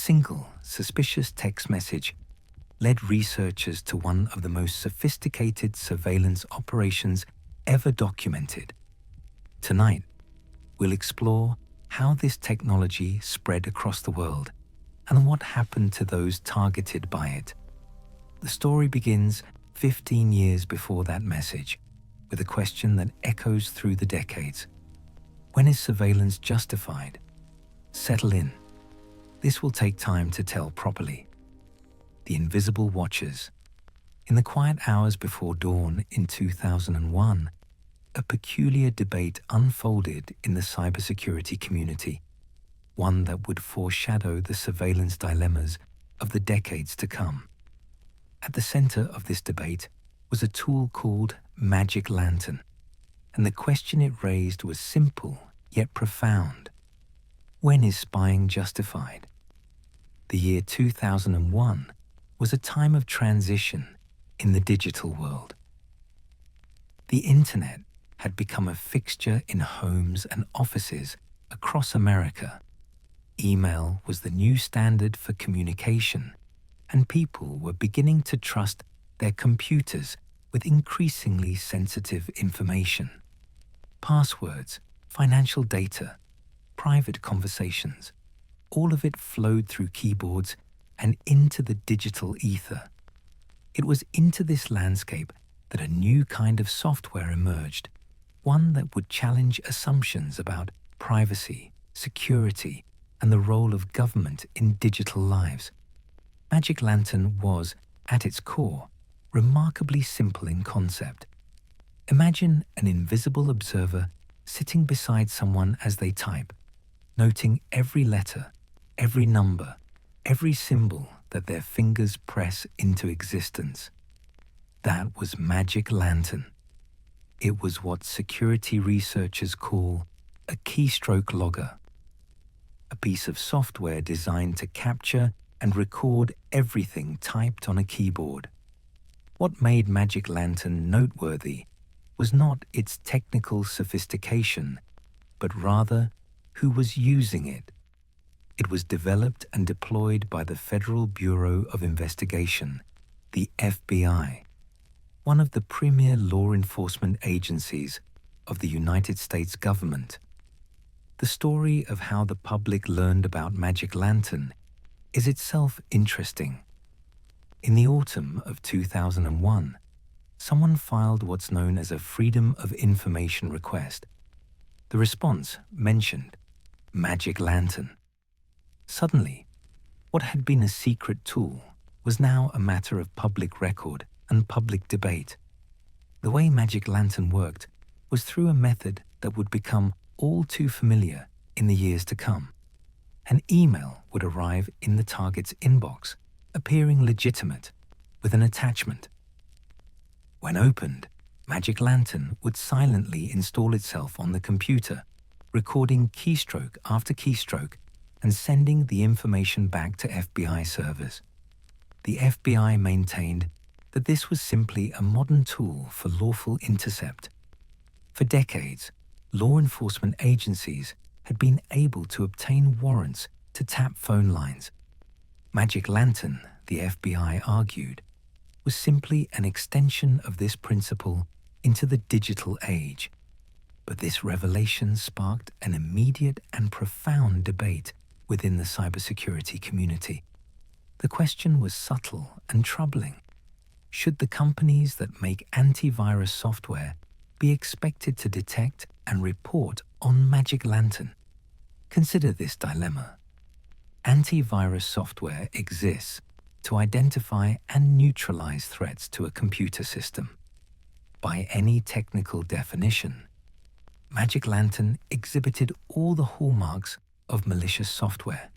single suspicious text message led researchers to one of the most sophisticated surveillance operations ever documented. Tonight, we'll explore how this technology spread across the world and what happened to those targeted by it. The story begins 15 years before that message, with a question that echoes through the decades. When is surveillance justified? Settle in. This will take time to tell properly. The Invisible Watchers. In the quiet hours before dawn in 2001, a peculiar debate unfolded in the cybersecurity community, one that would foreshadow the surveillance dilemmas of the decades to come. At the center of this debate was a tool called Magic Lantern, and the question it raised was simple yet profound. When is spying justified? The year 2001 was a time of transition in the digital world. The internet had become a fixture in homes and offices across America. Email was the new standard for communication, and people were beginning to trust their computers with increasingly sensitive information. Passwords, financial data, private conversations, all of it flowed through keyboards and into the digital ether. It was into this landscape that a new kind of software emerged, one that would challenge assumptions about privacy, security, and the role of government in digital lives. Magic Lantern was, at its core, remarkably simple in concept. Imagine an invisible observer sitting beside someone as they type, noting every letter, every number, every symbol that their fingers press into existence. That was Magic Lantern. It was what security researchers call a keystroke logger, a piece of software designed to capture and record everything typed on a keyboard. What made Magic Lantern noteworthy was not its technical sophistication, but rather who was using it. It was developed and deployed by the Federal Bureau of Investigation, the FBI, one of the premier law enforcement agencies of the United States government. The story of how the public learned about Magic Lantern is itself interesting. In the autumn of 2001, someone filed what's known as a Freedom of Information request. The response mentioned Magic Lantern. Suddenly, what had been a secret tool was now a matter of public record and public debate. The way Magic Lantern worked was through a method that would become all too familiar in the years to come. An email would arrive in the target's inbox, appearing legitimate, with an attachment. When opened, Magic Lantern would silently install itself on the computer, recording keystroke after keystroke and sending the information back to FBI servers. The FBI maintained that this was simply a modern tool for lawful intercept. For decades, law enforcement agencies had been able to obtain warrants to tap phone lines. Magic Lantern, the FBI argued, was simply an extension of this principle into the digital age. But this revelation sparked an immediate and profound debate within the cybersecurity community. The question was subtle and troubling. Should the companies that make antivirus software be expected to detect and report on Magic Lantern? Consider this dilemma. Antivirus software exists to identify and neutralize threats to a computer system. By any technical definition, Magic Lantern exhibited all the hallmarks of malicious software.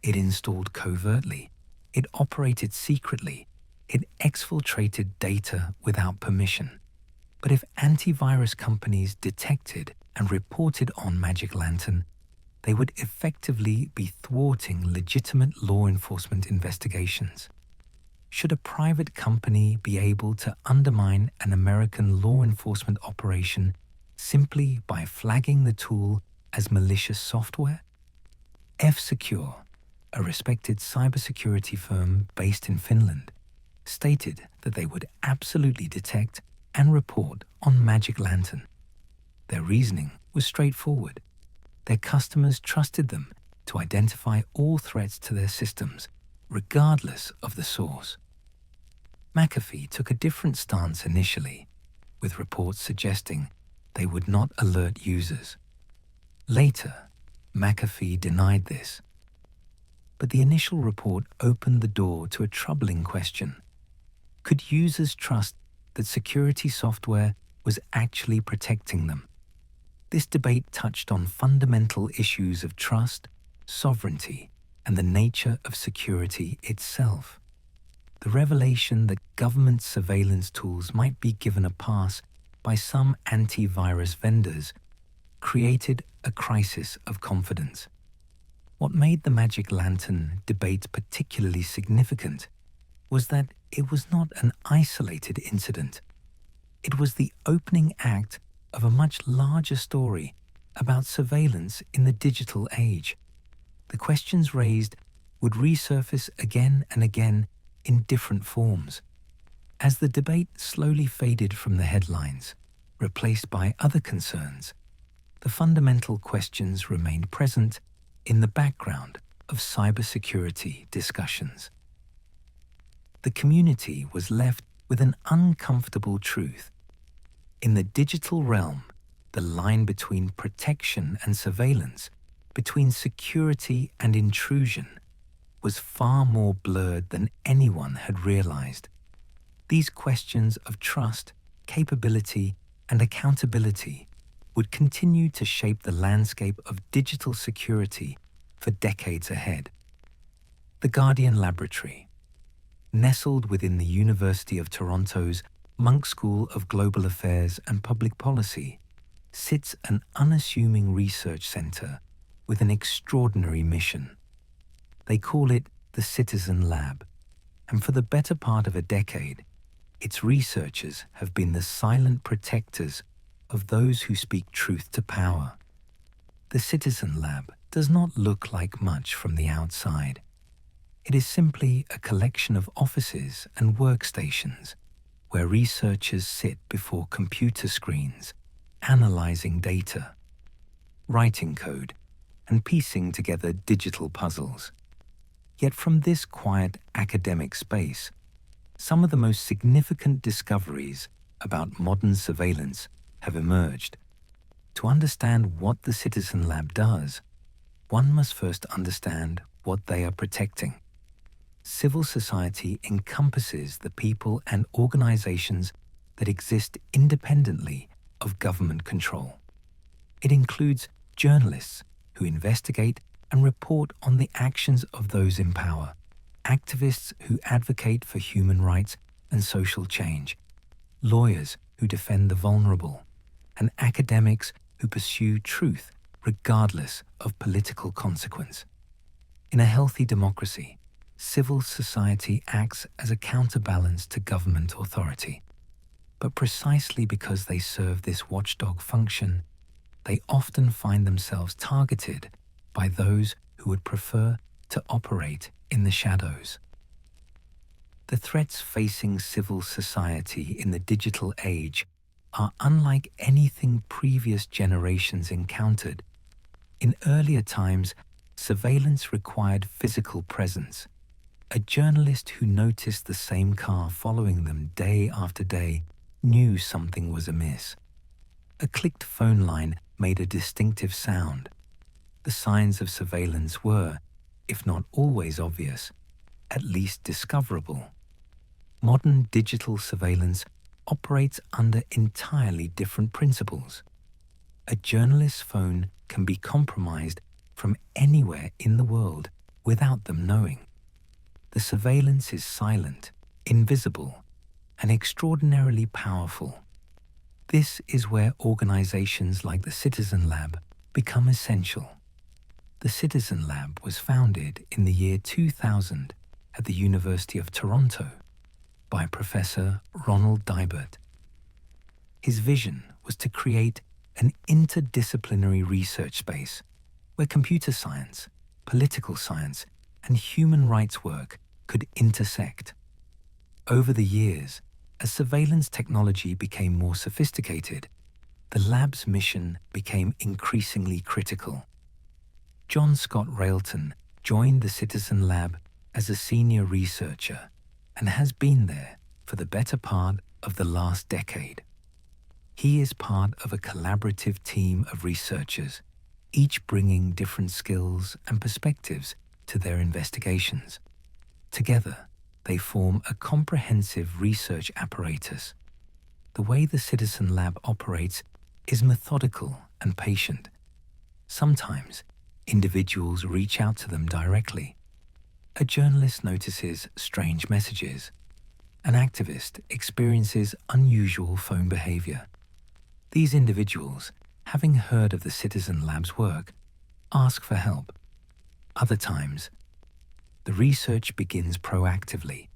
It installed covertly, it operated secretly, it exfiltrated data without permission. But if antivirus companies detected and reported on Magic Lantern, they would effectively be thwarting legitimate law enforcement investigations. Should a private company be able to undermine an American law enforcement operation simply by flagging the tool as malicious software? F-Secure, a respected cybersecurity firm based in Finland, stated that they would absolutely detect and report on Magic Lantern. Their reasoning was straightforward. Their customers trusted them to identify all threats to their systems, regardless of the source. McAfee took a different stance initially, with reports suggesting they would not alert users. Later, McAfee denied this. But the initial report opened the door to a troubling question. Could users trust that security software was actually protecting them? This debate touched on fundamental issues of trust, sovereignty, and the nature of security itself. The revelation that government surveillance tools might be given a pass by some antivirus vendors created a crisis of confidence. What made the Magic Lantern debate particularly significant was that it was not an isolated incident. It was the opening act of a much larger story about surveillance in the digital age. The questions raised would resurface again and again in different forms. As the debate slowly faded from the headlines, replaced by other concerns, the fundamental questions remained present in the background of cybersecurity discussions. The community was left with an uncomfortable truth. In the digital realm, the line between protection and surveillance, between security and intrusion, was far more blurred than anyone had realized. These questions of trust, capability, and accountability would continue to shape the landscape of digital security for decades ahead. The Guardian Laboratory, nestled within the University of Toronto's Munk School of Global Affairs and Public Policy, sits an unassuming research centre with an extraordinary mission. They call it the Citizen Lab, and for the better part of a decade, its researchers have been the silent protectors of those who speak truth to power. The Citizen Lab does not look like much from the outside. It is simply a collection of offices and workstations where researchers sit before computer screens, analyzing data, writing code, and piecing together digital puzzles. Yet from this quiet academic space, some of the most significant discoveries about modern surveillance have emerged. To understand what the Citizen Lab does, one must first understand what they are protecting. Civil society encompasses the people and organizations that exist independently of government control. It includes journalists who investigate and report on the actions of those in power, activists who advocate for human rights and social change, lawyers who defend the vulnerable, and academics who pursue truth regardless of political consequence. In a healthy democracy, civil society acts as a counterbalance to government authority. But precisely because they serve this watchdog function, they often find themselves targeted by those who would prefer to operate in the shadows. The threats facing civil society in the digital age are unlike anything previous generations encountered. In earlier times, surveillance required physical presence. A journalist who noticed the same car following them day after day knew something was amiss. A clicked phone line made a distinctive sound. The signs of surveillance were, if not always obvious, at least discoverable. Modern digital surveillance operates under entirely different principles. A journalist's phone can be compromised from anywhere in the world without them knowing. The surveillance is silent, invisible, and extraordinarily powerful. This is where organizations like the Citizen Lab become essential. The Citizen Lab was founded in the year 2000 at the University of Toronto by Professor Ronald Dybert. His vision was to create an interdisciplinary research space where computer science, political science, and human rights work could intersect. Over the years, as surveillance technology became more sophisticated, the lab's mission became increasingly critical. John Scott Railton joined the Citizen Lab as a senior researcher and has been there for the better part of the last decade. He is part of a collaborative team of researchers, each bringing different skills and perspectives to their investigations. Together, they form a comprehensive research apparatus. The way the Citizen Lab operates is methodical and patient. Sometimes, individuals reach out to them directly. A journalist notices strange messages. An activist experiences unusual phone behavior. These individuals, having heard of the Citizen Lab's work, ask for help. Other times, the research begins proactively.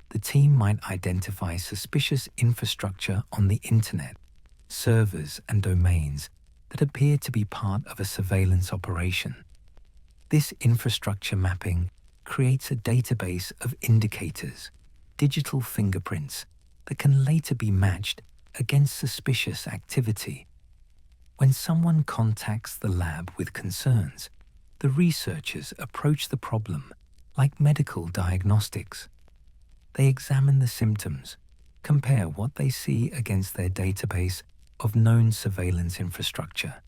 The team might identify suspicious infrastructure on the internet, servers and domains that appear to be part of a surveillance operation. This infrastructure mapping creates a database of indicators, digital fingerprints that can later be matched against suspicious activity. When someone contacts the lab with concerns, the researchers approach the problem like medical diagnostics. They examine the symptoms, compare what they see against their database of known surveillance infrastructure,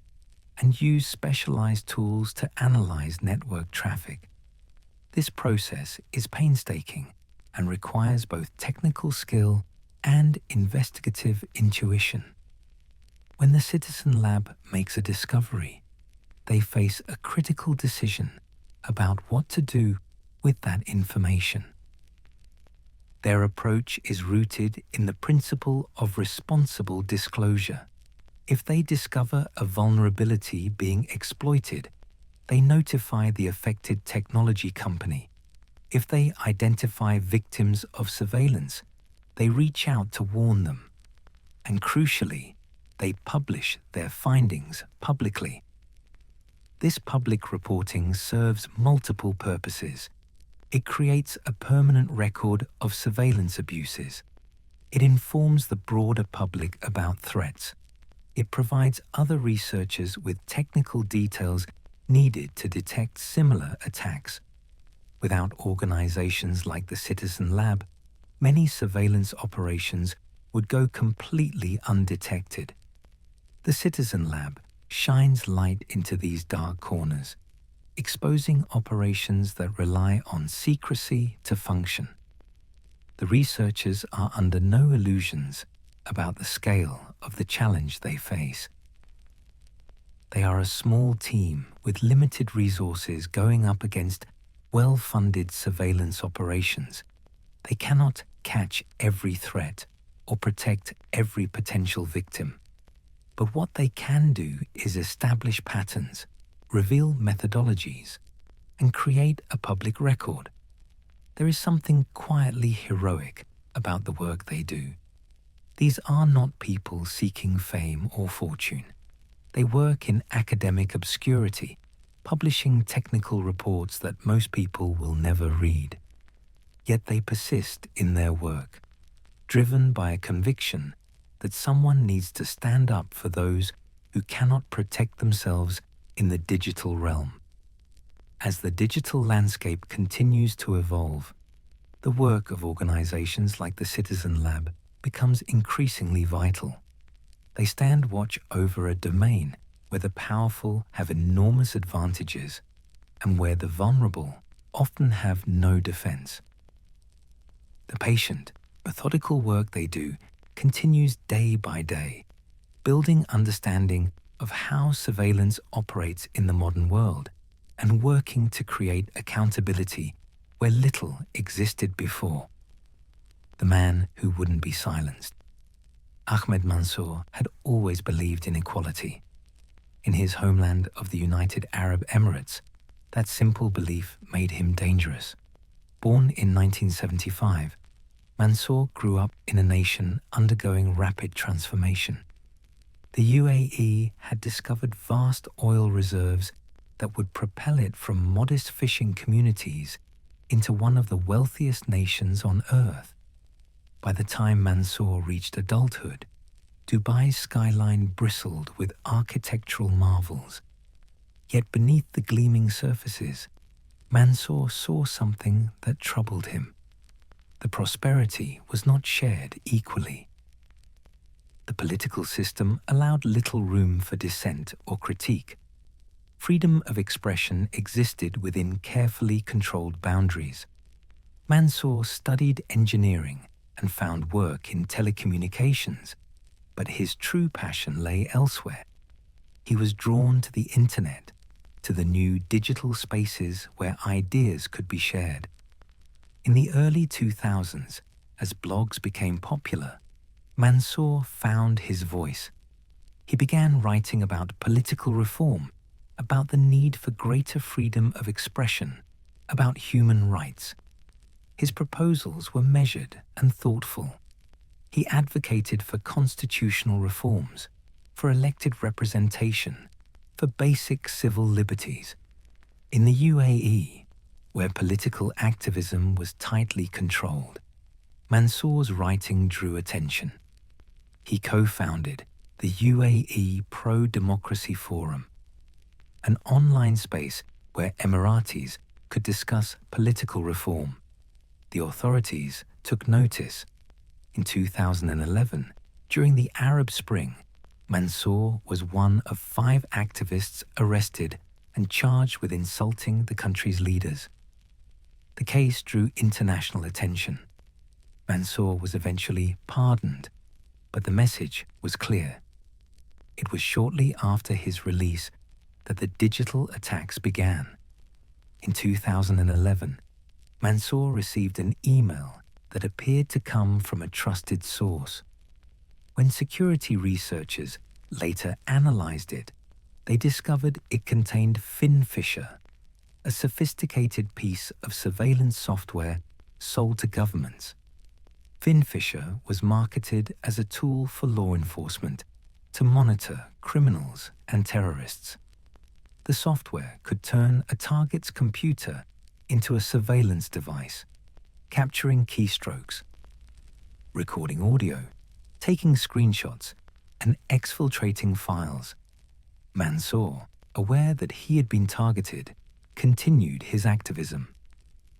and use specialized tools to analyze network traffic. This process is painstaking and requires both technical skill and investigative intuition. When the Citizen Lab makes a discovery, they face a critical decision about what to do with that information. Their approach is rooted in the principle of responsible disclosure. If they discover a vulnerability being exploited, they notify the affected technology company. If they identify victims of surveillance, they reach out to warn them. And crucially, they publish their findings publicly. This public reporting serves multiple purposes. It creates a permanent record of surveillance abuses. It informs the broader public about threats. It provides other researchers with technical details needed to detect similar attacks. Without organizations like the Citizen Lab, many surveillance operations would go completely undetected. The Citizen Lab shines light into these dark corners, exposing operations that rely on secrecy to function. The researchers are under no illusions about the scale of the challenge they face. They are a small team with limited resources going up against well-funded surveillance operations. They cannot catch every threat or protect every potential victim. But what they can do is establish patterns, reveal methodologies, and create a public record. There is something quietly heroic about the work they do. These are not people seeking fame or fortune. They work in academic obscurity, publishing technical reports that most people will never read. Yet they persist in their work, driven by a conviction that someone needs to stand up for those who cannot protect themselves in the digital realm. As the digital landscape continues to evolve, the work of organizations like the Citizen Lab becomes increasingly vital. They stand watch over a domain where the powerful have enormous advantages and where the vulnerable often have no defense. The patient, methodical work they do continues day by day, building understanding of how surveillance operates in the modern world and working to create accountability where little existed before. The man who wouldn't be silenced. Ahmed Mansour had always believed in equality. In his homeland of the United Arab Emirates, that simple belief made him dangerous. Born in 1975, Mansour grew up in a nation undergoing rapid transformation. The UAE had discovered vast oil reserves that would propel it from modest fishing communities into one of the wealthiest nations on Earth. By the time Mansour reached adulthood, Dubai's skyline bristled with architectural marvels. Yet beneath the gleaming surfaces, Mansour saw something that troubled him. The prosperity was not shared equally. The political system allowed little room for dissent or critique. Freedom of expression existed within carefully controlled boundaries. Mansour studied engineering and found work in telecommunications, but his true passion lay elsewhere. He was drawn to the internet, to the new digital spaces where ideas could be shared. In the early 2000s, as blogs became popular, Mansour found his voice. He began writing about political reform, about the need for greater freedom of expression, about human rights. His proposals were measured and thoughtful. He advocated for constitutional reforms, for elected representation, for basic civil liberties. In the UAE, where political activism was tightly controlled, Mansour's writing drew attention. He co-founded the UAE Pro-Democracy Forum, an online space where Emiratis could discuss political reform. The authorities took notice. In 2011, during the Arab Spring, Mansour was one of 5 activists arrested and charged with insulting the country's leaders. The case drew international attention. Mansour was eventually pardoned, but the message was clear. It was shortly after his release that the digital attacks began. In 2011, Mansour received an email that appeared to come from a trusted source. When security researchers later analyzed it, they discovered it contained FinFisher, a sophisticated piece of surveillance software sold to governments. FinFisher was marketed as a tool for law enforcement to monitor criminals and terrorists. The software could turn a target's computer into a surveillance device, capturing keystrokes, recording audio, taking screenshots, and exfiltrating files. Mansour, aware that he had been targeted, continued his activism.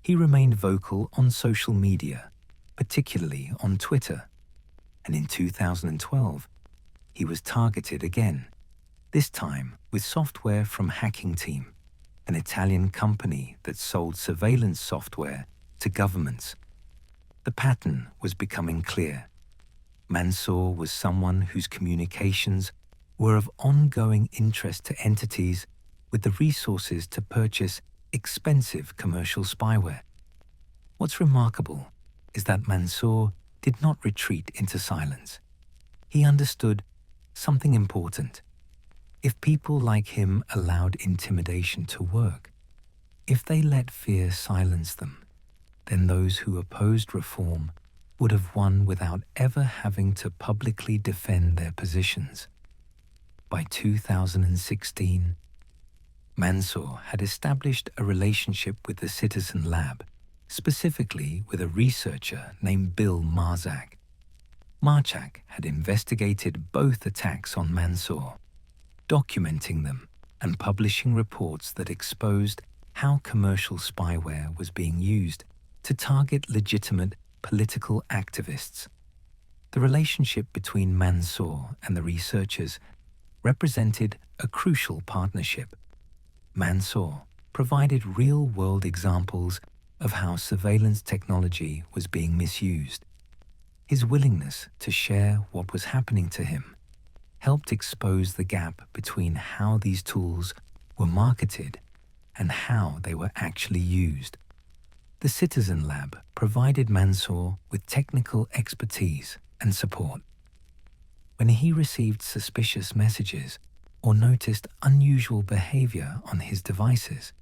He remained vocal on social media, particularly on Twitter, and in 2012, he was targeted again, this time with software from Hacking Team, an Italian company that sold surveillance software to governments. The pattern was becoming clear. Mansour was someone whose communications were of ongoing interest to entities with the resources to purchase expensive commercial spyware. What's remarkable is that Mansour did not retreat into silence. He understood something important. If people like him allowed intimidation to work, if they let fear silence them, then those who opposed reform would have won without ever having to publicly defend their positions. By 2016, Mansour had established a relationship with the Citizen Lab, specifically with a researcher named Bill Marzak. Marzak had investigated both attacks on Mansour, documenting them and publishing reports that exposed how commercial spyware was being used to target legitimate political activists. The relationship between Mansour and the researchers represented a crucial partnership. Mansour provided real-world examples of how surveillance technology was being misused. His willingness to share what was happening to him helped expose the gap between how these tools were marketed and how they were actually used. The Citizen Lab provided Mansour with technical expertise and support. When he received suspicious messages or noticed unusual behavior on his devices,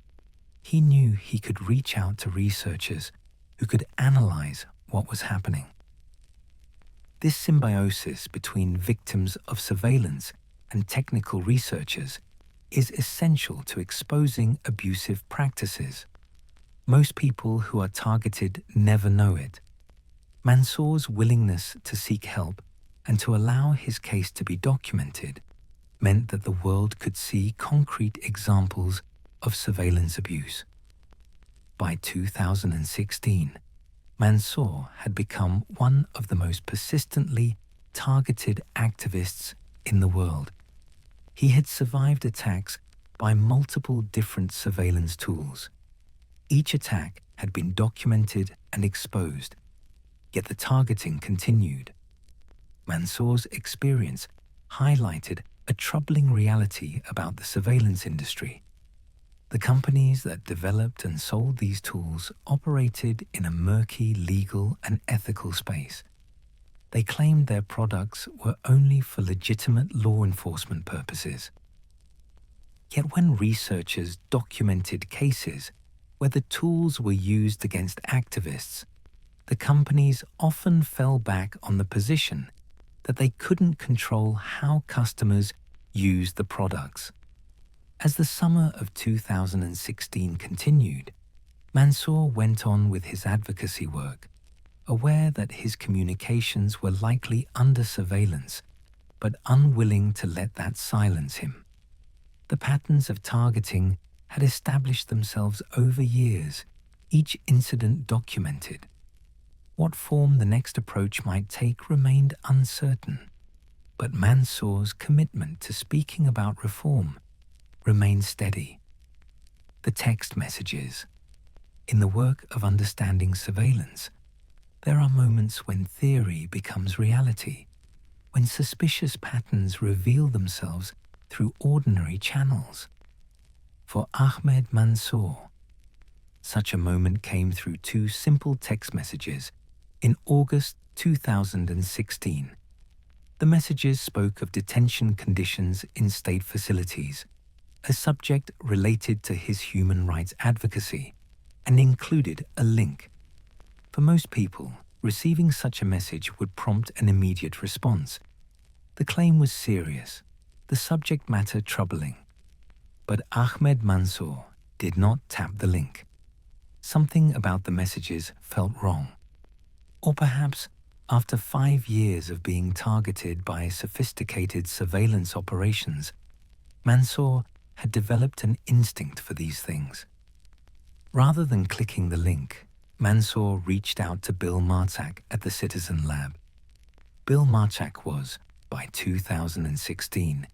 he knew he could reach out to researchers who could analyze what was happening. This symbiosis between victims of surveillance and technical researchers is essential to exposing abusive practices. Most people who are targeted never know it. Mansour's willingness to seek help and to allow his case to be documented meant that the world could see concrete examples of surveillance abuse. By 2016, Mansour had become one of the most persistently targeted activists in the world. He had survived attacks by multiple different surveillance tools. Each attack had been documented and exposed, yet the targeting continued. Mansour's experience highlighted a troubling reality about the surveillance industry. The companies that developed and sold these tools operated in a murky legal and ethical space. They claimed their products were only for legitimate law enforcement purposes. Yet when researchers documented cases where the tools were used against activists, the companies often fell back on the position that they couldn't control how customers used the products. As the summer of 2016 continued, Mansour went on with his advocacy work, aware that his communications were likely under surveillance, but unwilling to let that silence him. The patterns of targeting had established themselves over years, each incident documented. What form the next approach might take remained uncertain, but Mansour's commitment to speaking about reform remained steady. The text messages. In the work of understanding surveillance, there are moments when theory becomes reality, when suspicious patterns reveal themselves through ordinary channels. For Ahmed Mansour, such a moment came through two simple text messages in August 2016. The messages spoke of detention conditions in state facilities, a subject related to his human rights advocacy, and included a link. For most people, receiving such a message would prompt an immediate response. The claim was serious, the subject matter troubling. But Ahmed Mansour did not tap the link. Something about the messages felt wrong. Or perhaps, after 5 years of being targeted by sophisticated surveillance operations, Mansour had developed an instinct for these things. Rather than clicking the link, Mansour reached out to Bill Marczak at the Citizen Lab. Bill Marczak was, by 2016,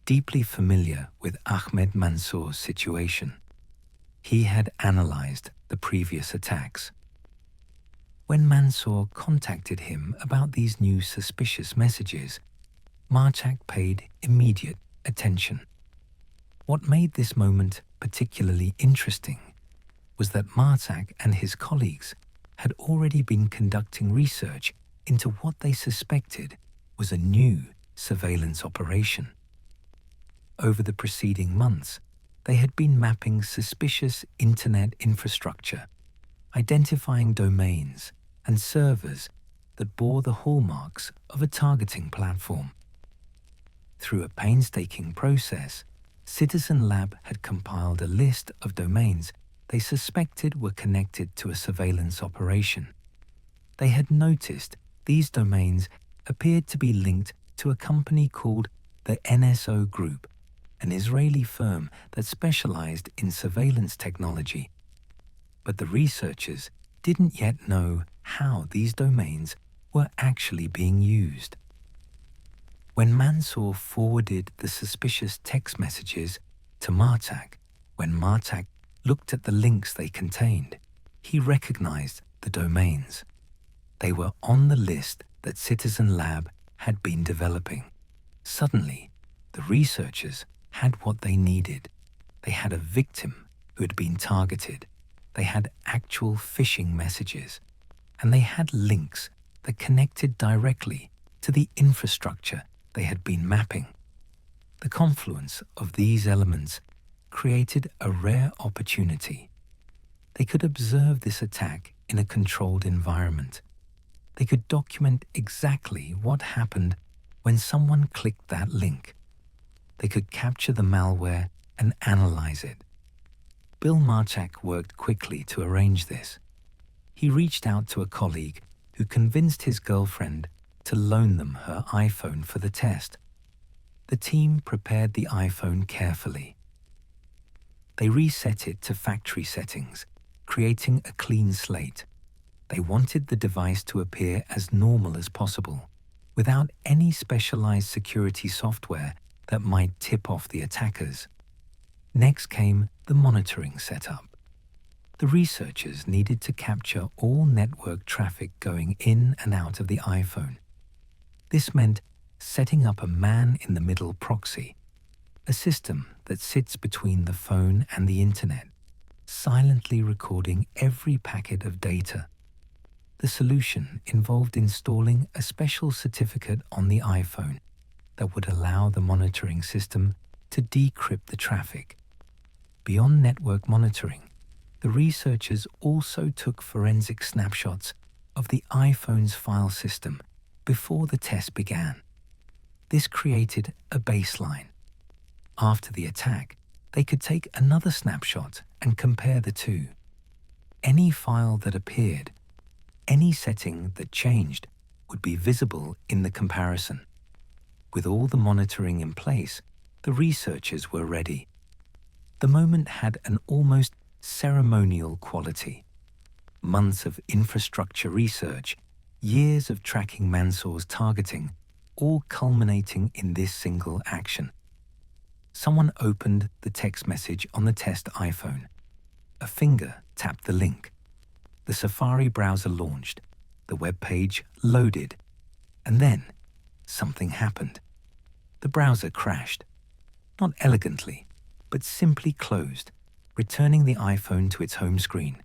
deeply familiar with Ahmed Mansour's situation. He had analyzed the previous attacks. When Mansour contacted him about these new suspicious messages, Marczak paid immediate attention. What made this moment particularly interesting was that Marczak and his colleagues had already been conducting research into what they suspected was a new surveillance operation. Over the preceding months, they had been mapping suspicious internet infrastructure, identifying domains and servers that bore the hallmarks of a targeting platform. Through a painstaking process, Citizen Lab had compiled a list of domains they suspected were connected to a surveillance operation. They had noticed these domains appeared to be linked to a company called the NSO Group, an Israeli firm that specialized in surveillance technology. But the researchers didn't yet know how these domains were actually being used. When Mansour forwarded the suspicious text messages to Marczak, when Marczak looked at the links they contained, he recognized the domains. They were on the list that Citizen Lab had been developing. Suddenly, the researchers had what they needed. They had a victim who had been targeted. They had actual phishing messages. And they had links that connected directly to the infrastructure they had been mapping. The confluence of these elements created a rare opportunity. They could observe this attack in a controlled environment. They could document exactly what happened when someone clicked that link. They could capture the malware and analyze it. Bill Marchak worked quickly to arrange this. He reached out to a colleague who convinced his girlfriend to loan them her iPhone for the test. The team prepared the iPhone carefully. They reset it to factory settings, creating a clean slate. They wanted the device to appear as normal as possible, without any specialized security software that might tip off the attackers. Next came the monitoring setup. The researchers needed to capture all network traffic going in and out of the iPhone. This meant setting up a man-in-the-middle proxy, a system that sits between the phone and the internet, silently recording every packet of data. The solution involved installing a special certificate on the iPhone that would allow the monitoring system to decrypt the traffic. Beyond network monitoring, the researchers also took forensic snapshots of the iPhone's file system before the test began. This created a baseline. After the attack, they could take another snapshot and compare the two. Any file that appeared, any setting that changed, would be visible in the comparison. With all the monitoring in place, the researchers were ready. The moment had an almost ceremonial quality. Months of infrastructure research, years of tracking Mansour's targeting, all culminating in this single action. Someone opened the text message on the test iPhone. A finger tapped the link. The Safari browser launched. The web page loaded. And then something happened. The browser crashed. Not elegantly, but simply closed, returning the iPhone to its home screen.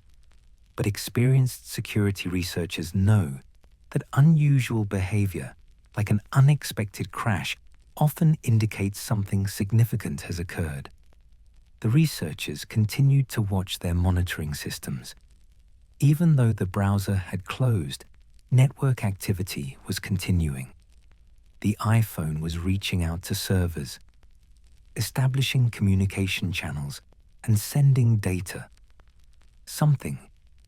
But experienced security researchers know that unusual behavior, like an unexpected crash, often indicates something significant has occurred. The researchers continued to watch their monitoring systems. Even though the browser had closed, network activity was continuing. The iPhone was reaching out to servers, establishing communication channels, and sending data. Something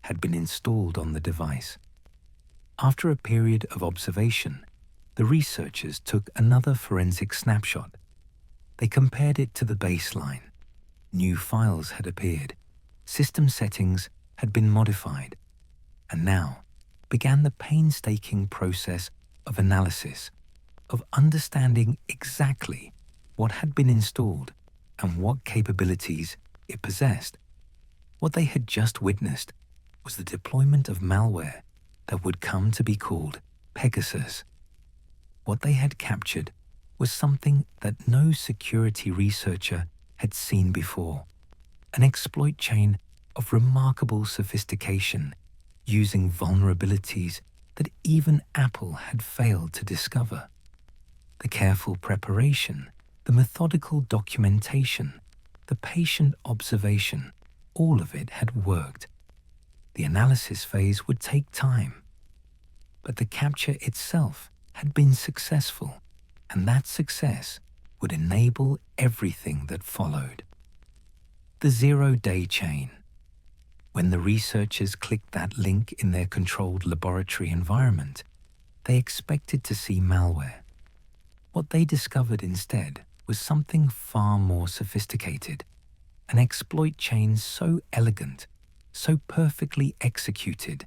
had been installed on the device. After a period of observation, the researchers took another forensic snapshot. They compared it to the baseline. New files had appeared, system settings had been modified, and now began the painstaking process of analysis, of understanding exactly what had been installed and what capabilities it possessed. What they had just witnessed was the deployment of malware that would come to be called Pegasus. What they had captured was something that no security researcher had seen before, an exploit chain of remarkable sophistication, using vulnerabilities that even Apple had failed to discover. The careful preparation, the methodical documentation, the patient observation, all of it had worked. The analysis phase would take time, but the capture itself had been successful, and that success would enable everything that followed. The zero-day chain. When the researchers clicked that link in their controlled laboratory environment, they expected to see malware. What they discovered instead was something far more sophisticated, an exploit chain so elegant, so perfectly executed,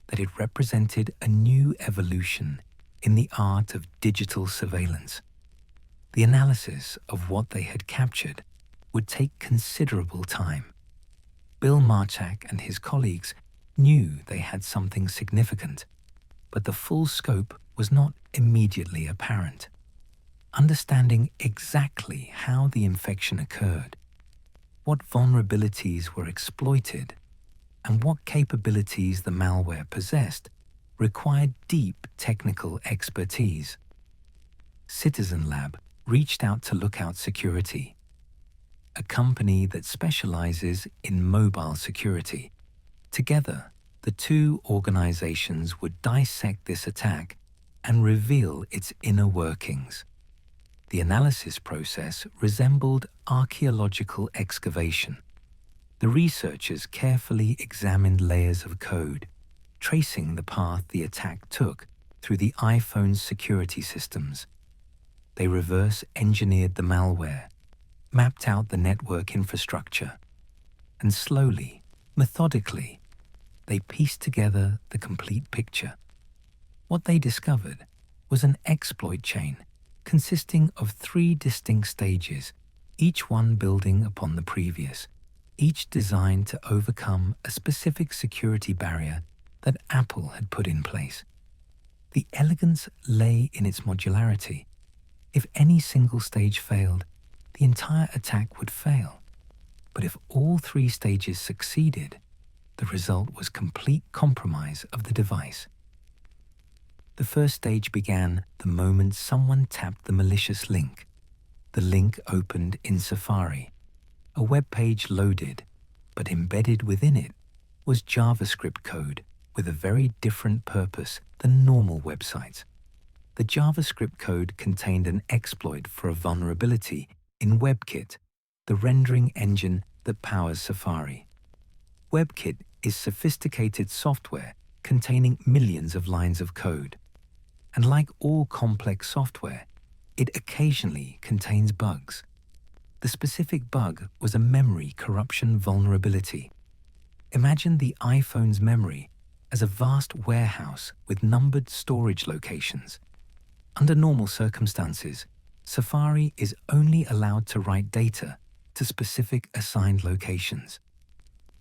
that it represented a new evolution in the art of digital surveillance. The analysis of what they had captured would take considerable time. Bill Marchak and his colleagues knew they had something significant, but the full scope was not immediately apparent. Understanding exactly how the infection occurred, what vulnerabilities were exploited, and what capabilities the malware possessed required deep technical expertise. Citizen Lab reached out to Lookout Security, a company that specializes in mobile security. Together, the two organizations would dissect this attack and reveal its inner workings. The analysis process resembled archaeological excavation. The researchers carefully examined layers of code, tracing the path the attack took through the iPhone's security systems. They reverse-engineered the malware, mapped out the network infrastructure, and slowly, methodically, they pieced together the complete picture. What they discovered was an exploit chain consisting of 3 distinct stages, each one building upon the previous, each designed to overcome a specific security barrier that Apple had put in place. The elegance lay in its modularity. If any single stage failed, the entire attack would fail. But if all 3 stages succeeded, the result was complete compromise of the device. The first stage began the moment someone tapped the malicious link. The link opened in Safari. A web page loaded, but embedded within it was JavaScript code with a very different purpose than normal websites. The JavaScript code contained an exploit for a vulnerability in WebKit, the rendering engine that powers Safari. WebKit is sophisticated software containing millions of lines of code. And like all complex software, it occasionally contains bugs. The specific bug was a memory corruption vulnerability. Imagine the iPhone's memory as a vast warehouse with numbered storage locations. Under normal circumstances, Safari is only allowed to write data to specific assigned locations.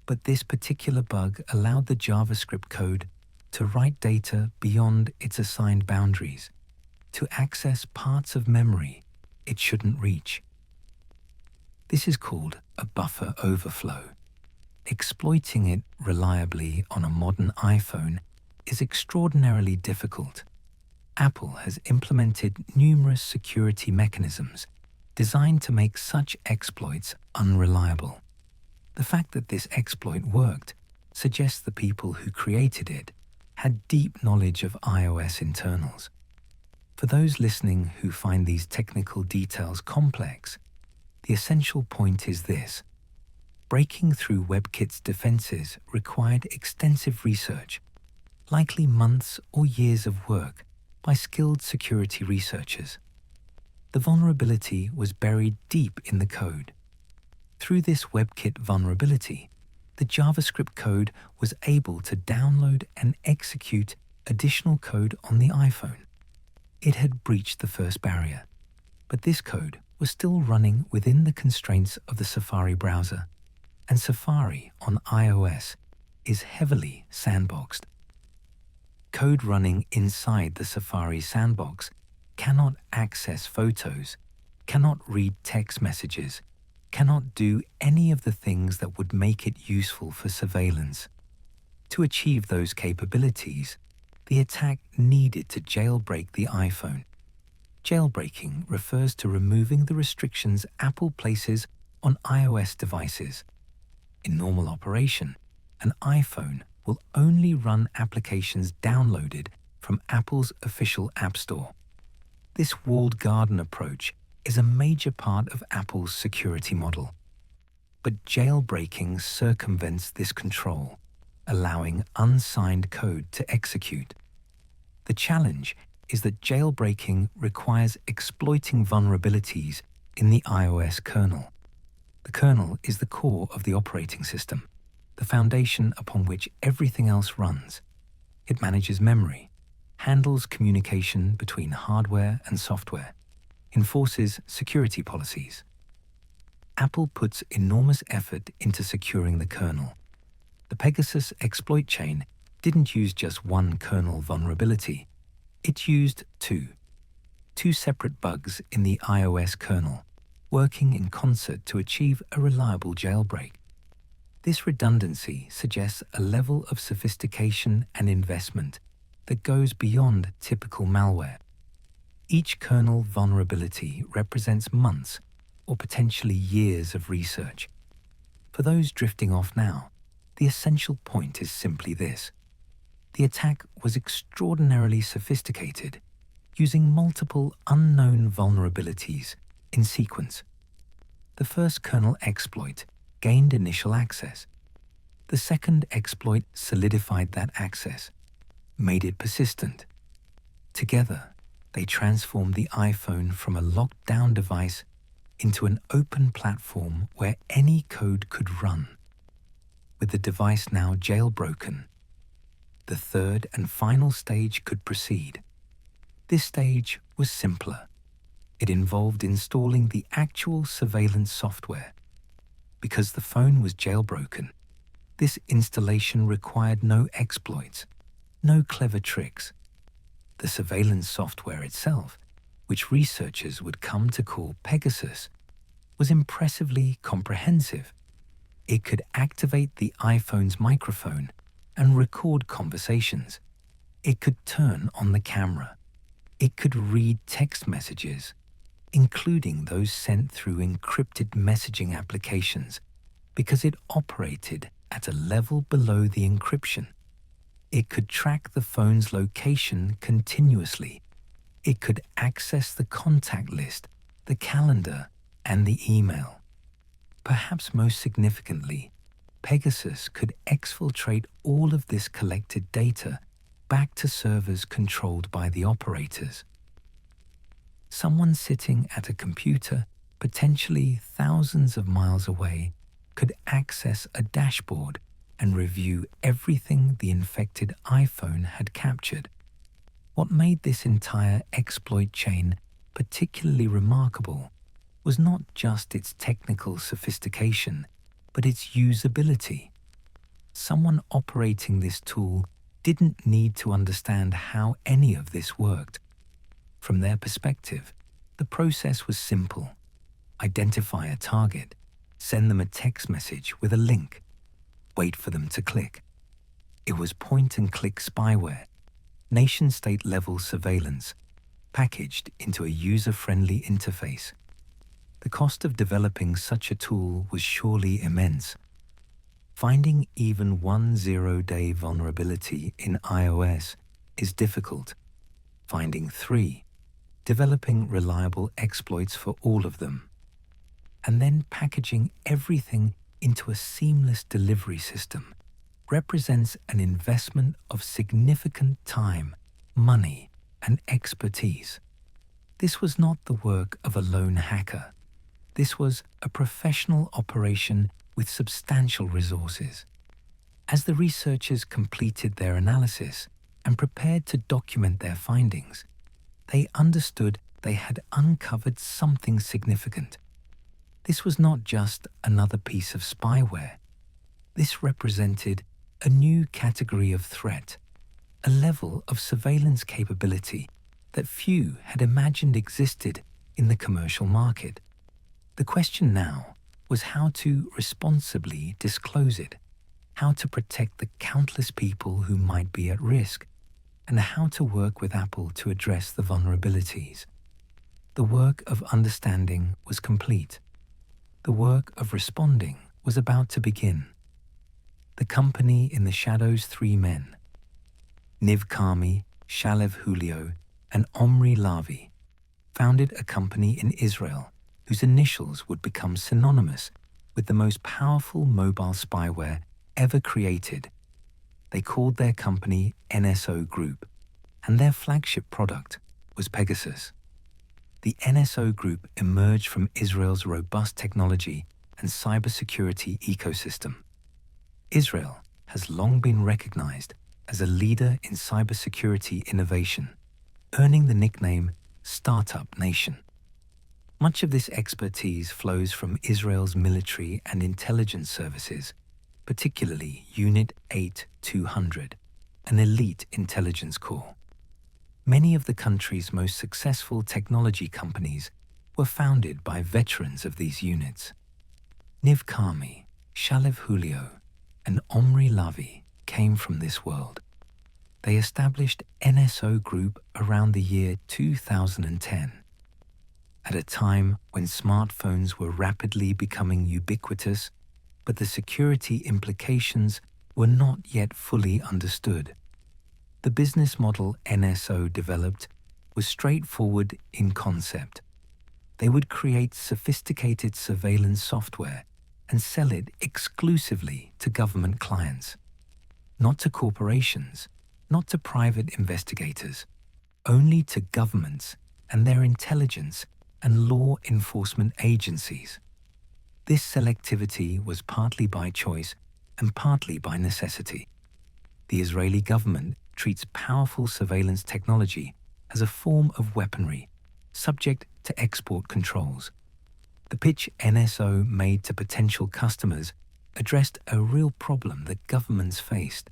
But this particular bug allowed the JavaScript code to write data beyond its assigned boundaries, to access parts of memory it shouldn't reach. This is called a buffer overflow. Exploiting it reliably on a modern iPhone is extraordinarily difficult. Apple has implemented numerous security mechanisms designed to make such exploits unreliable. The fact that this exploit worked suggests the people who created it had deep knowledge of iOS internals. For those listening who find these technical details complex, the essential point is this: breaking through WebKit's defenses required extensive research, likely months or years of work by skilled security researchers. The vulnerability was buried deep in the code. Through this WebKit vulnerability, the JavaScript code was able to download and execute additional code on the iPhone. It had breached the first barrier, but this code was still running within the constraints of the Safari browser, and Safari on iOS is heavily sandboxed. Code running inside the Safari sandbox cannot access photos, cannot read text messages, cannot do any of the things that would make it useful for surveillance. To achieve those capabilities, the attack needed to jailbreak the iPhone. Jailbreaking refers to removing the restrictions Apple places on iOS devices. In normal operation, an iPhone will only run applications downloaded from Apple's official App Store. This walled garden approach is a major part of Apple's security model. But jailbreaking circumvents this control, allowing unsigned code to execute. The challenge is that jailbreaking requires exploiting vulnerabilities in the iOS kernel. The kernel is the core of the operating system, the foundation upon which everything else runs. It manages memory, handles communication between hardware and software, enforces security policies. Apple puts enormous effort into securing the kernel. The Pegasus exploit chain didn't use just one kernel vulnerability. It used two separate bugs in the iOS kernel, working in concert to achieve a reliable jailbreak. This redundancy suggests a level of sophistication and investment that goes beyond typical malware. Each kernel vulnerability represents months or potentially years of research. For those drifting off now, the essential point is simply this: the attack was extraordinarily sophisticated. using multiple unknown vulnerabilities in sequence. The first kernel exploit gained initial access. The second exploit solidified that access, made it persistent. Together, they transformed the iPhone from a locked-down device into an open platform where any code could run. With the device now jailbroken, the third and final stage could proceed. This stage was simpler. It involved installing the actual surveillance software. Because the phone was jailbroken, this installation required no exploits, no clever tricks. The surveillance software itself, which researchers would come to call Pegasus, was impressively comprehensive. It could activate the iPhone's microphone and record conversations. It could turn on the camera. It could read text messages, including those sent through encrypted messaging applications, because it operated at a level below the encryption. It could track the phone's location continuously. It could access the contact list, the calendar, and the email. Perhaps most significantly, Pegasus could exfiltrate all of this collected data back to servers controlled by the operators. Someone sitting at a computer, potentially thousands of miles away, could access a dashboard and review everything the infected iPhone had captured. What made this entire exploit chain particularly remarkable was not just its technical sophistication, but its usability. Someone operating this tool didn't need to understand how any of this worked. From their perspective, the process was simple. Identify a target, send them a text message with a link, wait for them to click. It was point-and-click spyware, nation-state level surveillance, packaged into a user-friendly interface. The cost of developing such a tool was surely immense. Finding even one zero-day vulnerability in iOS is difficult. Finding 3, developing reliable exploits for all of them, and then packaging everything into a seamless delivery system represents an investment of significant time, money, and expertise. This was not the work of a lone hacker. This was a professional operation with substantial resources. As the researchers completed their analysis and prepared to document their findings, they understood they had uncovered something significant. This was not just another piece of spyware. This represented a new category of threat, a level of surveillance capability that few had imagined existed in the commercial market. The question now was how to responsibly disclose it, how to protect the countless people who might be at risk, and how to work with Apple to address the vulnerabilities. The work of understanding was complete. The work of responding was about to begin. The company in the shadows' 3 men, Niv Karmi, Shalev Julio, and Omri Lavi, founded a company in Israel whose initials would become synonymous with the most powerful mobile spyware ever created. They called their company NSO Group, and their flagship product was Pegasus. The NSO Group emerged from Israel's robust technology and cybersecurity ecosystem. Israel has long been recognized as a leader in cybersecurity innovation, earning the nickname Startup Nation. Much of this expertise flows from Israel's military and intelligence services, particularly Unit 8-200, an elite intelligence corps. Many of the country's most successful technology companies were founded by veterans of these units. Niv Karmi, Shalev Julio, and Omri Lavi came from this world. They established NSO Group around the year 2010. At a time when smartphones were rapidly becoming ubiquitous, but the security implications were not yet fully understood. The business model NSO developed was straightforward in concept. They would create sophisticated surveillance software and sell it exclusively to government clients, not to corporations, not to private investigators, only to governments and their intelligence and law enforcement agencies. This selectivity was partly by choice and partly by necessity. The Israeli government treats powerful surveillance technology as a form of weaponry, subject to export controls. The pitch NSO made to potential customers addressed a real problem that governments faced.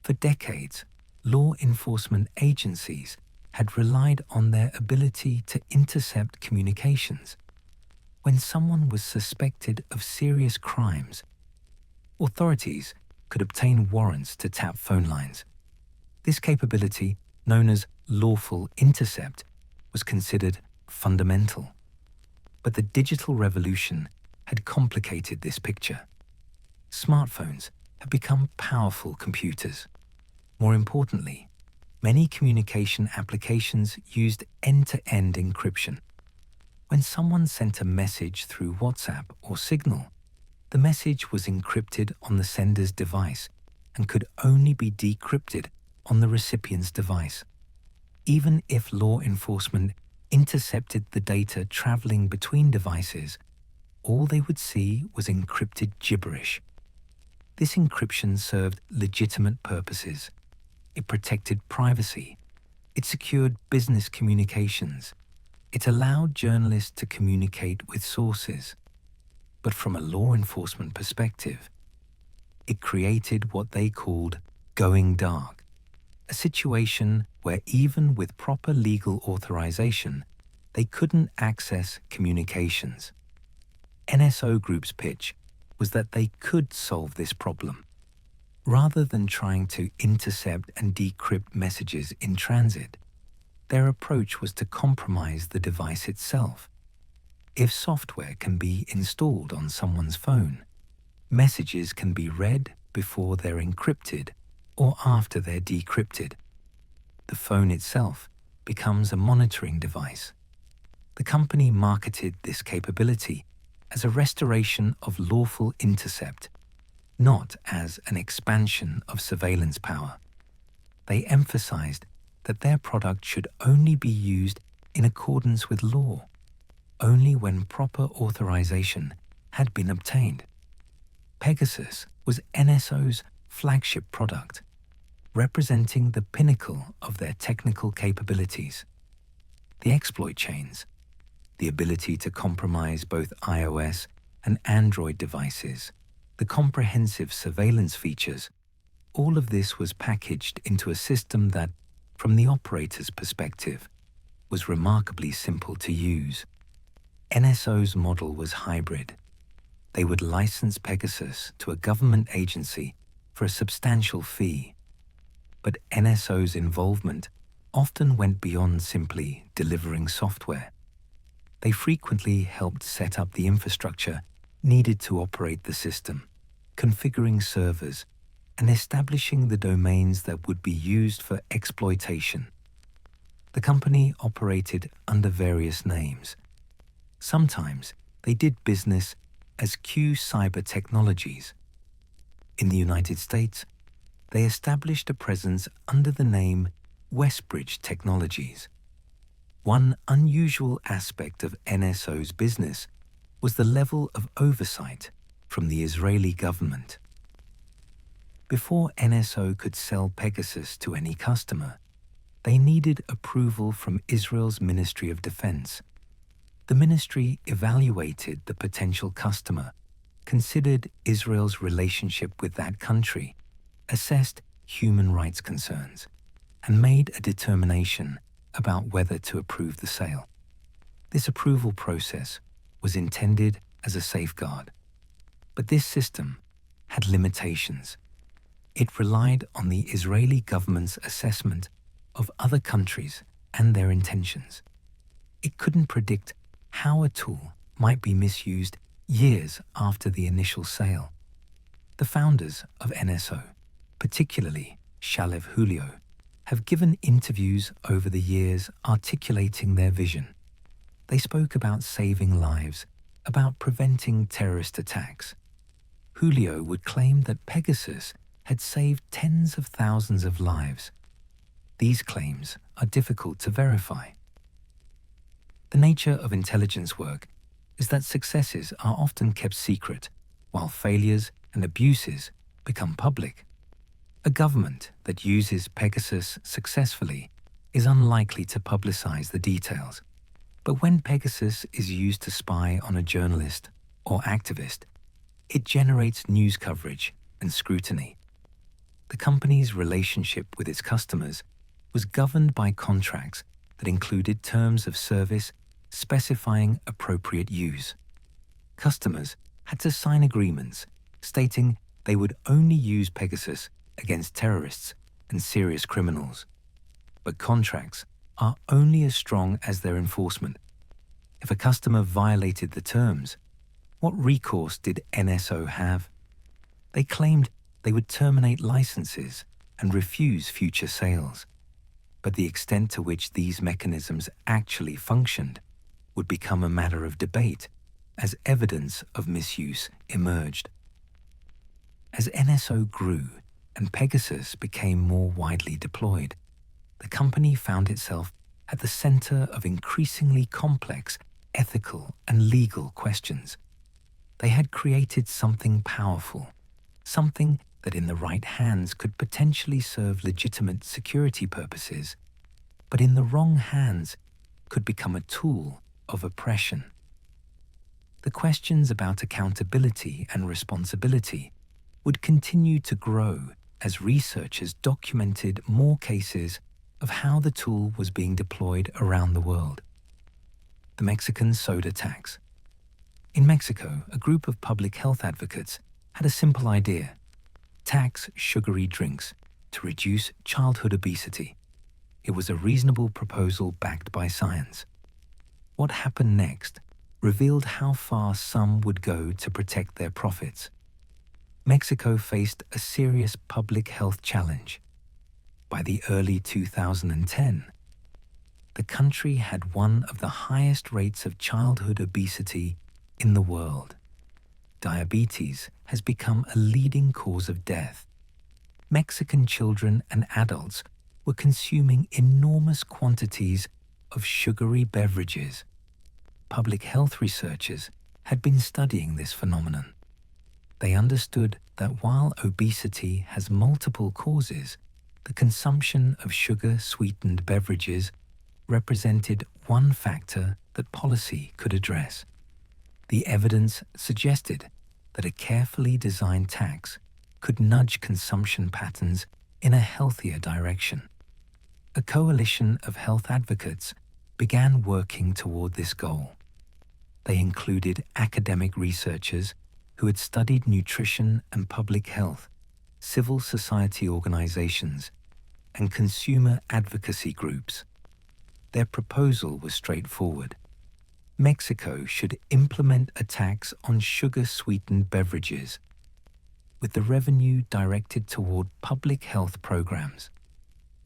For decades, law enforcement agencies had relied on their ability to intercept communications. When someone was suspected of serious crimes, authorities could obtain warrants to tap phone lines. This capability, known as lawful intercept, was considered fundamental. But the digital revolution had complicated this picture. Smartphones have become powerful computers. More importantly, many communication applications used end-to-end encryption. When someone sent a message through WhatsApp or Signal, the message was encrypted on the sender's device and could only be decrypted on the recipient's device. Even if law enforcement intercepted the data traveling between devices, all they would see was encrypted gibberish. This encryption served legitimate purposes. It protected privacy. It secured business communications. It allowed journalists to communicate with sources. But from a law enforcement perspective, it created what they called going dark, a situation where even with proper legal authorization, they couldn't access communications. NSO Group's pitch was that they could solve this problem. Rather than trying to intercept and decrypt messages in transit, their approach was to compromise the device itself. If software can be installed on someone's phone, messages can be read before they're encrypted or after they're decrypted. The phone itself becomes a monitoring device. The company marketed this capability as a restoration of lawful intercept, not as an expansion of surveillance power. They emphasized that their product should only be used in accordance with law, only when proper authorization had been obtained. Pegasus was NSO's flagship product, representing the pinnacle of their technical capabilities. The exploit chains, the ability to compromise both iOS and Android devices, the comprehensive surveillance features, all of this was packaged into a system that, from the operator's perspective, was remarkably simple to use. NSO's model was hybrid. They would license Pegasus to a government agency for a substantial fee. But NSO's involvement often went beyond simply delivering software. They frequently helped set up the infrastructure needed to operate the system, configuring servers, and establishing the domains that would be used for exploitation. The company operated under various names. Sometimes they did business as Q Cyber Technologies. In the United States, they established a presence under the name Westbridge Technologies. One unusual aspect of NSO's business was the level of oversight from the Israeli government. Before NSO could sell Pegasus to any customer, they needed approval from Israel's Ministry of Defense. The ministry evaluated the potential customer, considered Israel's relationship with that country, assessed human rights concerns, and made a determination about whether to approve the sale. This approval process was intended as a safeguard, but this system had limitations. It relied on the Israeli government's assessment of other countries and their intentions. It couldn't predict how a tool might be misused years after the initial sale. The founders of NSO, particularly Shalev Julio, have given interviews over the years articulating their vision. They spoke about saving lives, about preventing terrorist attacks. Julio would claim that Pegasus had saved tens of thousands of lives. These claims are difficult to verify. The nature of intelligence work is that successes are often kept secret, while failures and abuses become public. A government that uses Pegasus successfully is unlikely to publicize the details. But when Pegasus is used to spy on a journalist or activist, it generates news coverage and scrutiny. The company's relationship with its customers was governed by contracts that included terms of service specifying appropriate use. Customers had to sign agreements stating they would only use Pegasus against terrorists and serious criminals. But contracts are only as strong as their enforcement. If a customer violated the terms, what recourse did NSO have? They claimed they would terminate licenses and refuse future sales. But the extent to which these mechanisms actually functioned would become a matter of debate as evidence of misuse emerged. As NSO grew and Pegasus became more widely deployed, the company found itself at the center of increasingly complex ethical and legal questions. They had created something powerful, something that in the right hands could potentially serve legitimate security purposes, but in the wrong hands could become a tool of oppression. The questions about accountability and responsibility would continue to grow as researchers documented more cases of how the tool was being deployed around the world. The Mexican soda tax. In Mexico, a group of public health advocates had a simple idea: tax sugary drinks to reduce childhood obesity. It was a reasonable proposal backed by science. What happened next revealed how far some would go to protect their profits. Mexico faced a serious public health challenge. By the early 2010s, the country had one of the highest rates of childhood obesity in the world. Diabetes has become a leading cause of death. Mexican children and adults were consuming enormous quantities of sugary beverages. Public health researchers had been studying this phenomenon. They understood that while obesity has multiple causes, the consumption of sugar-sweetened beverages represented one factor that policy could address. The evidence suggested that a carefully designed tax could nudge consumption patterns in a healthier direction. A coalition of health advocates began working toward this goal. They included academic researchers who had studied nutrition and public health, civil society organizations, and consumer advocacy groups. Their proposal was straightforward. Mexico should implement a tax on sugar-sweetened beverages, with the revenue directed toward public health programs.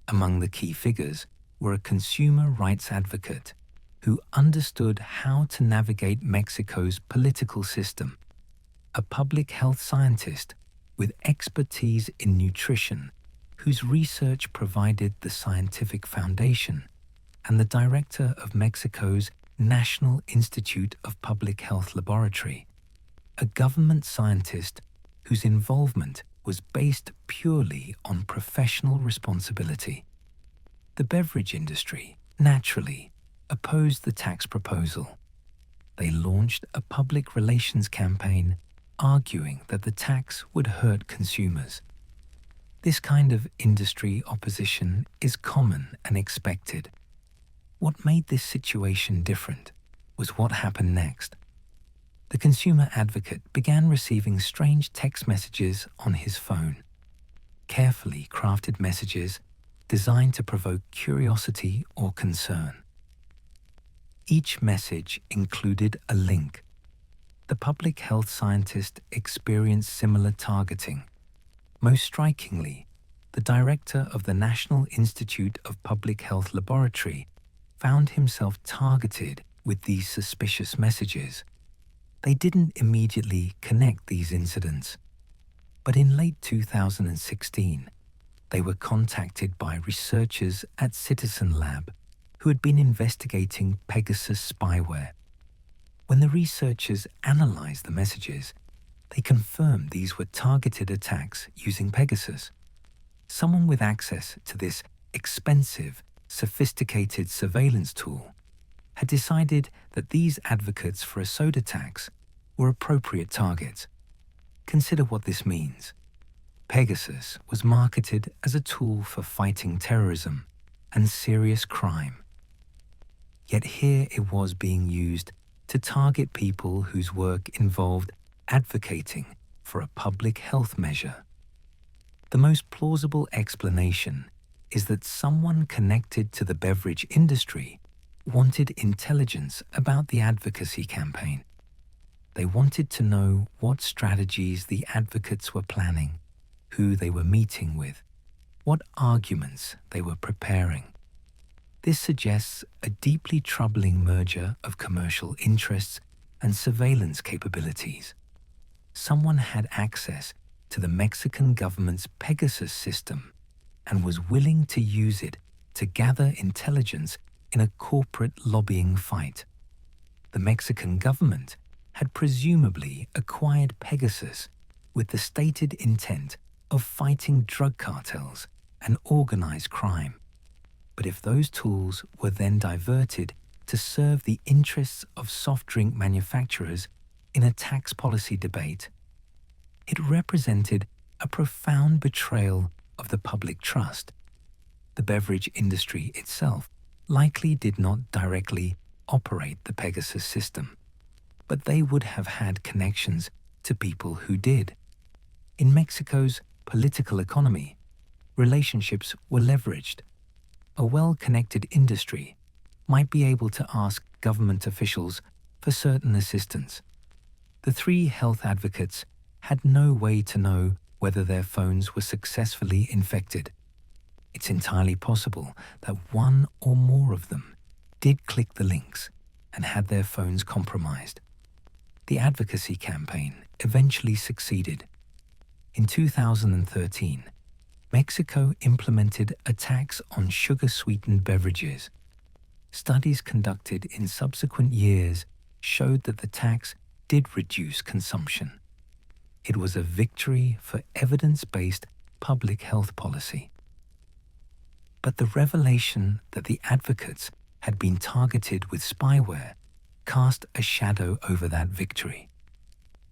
Among the key figures were a consumer rights advocate who understood how to navigate Mexico's political system, a public health scientist with expertise in nutrition whose research provided the scientific foundation, and the director of Mexico's National Institute of Public Health Laboratory, a government scientist whose involvement was based purely on professional responsibility. The beverage industry, naturally, opposed the tax proposal. They launched a public relations campaign arguing that the tax would hurt consumers. This kind of industry opposition is common and expected. What made this situation different was what happened next. The consumer advocate began receiving strange text messages on his phone, carefully crafted messages designed to provoke curiosity or concern. Each message included a link. The public health scientist experienced similar targeting. Most strikingly, the director of the National Institute of Public Health Laboratory found himself targeted with these suspicious messages. They didn't immediately connect these incidents, but in late 2016, they were contacted by researchers at Citizen Lab who had been investigating Pegasus spyware. When the researchers analyzed the messages, they confirmed these were targeted attacks using Pegasus. Someone with access to this expensive, sophisticated surveillance tool had decided that these advocates for assault attacks were appropriate targets. Consider what this means. Pegasus was marketed as a tool for fighting terrorism and serious crime. Yet here it was being used to target people whose work involved advocating for a public health measure. The most plausible explanation is that someone connected to the beverage industry wanted intelligence about the advocacy campaign. They wanted to know what strategies the advocates were planning, who they were meeting with, what arguments they were preparing. This suggests a deeply troubling merger of commercial interests and surveillance capabilities. Someone had access to the Mexican government's Pegasus system and was willing to use it to gather intelligence in a corporate lobbying fight. The Mexican government had presumably acquired Pegasus with the stated intent of fighting drug cartels and organized crime. But if those tools were then diverted to serve the interests of soft drink manufacturers in a tax policy debate, it represented a profound betrayal of the public trust. The beverage industry itself likely did not directly operate the Pegasus system, but they would have had connections to people who did. In Mexico's political economy, relationships were leveraged. A well-connected industry might be able to ask government officials for certain assistance. The three health advocates had no way to know whether their phones were successfully infected. It's entirely possible that one or more of them did click the links and had their phones compromised. The advocacy campaign eventually succeeded. In 2013, Mexico implemented a tax on sugar-sweetened beverages. Studies conducted in subsequent years showed that the tax did reduce consumption. It was a victory for evidence-based public health policy. But the revelation that the advocates had been targeted with spyware cast a shadow over that victory.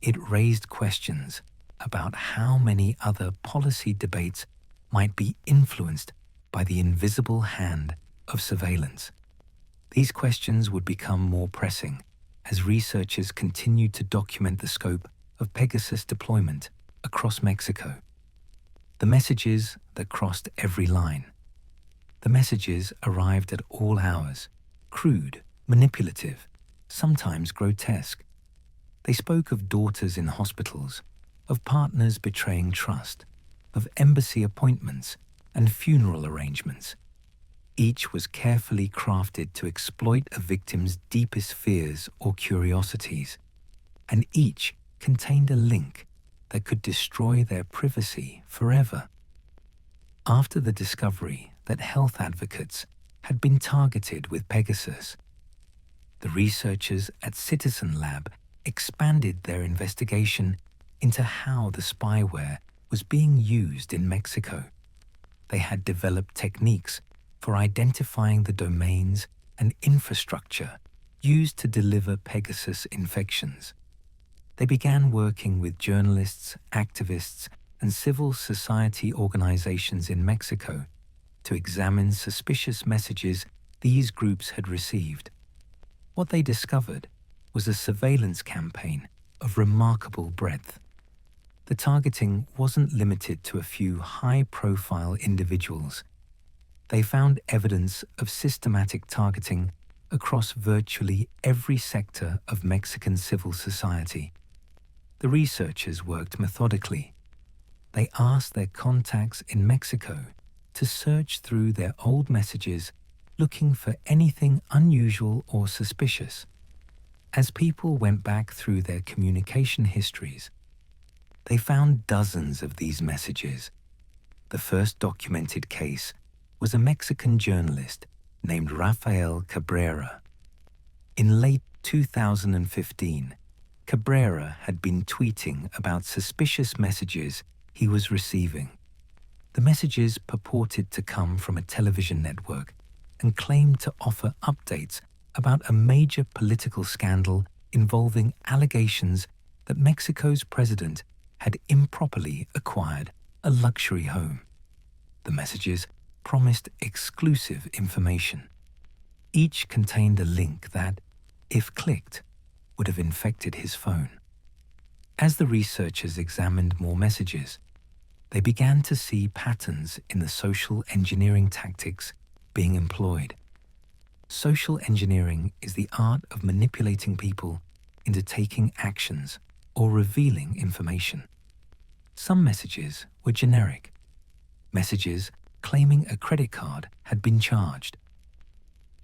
It raised questions about how many other policy debates might be influenced by the invisible hand of surveillance. These questions would become more pressing as researchers continued to document the scope of Pegasus deployment across Mexico. The messages that crossed every line. The messages arrived at all hours, crude, manipulative, sometimes grotesque. They spoke of daughters in hospitals, of partners betraying trust, of embassy appointments and funeral arrangements. Each was carefully crafted to exploit a victim's deepest fears or curiosities, and each contained a link that could destroy their privacy forever. After the discovery that health advocates had been targeted with Pegasus, the researchers at Citizen Lab expanded their investigation into how the spyware was being used in Mexico. They had developed techniques for identifying the domains and infrastructure used to deliver Pegasus infections. They began working with journalists, activists, and civil society organizations in Mexico to examine suspicious messages these groups had received. What they discovered was a surveillance campaign of remarkable breadth. The targeting wasn't limited to a few high-profile individuals. They found evidence of systematic targeting across virtually every sector of Mexican civil society. The researchers worked methodically. They asked their contacts in Mexico to search through their old messages looking for anything unusual or suspicious. As people went back through their communication histories, they found dozens of these messages. The first documented case was a Mexican journalist named Rafael Cabrera. In late 2015, Cabrera had been tweeting about suspicious messages he was receiving. The messages purported to come from a television network and claimed to offer updates about a major political scandal involving allegations that Mexico's president had improperly acquired a luxury home. The messages promised exclusive information. Each contained a link that, if clicked, would have infected his phone. As the researchers examined more messages, they began to see patterns in the social engineering tactics being employed. Social engineering is the art of manipulating people into taking actions or revealing information. Some messages were generic. Messages claiming a credit card had been charged.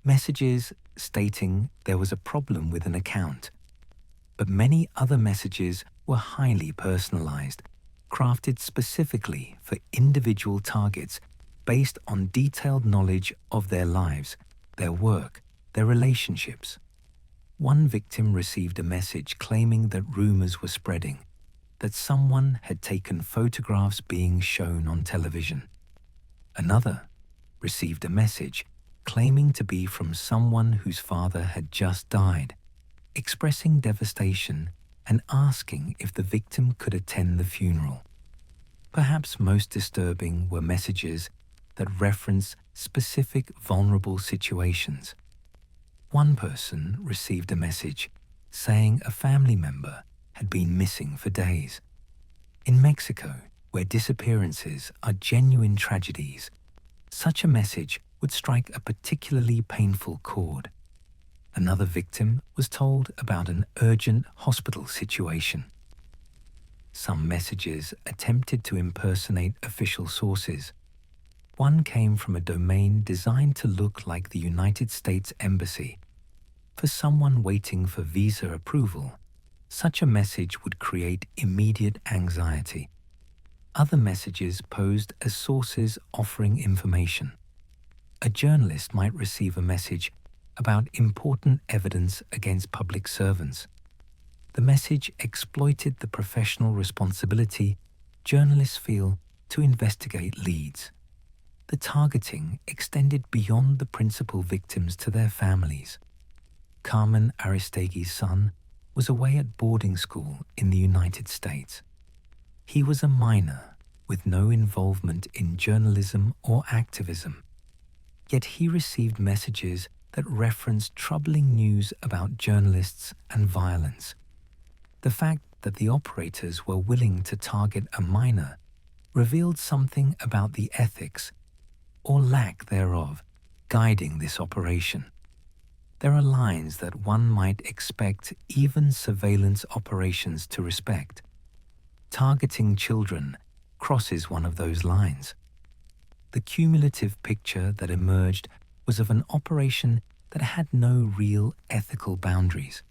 Messages stating there was a problem with an account. But many other messages were highly personalized, crafted specifically for individual targets based on detailed knowledge of their lives, their work, their relationships. One victim received a message claiming that rumors were spreading, that someone had taken photographs being shown on television. Another received a message claiming to be from someone whose father had just died, expressing devastation and asking if the victim could attend the funeral. Perhaps most disturbing were messages that reference specific vulnerable situations. One person received a message saying a family member had been missing for days. In Mexico, where disappearances are genuine tragedies, such a message would strike a particularly painful chord. Another victim was told about an urgent hospital situation. Some messages attempted to impersonate official sources. One came from a domain designed to look like the United States Embassy. For someone waiting for visa approval, such a message would create immediate anxiety. Other messages posed as sources offering information. A journalist might receive a message about important evidence against public servants. The message exploited the professional responsibility journalists feel to investigate leads. The targeting extended beyond the principal victims to their families. Carmen Aristegui's son was away at boarding school in the United States. He was a minor with no involvement in journalism or activism. Yet he received messages that referenced troubling news about journalists and violence. The fact that the operators were willing to target a minor revealed something about the ethics, or lack thereof, guiding this operation. There are lines that one might expect even surveillance operations to respect. Targeting children crosses one of those lines. The cumulative picture that emerged was of an operation that had no real ethical boundaries.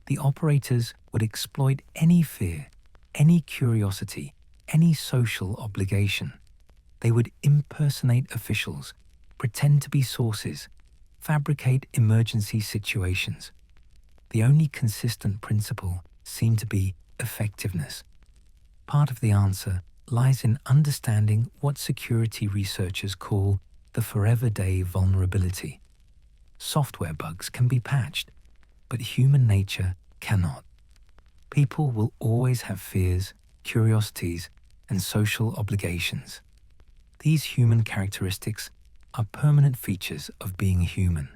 The operators would exploit any fear, any curiosity, any social obligation. They would impersonate officials, pretend to be sources, fabricate emergency situations. The only consistent principle seemed to be effectiveness. Part of the answer lies in understanding what security researchers call the forever day vulnerability. Software bugs can be patched, but human nature cannot. People will always have fears, curiosities, and social obligations. These human characteristics are permanent features of being human,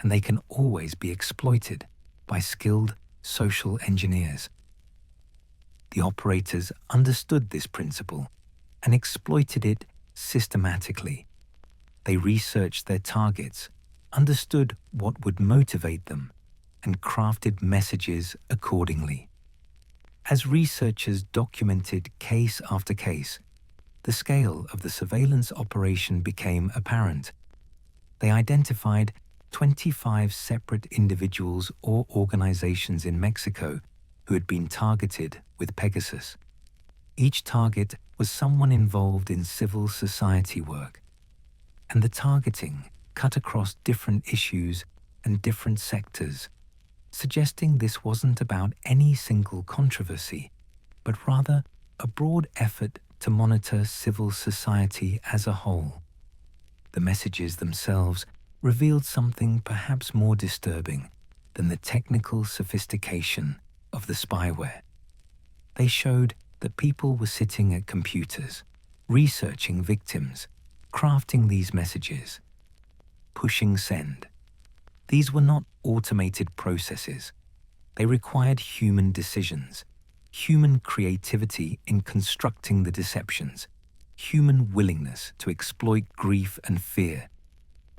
and they can always be exploited by skilled social engineers. The operators understood this principle and exploited it systematically. They researched their targets, understood what would motivate them, and crafted messages accordingly. As researchers documented case after case, the scale of the surveillance operation became apparent. They identified 25 separate individuals or organizations in Mexico who had been targeted with Pegasus. Each target was someone involved in civil society work, and the targeting cut across different issues and different sectors, suggesting this wasn't about any single controversy, but rather a broad effort to monitor civil society as a whole. The messages themselves revealed something perhaps more disturbing than the technical sophistication of the spyware. They showed that people were sitting at computers, researching victims, crafting these messages, pushing send. These were not automated processes. They required human decisions, human creativity in constructing the deceptions, human willingness to exploit grief and fear.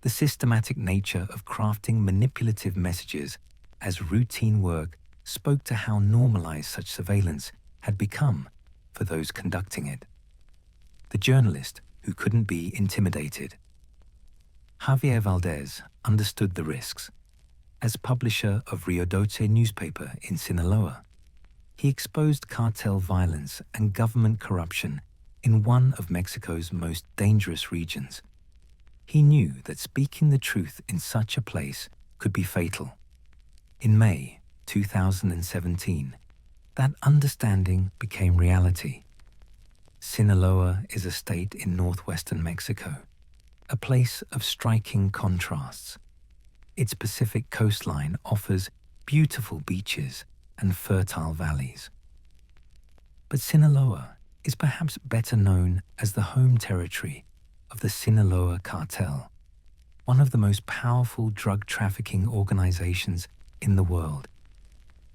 The systematic nature of crafting manipulative messages as routine work spoke to how normalized such surveillance had become for those conducting it. The journalist who couldn't be intimidated. Javier Valdez understood the risks. As publisher of Rio Doce newspaper in Sinaloa, he exposed cartel violence and government corruption in one of Mexico's most dangerous regions. He knew that speaking the truth in such a place could be fatal. In May 2017, that understanding became reality. Sinaloa is a state in northwestern Mexico, a place of striking contrasts. Its Pacific coastline offers beautiful beaches and fertile valleys. But Sinaloa is perhaps better known as the home territory of the Sinaloa cartel, one of the most powerful drug trafficking organizations in the world.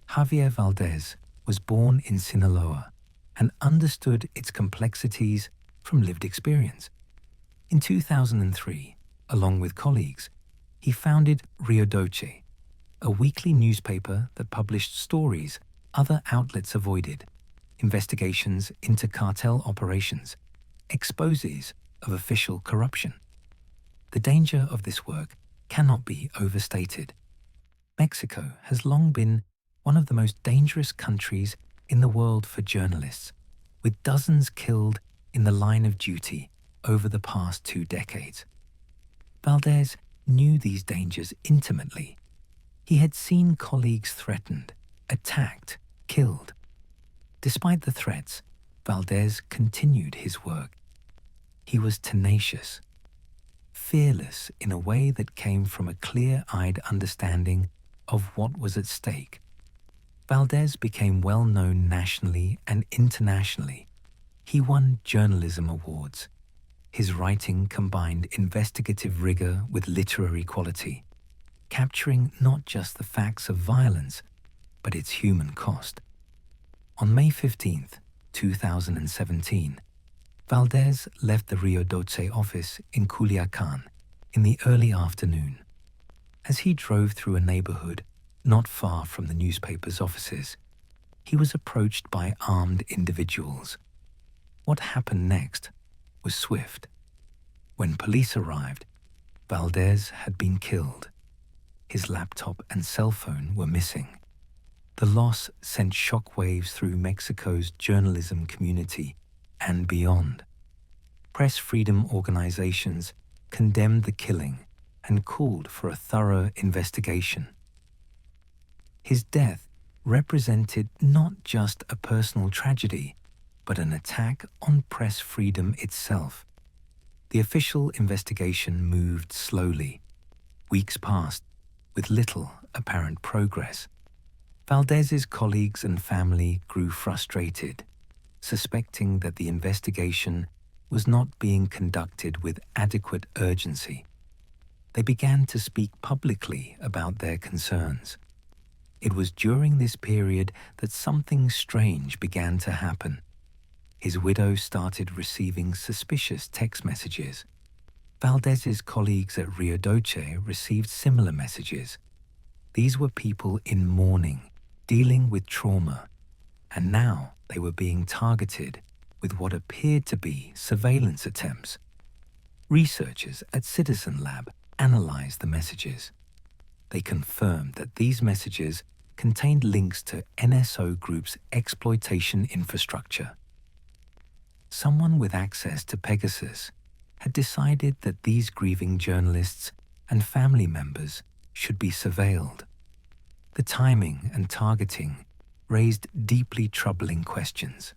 Javier Valdez was born in Sinaloa and understood its complexities from lived experience. In 2003, along with colleagues, he founded Rio Doce, a weekly newspaper that published stories other outlets avoided, investigations into cartel operations, exposes of official corruption. The danger of this work cannot be overstated. Mexico has long been one of the most dangerous countries in the world for journalists, with dozens killed in the line of duty over the past 2 decades. Valdez knew these dangers intimately. He had seen colleagues threatened, attacked, killed. Despite the threats, Valdez continued his work. He was tenacious, fearless in a way that came from a clear-eyed understanding of what was at stake. Valdez became well known nationally and internationally. He won journalism awards. His writing combined investigative rigor with literary quality, capturing not just the facts of violence, but its human cost. On May 15, 2017, Valdez left the Rio Doce office in Culiacan in the early afternoon. As he drove through a neighborhood not far from the newspaper's offices, he was approached by armed individuals. What happened next was swift. When police arrived, Valdez had been killed. His laptop and cell phone were missing. The loss sent shockwaves through Mexico's journalism community and beyond. Press freedom organizations condemned the killing and called for a thorough investigation. His death represented not just a personal tragedy, but an attack on press freedom itself. The official investigation moved slowly. Weeks passed, with little apparent progress. Valdez's colleagues and family grew frustrated, suspecting that the investigation was not being conducted with adequate urgency. They began to speak publicly about their concerns. It was during this period that something strange began to happen. His widow started receiving suspicious text messages. Valdez's colleagues at Rio Doce received similar messages. These were people in mourning, dealing with trauma. and now they were being targeted with what appeared to be surveillance attempts. Researchers at Citizen Lab analyzed the messages. They confirmed that these messages contained links to NSO Group's exploitation infrastructure. Someone with access to Pegasus had decided that these grieving journalists and family members should be surveilled. The timing and targeting raised deeply troubling questions.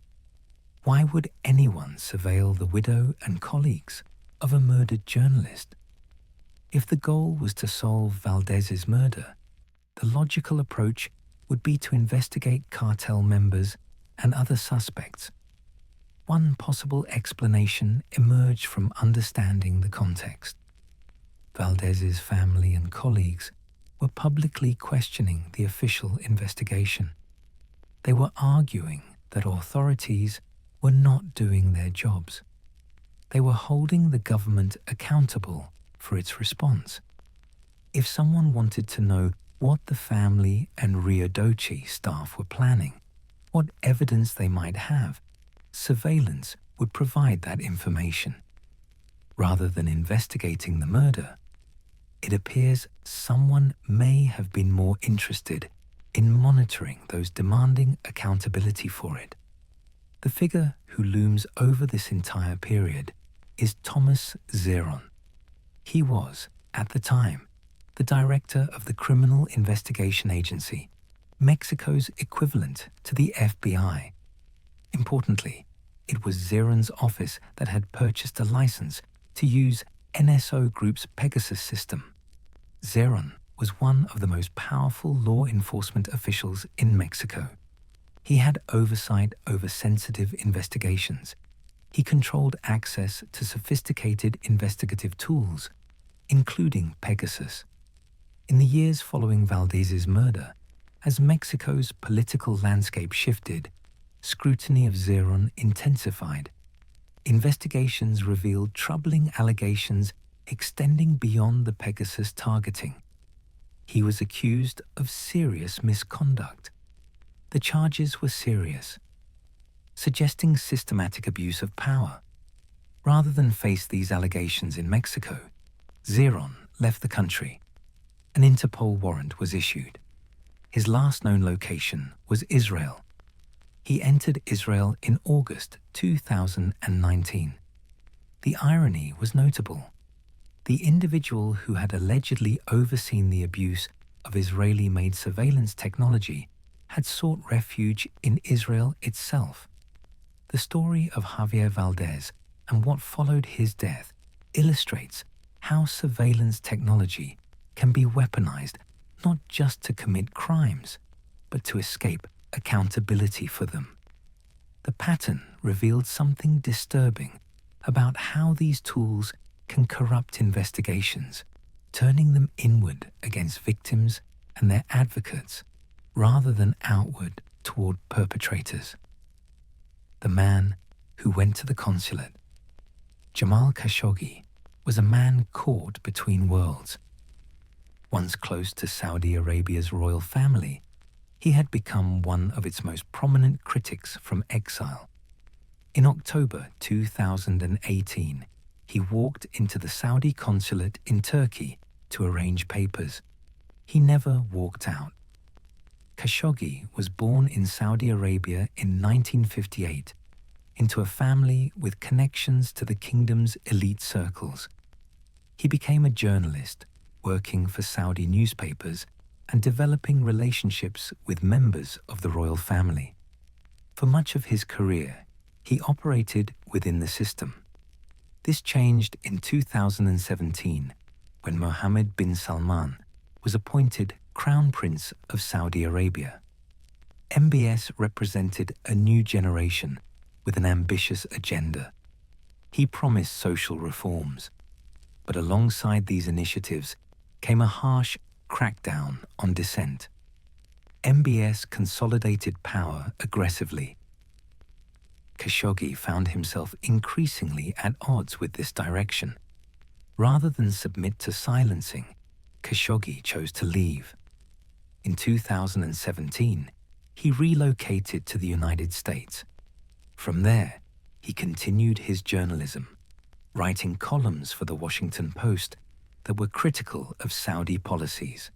Why would anyone surveil the widow and colleagues of a murdered journalist? If the goal was to solve Valdez's murder, the logical approach would be to investigate cartel members and other suspects. One possible explanation emerged from understanding the context. Valdez's family and colleagues were publicly questioning the official investigation. They were arguing that authorities were not doing their jobs. They were holding the government accountable for its response. If someone wanted to know what the family and Rio Doce staff were planning, what evidence they might have, surveillance would provide that information. Rather than investigating the murder, it appears someone may have been more interested in monitoring those demanding accountability for it. The figure who looms over this entire period is Thomas Zeron. He was, at the time, the director of the Criminal Investigation Agency, Mexico's equivalent to the FBI. Importantly, it was Zeron's office that had purchased a license to use NSO Group's Pegasus system. Zeron was one of the most powerful law enforcement officials in Mexico. He had oversight over sensitive investigations. He controlled access to sophisticated investigative tools, including Pegasus. In the years following Valdez's murder, as Mexico's political landscape shifted, scrutiny of Zeron intensified. Investigations revealed troubling allegations extending beyond the Pegasus targeting. He was accused of serious misconduct. The charges were serious, suggesting systematic abuse of power. Rather than face these allegations in Mexico, Zeron left the country. An Interpol warrant was issued. His last known location was Israel. He entered Israel in August 2019. The irony was notable. The individual who had allegedly overseen the abuse of Israeli-made surveillance technology had sought refuge in Israel itself. The story of Javier Valdez and what followed his death illustrates how surveillance technology can be weaponized not just to commit crimes, but to escape accountability for them. The pattern revealed something disturbing about how these tools can corrupt investigations, turning them inward against victims and their advocates rather than outward toward perpetrators. The man who went to the consulate, Jamal Khashoggi, was a man caught between worlds. Once close to Saudi Arabia's royal family, he had become one of its most prominent critics from exile. In October 2018, he walked into the Saudi consulate in Turkey to arrange papers. He never walked out. Khashoggi was born in Saudi Arabia in 1958 into a family with connections to the kingdom's elite circles. He became a journalist, working for Saudi newspapers and developing relationships with members of the royal family. For much of his career, he operated within the system. This changed in 2017 when Mohammed bin Salman was appointed Crown Prince of Saudi Arabia. MBS represented a new generation with an ambitious agenda. He promised social reforms, but alongside these initiatives came a harsh crackdown on dissent. MBS consolidated power aggressively. Khashoggi found himself increasingly at odds with this direction. Rather than submit to silencing, Khashoggi chose to leave. In 2017, he relocated to the United States. From there, he continued his journalism, writing columns for the Washington Post that were critical of Saudi policies.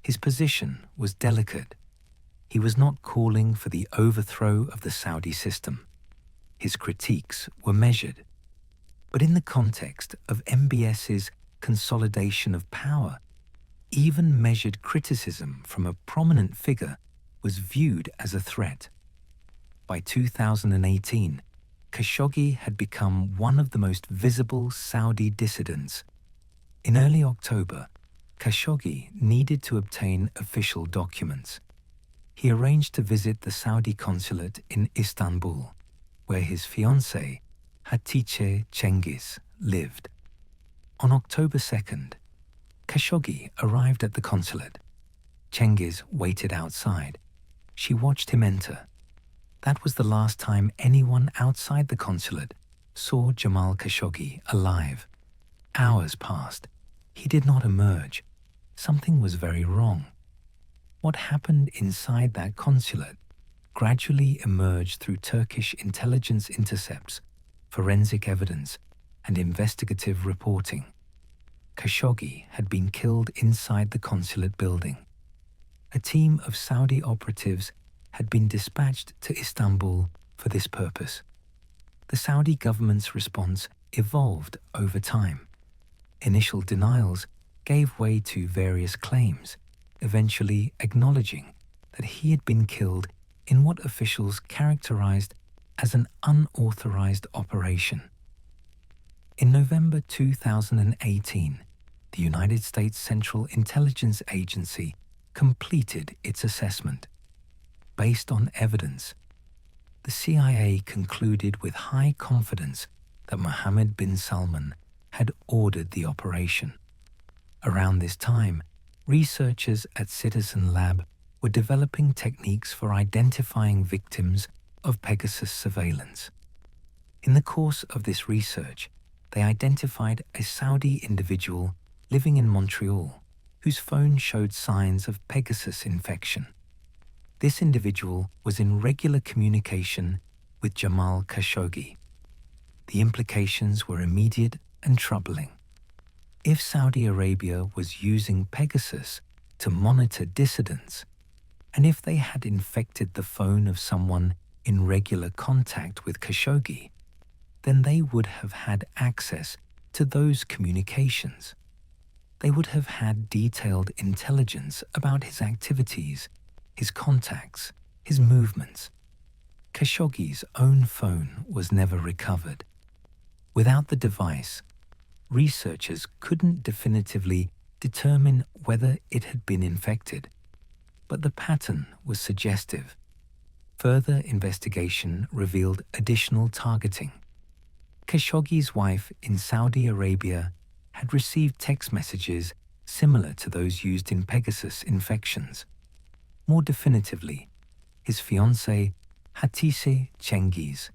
His position was delicate. He was not calling for the overthrow of the Saudi system. His critiques were measured. But in the context of MBS's consolidation of power, even measured criticism from a prominent figure was viewed as a threat. By 2018, Khashoggi had become one of the most visible Saudi dissidents. In early October, Khashoggi needed to obtain official documents. He arranged to visit the Saudi consulate in Istanbul, where his fiancée, Hatice Cengiz, lived. On October 2nd, Khashoggi arrived at the consulate. Cengiz waited outside. She watched him enter. That was the last time anyone outside the consulate saw Jamal Khashoggi alive. Hours passed. He did not emerge. Something was very wrong. What happened inside that consulate gradually emerged through Turkish intelligence intercepts, forensic evidence, and investigative reporting. Khashoggi had been killed inside the consulate building. A team of Saudi operatives had been dispatched to Istanbul for this purpose. The Saudi government's response evolved over time. Initial denials gave way to various claims, eventually acknowledging that he had been killed in what officials characterized as an unauthorized operation. In November 2018, the United States Central Intelligence Agency completed its assessment. Based on evidence, the CIA concluded with high confidence that Mohammed bin Salman had ordered the operation. Around this time, researchers at Citizen Lab were developing techniques for identifying victims of Pegasus surveillance. In the course of this research, they identified a Saudi individual living in Montreal whose phone showed signs of Pegasus infection. This individual was in regular communication with Jamal Khashoggi. The implications were immediate and troubling. If Saudi Arabia was using Pegasus to monitor dissidents, and if they had infected the phone of someone in regular contact with Khashoggi, then they would have had access to those communications. They would have had detailed intelligence about his activities, his contacts, his movements. Khashoggi's own phone was never recovered. Without the device, researchers couldn't definitively determine whether it had been infected, but the pattern was suggestive. Further investigation revealed additional targeting. Khashoggi's wife in Saudi Arabia had received text messages similar to those used in Pegasus infections. More definitively, his fiancée, Hatice Cengiz,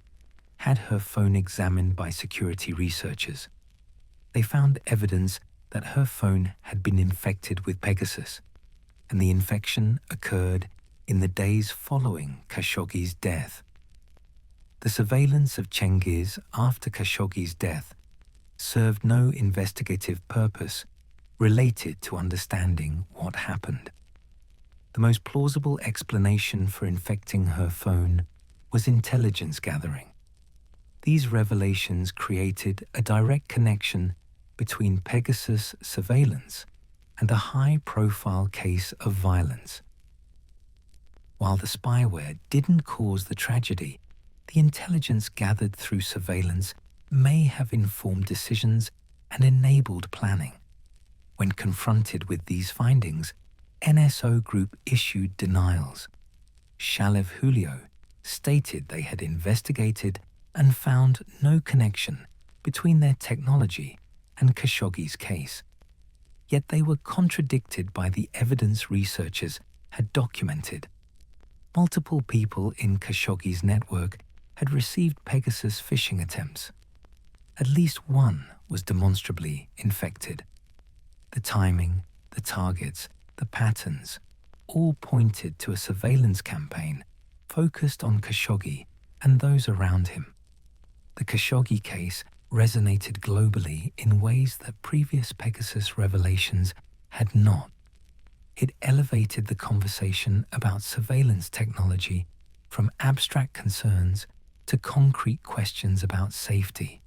had her phone examined by security researchers. They found evidence that her phone had been infected with Pegasus, and the infection occurred in the days following Khashoggi's death. The surveillance of Cengiz after Khashoggi's death served no investigative purpose related to understanding what happened. The most plausible explanation for infecting her phone was intelligence gathering. These revelations created a direct connection between Pegasus surveillance and a high-profile case of violence. While the spyware didn't cause the tragedy, the intelligence gathered through surveillance may have informed decisions and enabled planning. When confronted with these findings, NSO Group issued denials. Shalev Julio stated they had investigated and found no connection between their technology and Khashoggi's case. Yet they were contradicted by the evidence researchers had documented. Multiple people in Khashoggi's network had received Pegasus phishing attempts. At least one was demonstrably infected. The timing, the targets, the patterns all pointed to a surveillance campaign focused on Khashoggi and those around him. The Khashoggi case resonated globally in ways that previous Pegasus revelations had not. It elevated the conversation about surveillance technology from abstract concerns to concrete questions about safety.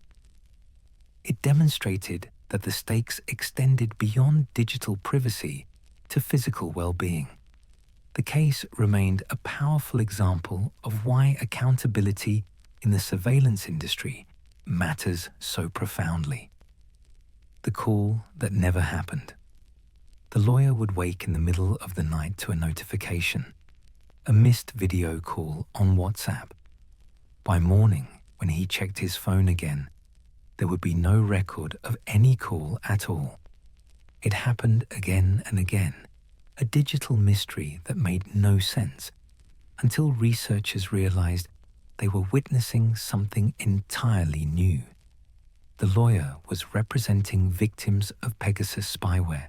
It demonstrated that the stakes extended beyond digital privacy to physical well-being. The case remained a powerful example of why accountability in the surveillance industry matters so profoundly. The call that never happened. The lawyer would wake in the middle of the night to a notification, a missed video call on WhatsApp. By morning, when he checked his phone again, there would be no record of any call at all. It happened again and again, a digital mystery that made no sense, until researchers realized they were witnessing something entirely new. The lawyer was representing victims of Pegasus spyware.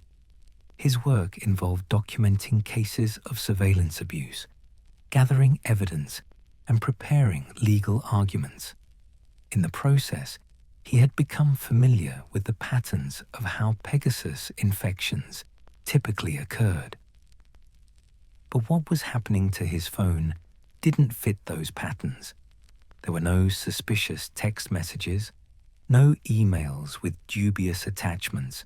His work involved documenting cases of surveillance abuse, gathering evidence, and preparing legal arguments. In the process, he had become familiar with the patterns of how Pegasus infections typically occurred. But what was happening to his phone didn't fit those patterns. There were no suspicious text messages, no emails with dubious attachments,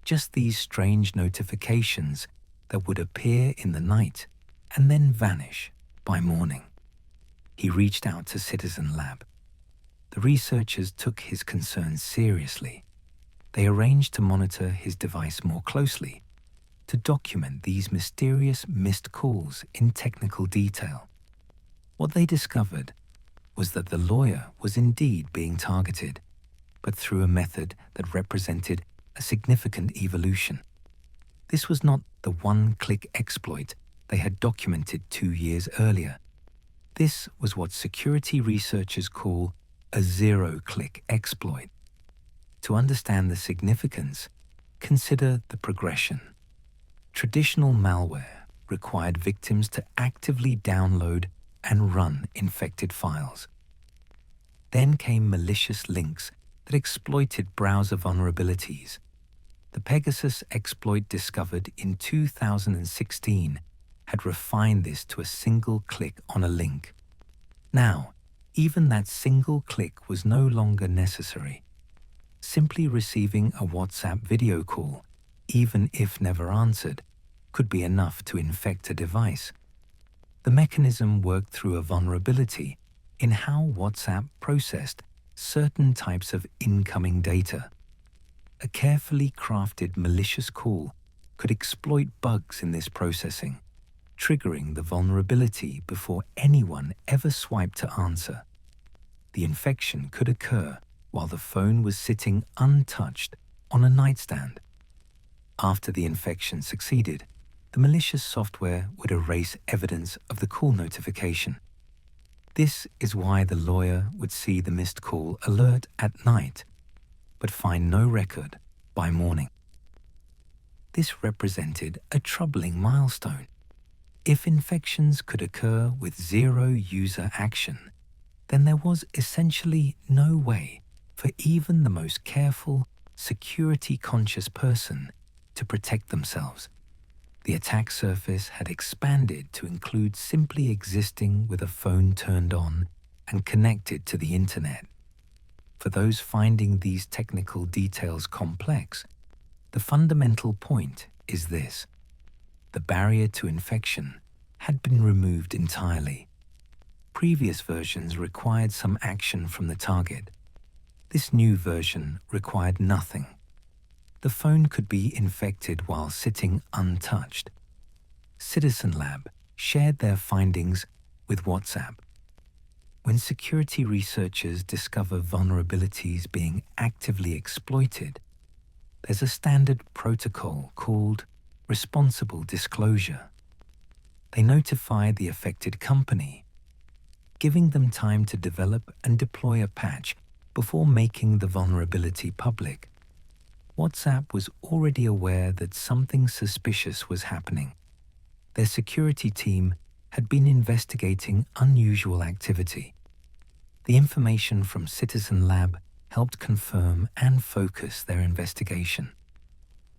just these strange notifications that would appear in the night and then vanish by morning. He reached out to Citizen Lab. The researchers took his concerns seriously. They arranged to monitor his device more closely, to document these mysterious missed calls in technical detail. What they discovered was that the lawyer was indeed being targeted, but through a method that represented a significant evolution. This was not the one-click exploit they had documented 2 years earlier. This was what security researchers call a zero-click exploit. To understand the significance, consider the progression. Traditional malware required victims to actively download and run infected files. Then came malicious links that exploited browser vulnerabilities. The Pegasus exploit discovered in 2016 had refined this to a single click on a link. Now, even that single click was no longer necessary. Simply receiving a WhatsApp video call, even if never answered, could be enough to infect a device. The mechanism worked through a vulnerability in how WhatsApp processed certain types of incoming data. A carefully crafted malicious call could exploit bugs in this processing, triggering the vulnerability before anyone ever swiped to answer. The infection could occur while the phone was sitting untouched on a nightstand. After the infection succeeded, the malicious software would erase evidence of the call notification. This is why the lawyer would see the missed call alert at night, but find no record by morning. This represented a troubling milestone. If infections could occur with zero user action, then there was essentially no way for even the most careful, security-conscious person to protect themselves. The attack surface had expanded to include simply existing with a phone turned on and connected to the internet. For those finding these technical details complex, the fundamental point is this: the barrier to infection had been removed entirely. Previous versions required some action from the target. This new version required nothing. The phone could be infected while sitting untouched. Citizen Lab shared their findings with WhatsApp. When security researchers discover vulnerabilities being actively exploited, there's a standard protocol called responsible disclosure. They notify the affected company, giving them time to develop and deploy a patch before making the vulnerability public. WhatsApp was already aware that something suspicious was happening. their security team had been investigating unusual activity. The information from Citizen Lab helped confirm and focus their investigation.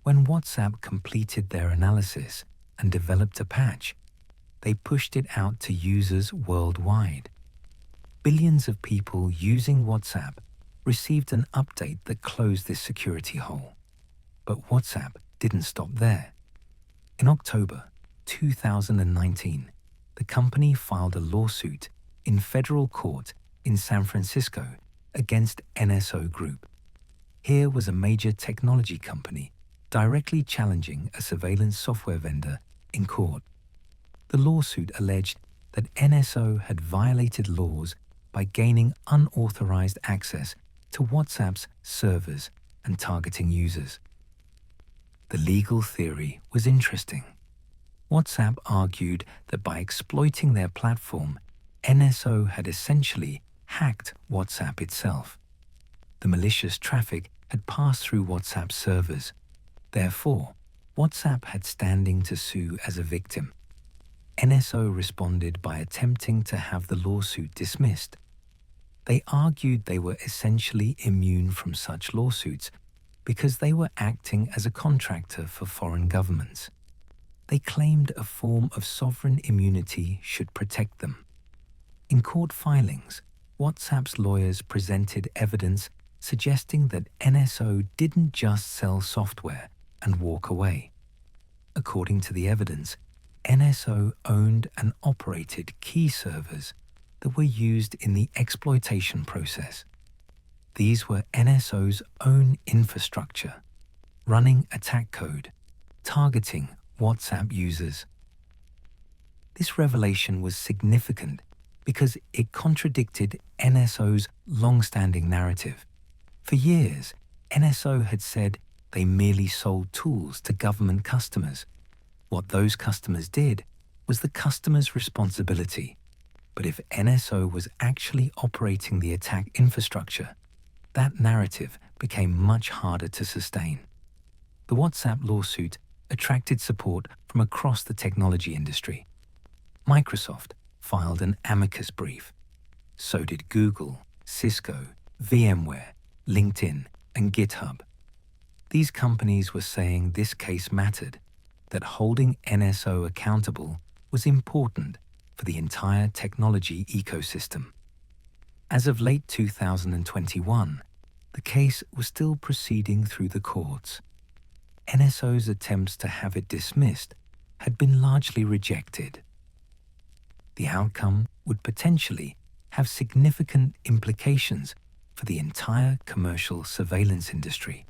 When WhatsApp completed their analysis and developed a patch, they pushed it out to users worldwide. Billions of people using WhatsApp received an update that closed this security hole. But WhatsApp didn't stop there. In October 2019, the company filed a lawsuit in federal court in San Francisco against NSO Group. Here was a major technology company directly challenging a surveillance software vendor in court. The lawsuit alleged that NSO had violated laws by gaining unauthorized access to WhatsApp's servers and targeting users. The legal theory was interesting. WhatsApp argued that by exploiting their platform, NSO had essentially hacked WhatsApp itself. The malicious traffic had passed through WhatsApp servers. Therefore, WhatsApp had standing to sue as a victim. NSO responded by attempting to have the lawsuit dismissed. They argued they were essentially immune from such lawsuits because they were acting as a contractor for foreign governments. They claimed a form of sovereign immunity should protect them. In court filings, WhatsApp's lawyers presented evidence suggesting that NSO didn't just sell software and walk away. According to the evidence, NSO owned and operated key servers that were used in the exploitation process. These were NSO's own infrastructure, running attack code, targeting WhatsApp users. This revelation was significant because it contradicted NSO's long-standing narrative. For years, NSO had said they merely sold tools to government customers. What those customers did was the customer's responsibility. But if NSO was actually operating the attack infrastructure, that narrative became much harder to sustain. The WhatsApp lawsuit attracted support from across the technology industry. Microsoft filed an amicus brief. So did Google, Cisco, VMware, LinkedIn, and GitHub. These companies were saying this case mattered, that holding NSO accountable was important for the entire technology ecosystem. As of late 2021, the case was still proceeding through the courts. NSO's attempts to have it dismissed had been largely rejected. The outcome would potentially have significant implications for the entire commercial surveillance industry.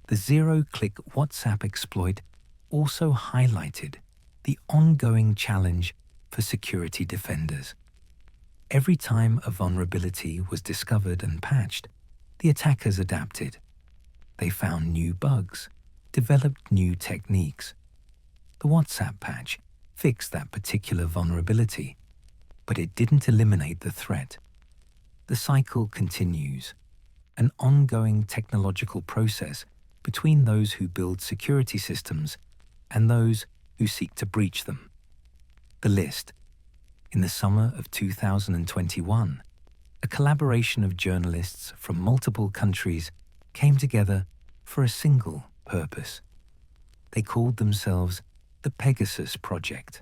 The zero-click WhatsApp exploit also highlighted the ongoing challenge for security defenders. Every time a vulnerability was discovered and patched, the attackers adapted. They found new bugs, developed new techniques. The WhatsApp patch fixed that particular vulnerability, but it didn't eliminate the threat. The cycle continues, an ongoing technological process between those who build security systems and those who seek to breach them. The list. In the summer of 2021, a collaboration of journalists from multiple countries came together for a single purpose. They called themselves the Pegasus Project,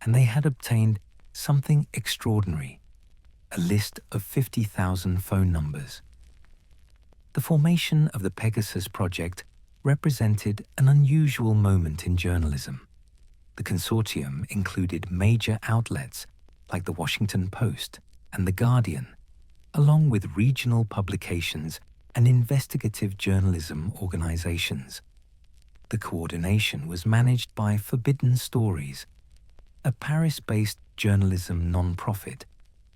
and they had obtained something extraordinary, a list of 50,000 phone numbers. The formation of the Pegasus Project represented an unusual moment in journalism. The consortium included major outlets like the Washington Post and The Guardian, along with regional publications and investigative journalism organizations. The coordination was managed by Forbidden Stories, a Paris-based journalism non-profit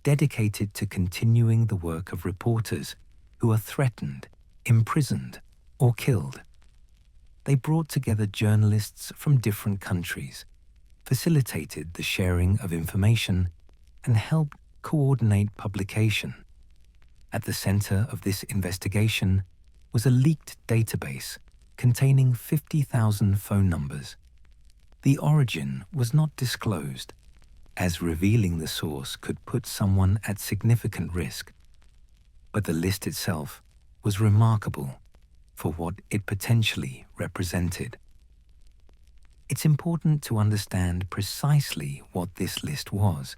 dedicated to continuing the work of reporters who are threatened, imprisoned, or killed. They brought together journalists from different countries, facilitated the sharing of information, and helped coordinate publication. At the center of this investigation was a leaked database containing 50,000 phone numbers. The origin was not disclosed, as revealing the source could put someone at significant risk. But the list itself was remarkable for what it potentially represented. It's important to understand precisely what this list was.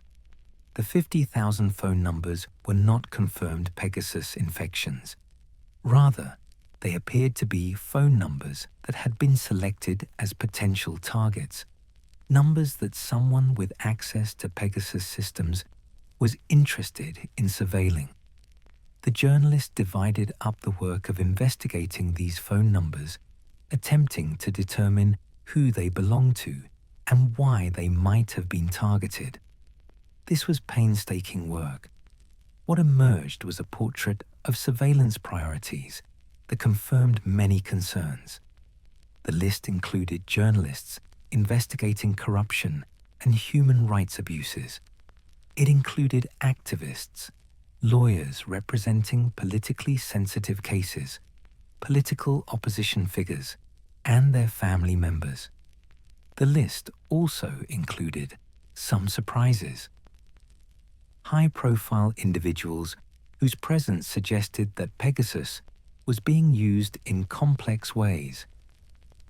The 50,000 phone numbers were not confirmed Pegasus infections. Rather, they appeared to be phone numbers that had been selected as potential targets, numbers that someone with access to Pegasus systems was interested in surveilling. The journalist divided up the work of investigating these phone numbers, attempting to determine who they belonged to and why they might have been targeted. This was painstaking work. What emerged was a portrait of surveillance priorities that confirmed many concerns. The list included journalists investigating corruption and human rights abuses. It included activists, lawyers representing politically sensitive cases, political opposition figures, and their family members. The list also included some surprises. High-profile individuals whose presence suggested that Pegasus was being used in complex ways.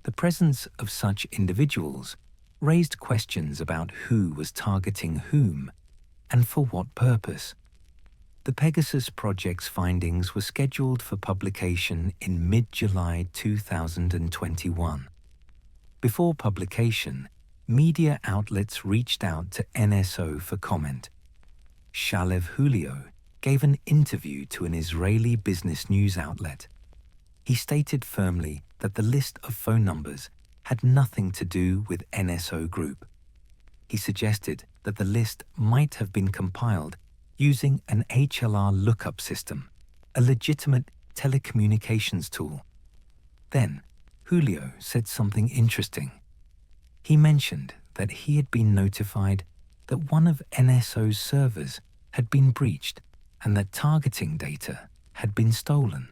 The presence of such individuals raised questions about who was targeting whom and for what purpose. The Pegasus Project's findings were scheduled for publication in mid-July 2021. Before publication, media outlets reached out to NSO for comment. Shalev Julio gave an interview to an Israeli business news outlet. He stated firmly that the list of phone numbers had nothing to do with NSO Group. He suggested that the list might have been compiled using an HLR lookup system, a legitimate telecommunications tool. Then, Julio said something interesting. He mentioned that he had been notified that one of NSO's servers had been breached and that targeting data had been stolen.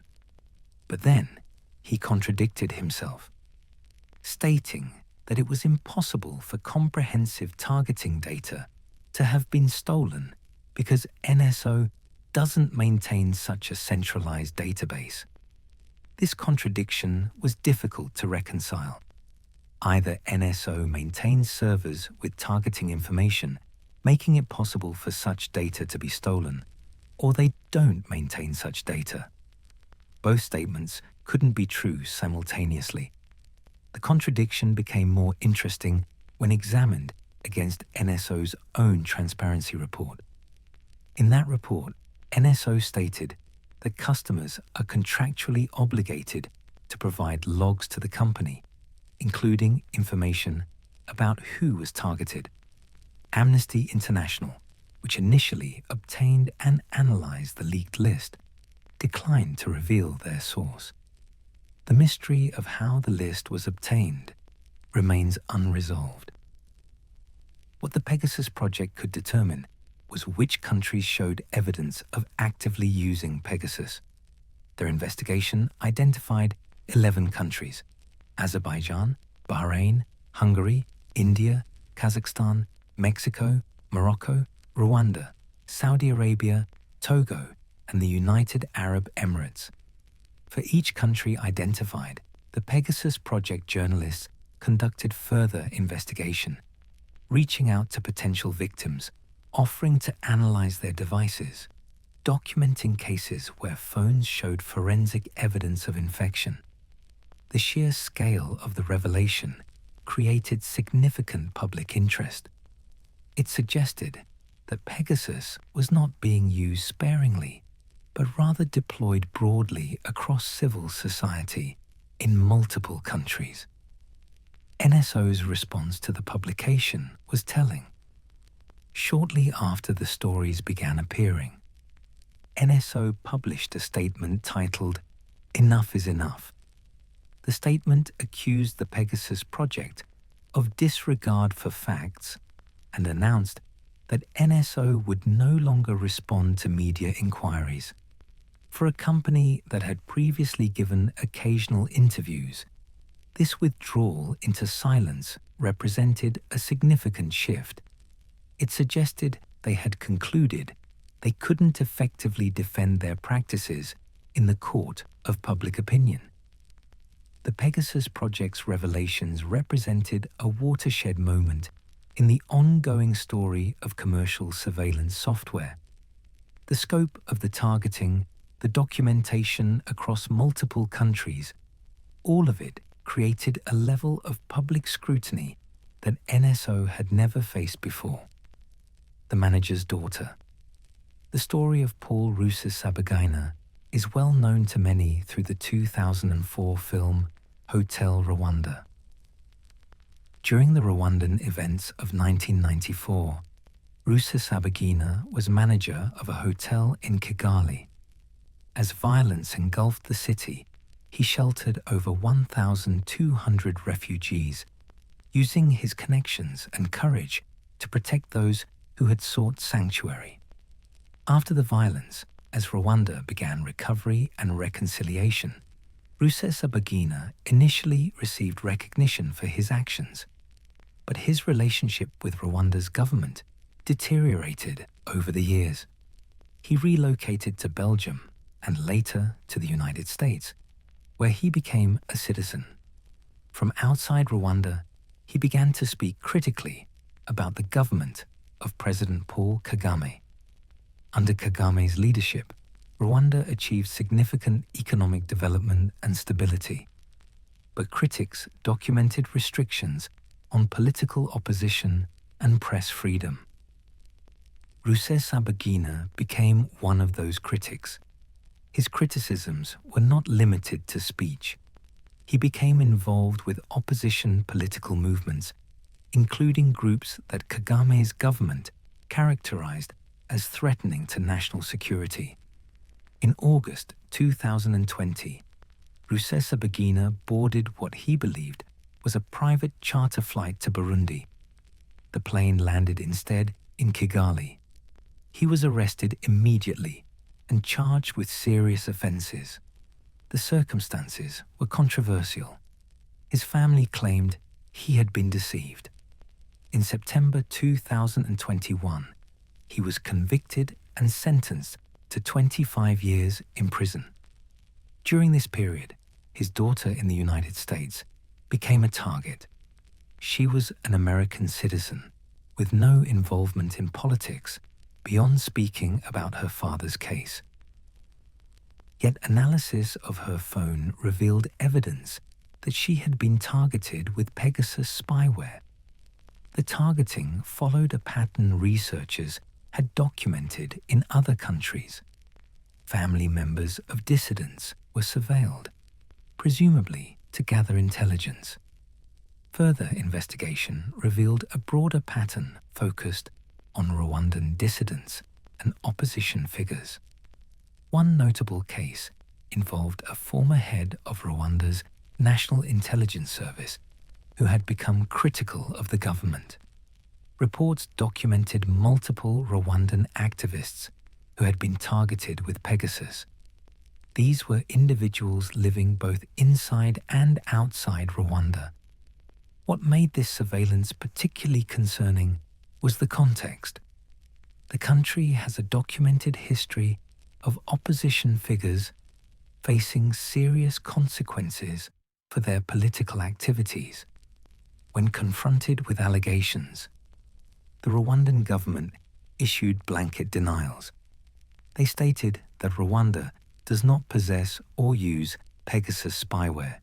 But then he contradicted himself, stating that it was impossible for comprehensive targeting data to have been stolen because NSO doesn't maintain such a centralized database. This contradiction was difficult to reconcile. Either NSO maintains servers with targeting information, making it possible for such data to be stolen, or they don't maintain such data. Both statements couldn't be true simultaneously. The contradiction became more interesting when examined against NSO's own transparency report. In that report, NSO stated that customers are contractually obligated to provide logs to the company, including information about who was targeted. Amnesty International, which initially obtained and analyzed the leaked list, declined to reveal their source. The mystery of how the list was obtained remains unresolved. What the Pegasus Project could determine was which countries showed evidence of actively using Pegasus. Their investigation identified 11 countries: Azerbaijan, Bahrain, Hungary, India, Kazakhstan, Mexico, Morocco, Rwanda, Saudi Arabia, Togo, and the United Arab Emirates. For each country identified, the Pegasus Project journalists conducted further investigation, reaching out to potential victims, offering to analyze their devices, documenting cases where phones showed forensic evidence of infection. The sheer scale of the revelation created significant public interest. It suggested that Pegasus was not being used sparingly, but rather deployed broadly across civil society in multiple countries. NSO's response to the publication was telling. Shortly after the stories began appearing, NSO published a statement titled, "Enough is Enough." The statement accused the Pegasus Project of disregard for facts and announced that NSO would no longer respond to media inquiries. For a company that had previously given occasional interviews, This withdrawal into silence represented a significant shift. It suggested they had concluded they couldn't effectively defend their practices in the court of public opinion. The Pegasus Project's revelations represented a watershed moment in the ongoing story of commercial surveillance software. The scope of the targeting, the documentation across multiple countries, all of it created a level of public scrutiny that NSO had never faced before. The manager's daughter. The story of Paul Rusesabagina is well known to many through the 2004 film Hotel Rwanda. During the Rwandan events of 1994, Rusesabagina was manager of a hotel in Kigali. As violence engulfed the city, he sheltered over 1,200 refugees, using his connections and courage to protect those who had sought sanctuary. After the violence, as Rwanda began recovery and reconciliation, Rusesabagina initially received recognition for his actions, but his relationship with Rwanda's government deteriorated over the years. He relocated to Belgium and later to the United States, where he became a citizen. From outside Rwanda, he began to speak critically about the government of President Paul Kagame. Under Kagame's leadership, Rwanda achieved significant economic development and stability, but critics documented restrictions on political opposition and press freedom. Rusesabagina became one of those critics. His criticisms were not limited to speech. He became involved with opposition political movements, including groups that Kagame's government characterized as threatening to national security. In August 2020, Rusesabagina boarded what he believed was a private charter flight to Burundi. The plane landed instead in Kigali. He was arrested immediately and charged with serious offenses. The circumstances were controversial. His family claimed he had been deceived. In September 2021, he was convicted and sentenced to 25 years in prison. During this period, his daughter in the United States became a target. She was an American citizen with no involvement in politics beyond speaking about her father's case. Yet analysis of her phone revealed evidence that she had been targeted with Pegasus spyware. The targeting followed a pattern researchers had documented in other countries. Family members of dissidents were surveilled, presumably to gather intelligence. Further investigation revealed a broader pattern focused on Rwandan dissidents and opposition figures. One notable case involved a former head of Rwanda's National Intelligence Service who had become critical of the government. Reports documented multiple Rwandan activists who had been targeted with Pegasus. These were individuals living both inside and outside Rwanda. What made this surveillance particularly concerning was the context. The country has a documented history of opposition figures facing serious consequences for their political activities. When confronted with allegations, the Rwandan government issued blanket denials. They stated that Rwanda does not possess or use Pegasus spyware.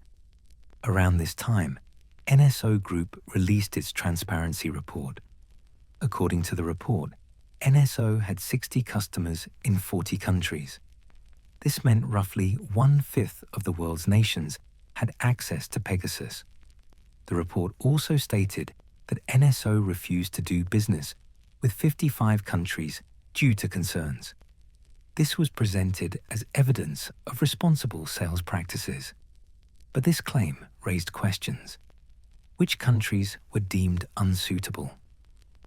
Around this time, NSO Group released its transparency report. According to the report, NSO had 60 customers in 40 countries. This meant roughly 1/5 of the world's nations had access to Pegasus. The report also stated that NSO refused to do business with 55 countries due to concerns. This was presented as evidence of responsible sales practices. But this claim raised questions. Which countries were deemed unsuitable?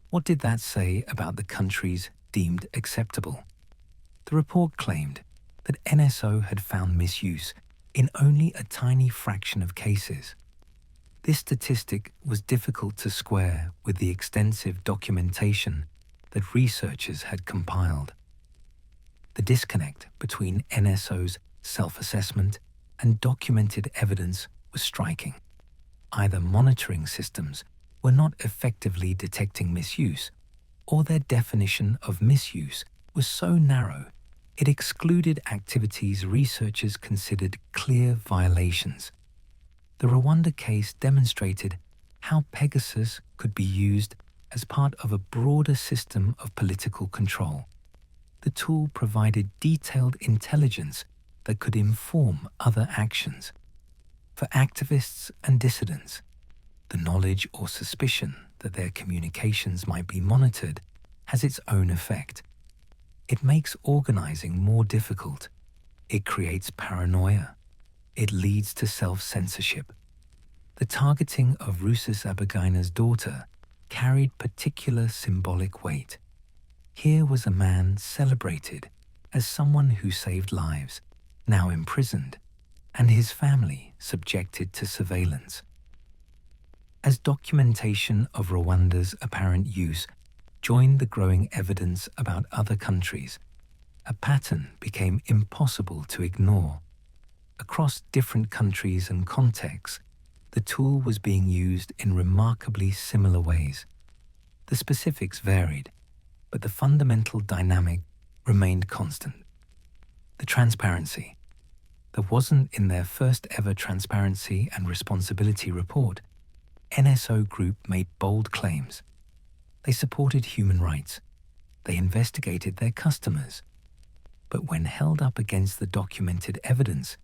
What did that say about the countries deemed acceptable? The report claimed that NSO had found misuse in only a tiny fraction of cases. This statistic was difficult to square with the extensive documentation that researchers had compiled. The disconnect between NSO's self-assessment and documented evidence was striking. Either monitoring systems were not effectively detecting misuse, or their definition of misuse was so narrow it excluded activities researchers considered clear violations. The Rwanda case demonstrated how Pegasus could be used as part of a broader system of political control. The tool provided detailed intelligence that could inform other actions. For activists and dissidents, the knowledge or suspicion that their communications might be monitored has its own effect. It makes organizing more difficult. It creates paranoia. It leads to self-censorship. The targeting of Rusesabagina's daughter carried particular symbolic weight. Here was a man celebrated as someone who saved lives, now imprisoned, and his family subjected to surveillance. As documentation of Rwanda's apparent use joined the growing evidence about other countries, a pattern became impossible to ignore. Across different countries and contexts, the tool was being used in remarkably similar ways. The specifics varied, but the fundamental dynamic remained constant. The transparency. There wasn't in their first ever transparency and responsibility report. NSO Group made bold claims. They supported human rights. They investigated their customers. But when held up against the documented evidence,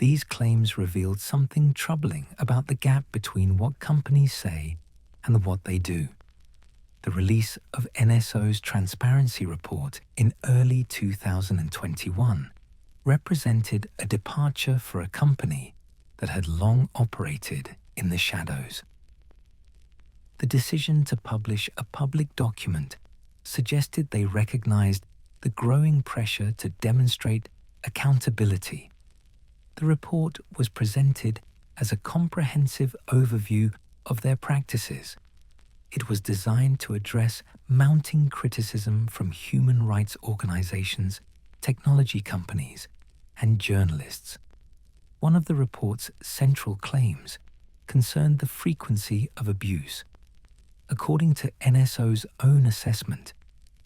these claims revealed something troubling about the gap between what companies say and what they do. The release of NSO's transparency report in early 2021 represented a departure for a company that had long operated in the shadows. The decision to publish a public document suggested they recognized the growing pressure to demonstrate accountability. The report was presented as a comprehensive overview of their practices. It was designed to address mounting criticism from human rights organizations, technology companies, and journalists. One of the report's central claims concerned the frequency of abuse. According to NSO's own assessment,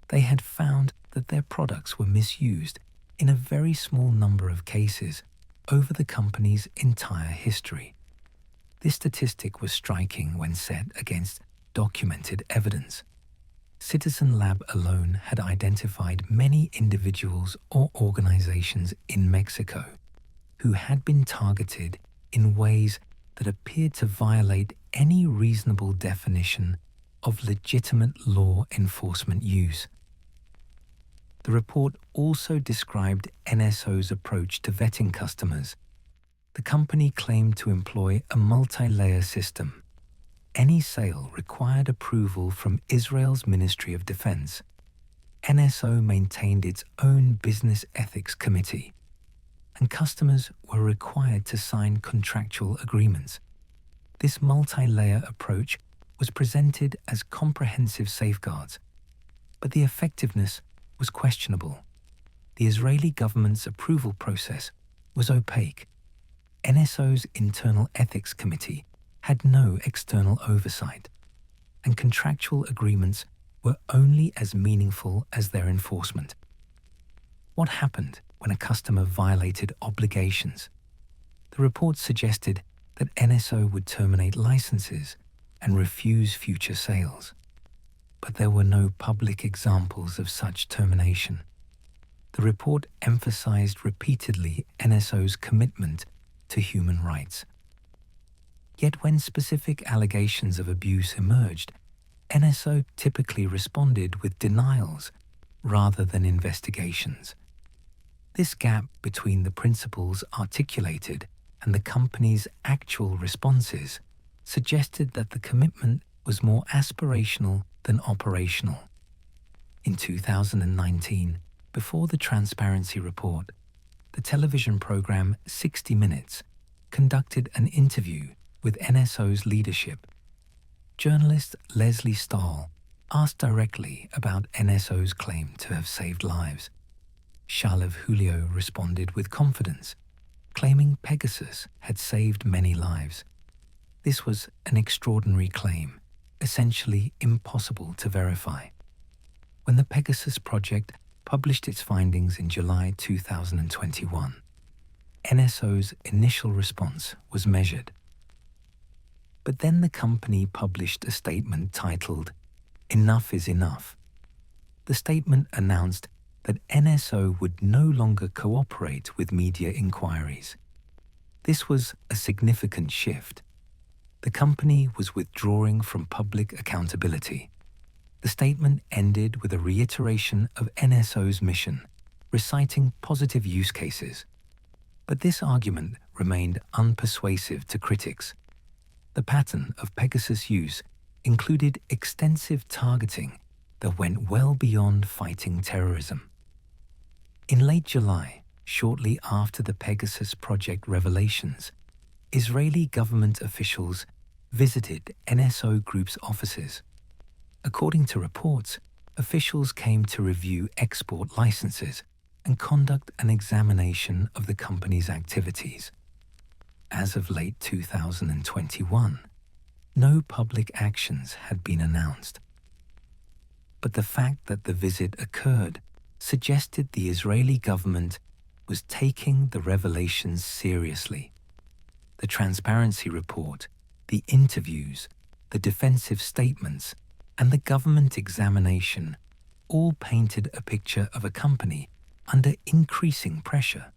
they had found that their products were misused in a very small number of cases over the company's entire history. This statistic was striking when set against documented evidence. Citizen Lab alone had identified many individuals or organizations in Mexico who had been targeted in ways that appeared to violate any reasonable definition of legitimate law enforcement use. The report also described NSO's approach to vetting customers. The company claimed to employ a multi-layer system. Any sale required approval from Israel's Ministry of Defense. NSO maintained its own business ethics committee, and customers were required to sign contractual agreements. This multi-layer approach was presented as comprehensive safeguards, but the effectiveness was questionable. The Israeli government's approval process was opaque. NSO's internal ethics committee had no external oversight, and contractual agreements were only as meaningful as their enforcement. What happened when a customer violated obligations? The report suggested that NSO would terminate licenses and refuse future sales. But there were no public examples of such termination. The report emphasized repeatedly NSO's commitment to human rights. Yet when specific allegations of abuse emerged, NSO typically responded with denials rather than investigations. This gap between the principles articulated and the company's actual responses suggested that the commitment was more aspirational than operational. In 2019, before the transparency report, the television program 60 Minutes conducted an interview with NSO's leadership. Journalist Leslie Stahl asked directly about NSO's claim to have saved lives. Shalev Julio responded with confidence, claiming Pegasus had saved many lives. This was an extraordinary claim, essentially impossible to verify. When the Pegasus project published its findings in July 2021, NSO's initial response was measured. But then the company published a statement titled, "Enough is enough." The statement announced that NSO would no longer cooperate with media inquiries. This was a significant shift. The company was withdrawing from public accountability. The statement ended with a reiteration of NSO's mission, reciting positive use cases. But this argument remained unpersuasive to critics. The pattern of Pegasus use included extensive targeting that went well beyond fighting terrorism. In late July, shortly after the Pegasus project revelations, Israeli government officials visited NSO Group's offices. According to reports, officials came to review export licenses and conduct an examination of the company's activities. As of late 2021, no public actions had been announced. But the fact that the visit occurred suggested the Israeli government was taking the revelations seriously. The transparency report, the interviews, the defensive statements, and the government examination all painted a picture of a company under increasing pressure.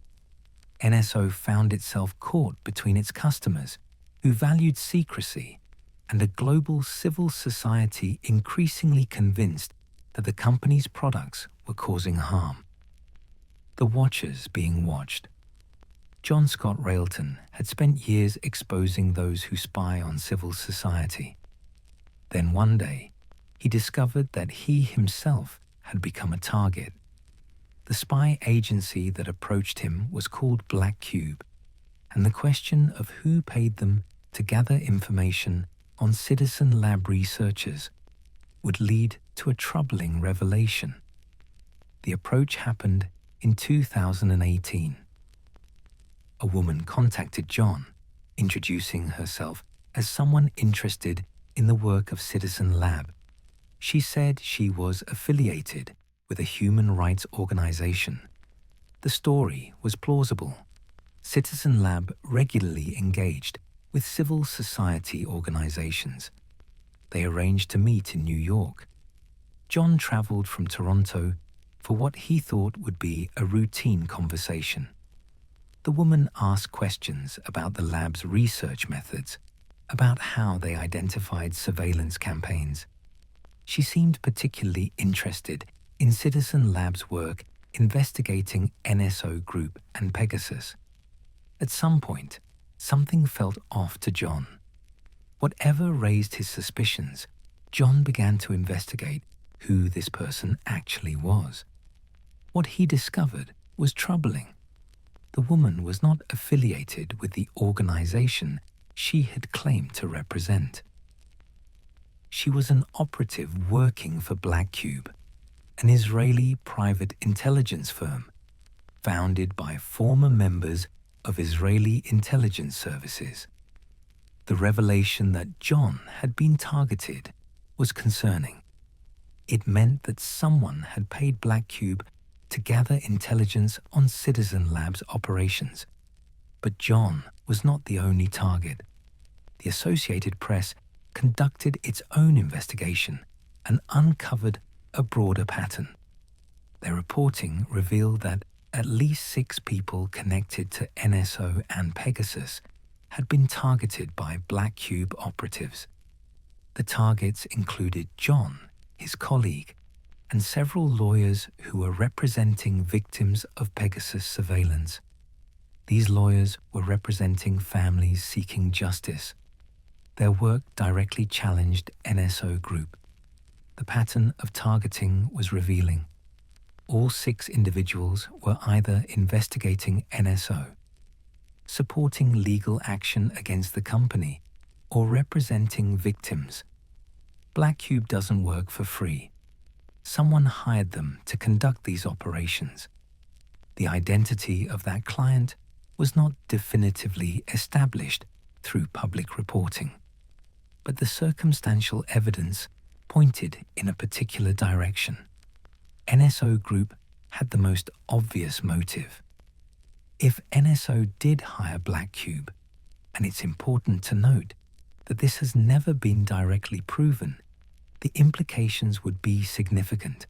NSO found itself caught between its customers, who valued secrecy, and a global civil society increasingly convinced that the company's products were causing harm. The watchers being watched. John Scott Railton had spent years exposing those who spy on civil society. Then one day, he discovered that he himself had become a target. The spy agency that approached him was called Black Cube, and the question of who paid them to gather information on Citizen Lab researchers would lead to a troubling revelation. The approach happened in 2018. A woman contacted John, introducing herself as someone interested in the work of Citizen Lab. She said she was affiliated with a human rights organization. The story was plausible. Citizen Lab regularly engaged with civil society organizations. They arranged to meet in New York. John traveled from Toronto for what he thought would be a routine conversation. The woman asked questions about the lab's research methods, about how they identified surveillance campaigns. She seemed particularly interested in Citizen Lab's work investigating NSO Group and Pegasus. At some point, something felt off to John. Whatever raised his suspicions, John began to investigate who this person actually was. What he discovered was troubling. The woman was not affiliated with the organization she had claimed to represent. She was an operative working for Black Cube, an Israeli private intelligence firm founded by former members of Israeli intelligence services. The revelation that John had been targeted was concerning. It meant that someone had paid Black Cube to gather intelligence on Citizen Lab's operations. But John was not the only target. The Associated Press conducted its own investigation and uncovered a broader pattern. Their reporting revealed that at least 6 people connected to NSO and Pegasus had been targeted by Black Cube operatives. The targets included John, his colleague, and several lawyers who were representing victims of Pegasus surveillance. These lawyers were representing families seeking justice. Their work directly challenged NSO Group. The pattern of targeting was revealing. All 6 individuals were either investigating NSO, supporting legal action against the company, or representing victims. Black Cube doesn't work for free. Someone hired them to conduct these operations. The identity of that client was not definitively established through public reporting, but the circumstantial evidence pointed in a particular direction. NSO Group had the most obvious motive. If NSO did hire Black Cube, and it's important to note that this has never been directly proven, the implications would be significant.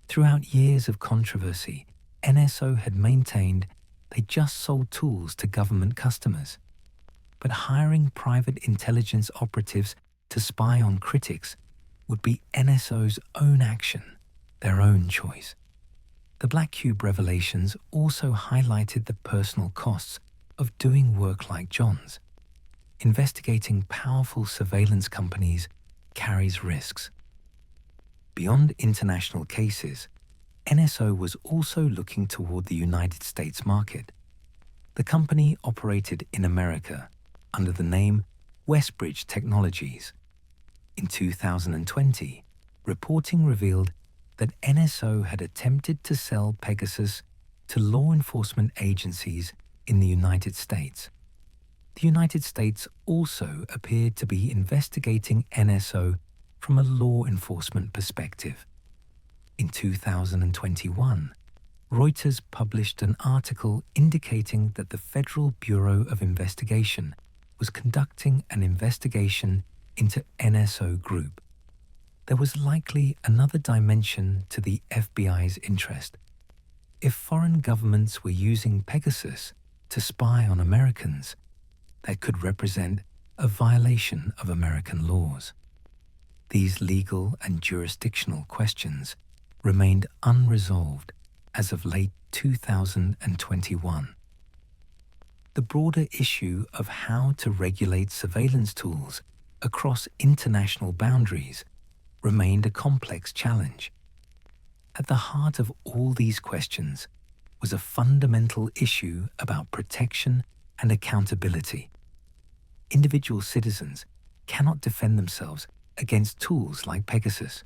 Throughout years of controversy, NSO had maintained they just sold tools to government customers. But hiring private intelligence operatives to spy on critics would be NSO's own action, their own choice. The Black Cube revelations also highlighted the personal costs of doing work like John's. Investigating powerful surveillance companies carries risks. Beyond international cases, NSO was also looking toward the United States market. The company operated in America under the name Westbridge Technologies. In 2020, reporting revealed that NSO had attempted to sell Pegasus to law enforcement agencies in the United States. The United States also appeared to be investigating NSO from a law enforcement perspective. In 2021, Reuters published an article indicating that the Federal Bureau of Investigation was conducting an investigation into NSO Group. There was likely another dimension to the FBI's interest. If foreign governments were using Pegasus to spy on Americans, that could represent a violation of American laws. These legal and jurisdictional questions remained unresolved as of late 2021. The broader issue of how to regulate surveillance tools across international boundaries remained a complex challenge. At the heart of all these questions was a fundamental issue about protection and accountability. Individual citizens cannot defend themselves against tools like Pegasus.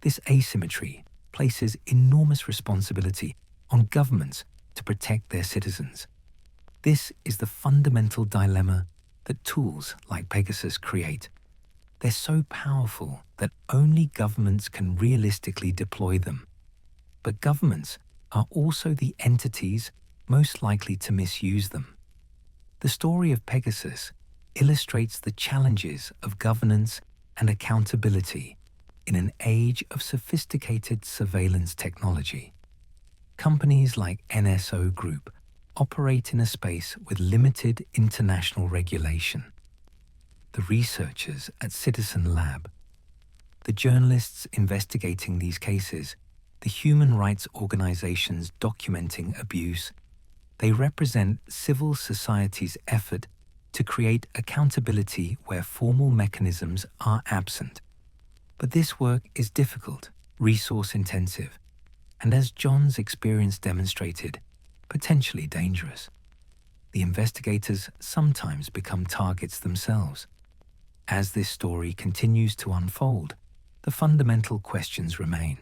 This asymmetry places enormous responsibility on governments to protect their citizens. This is the fundamental dilemma that tools like Pegasus create. They're so powerful that only governments can realistically deploy them. But governments are also the entities most likely to misuse them. The story of Pegasus illustrates the challenges of governance and accountability in an age of sophisticated surveillance technology. Companies like NSO Group operate in a space with limited international regulation. The researchers at Citizen Lab, the journalists investigating these cases, the human rights organizations documenting abuse, they represent civil society's effort to create accountability where formal mechanisms are absent. But this work is difficult, resource-intensive, and as John's experience demonstrated, potentially dangerous. The investigators sometimes become targets themselves. As this story continues to unfold, the fundamental questions remain.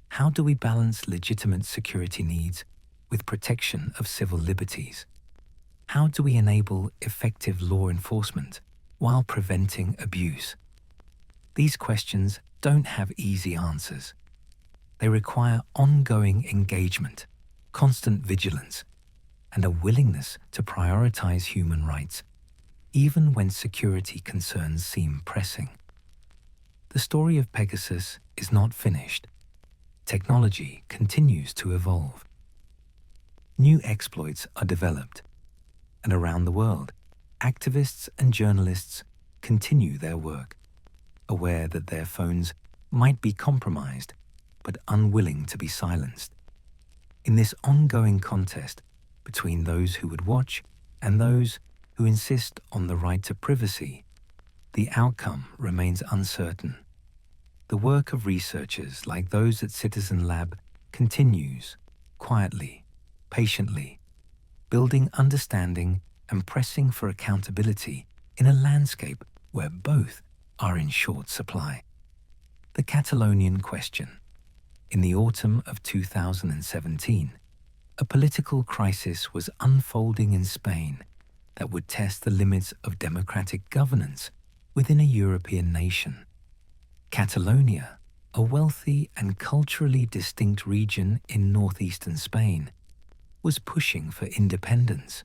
How do we balance legitimate security needs with protection of civil liberties? How do we enable effective law enforcement while preventing abuse? These questions don't have easy answers. They require ongoing engagement, constant vigilance, and a willingness to prioritize human rights, even when security concerns seem pressing. The story of Pegasus is not finished. Technology continues to evolve. New exploits are developed, and around the world, activists and journalists continue their work, aware that their phones might be compromised, but unwilling to be silenced. In this ongoing contest between those who would watch and those who insist on the right to privacy, the outcome remains uncertain. The work of researchers like those at Citizen Lab continues, quietly, patiently, building understanding and pressing for accountability in a landscape where both are in short supply. The Catalonian question. In the autumn of 2017, a political crisis was unfolding in Spain that would test the limits of democratic governance within a European nation. Catalonia, a wealthy and culturally distinct region in northeastern Spain, was pushing for independence.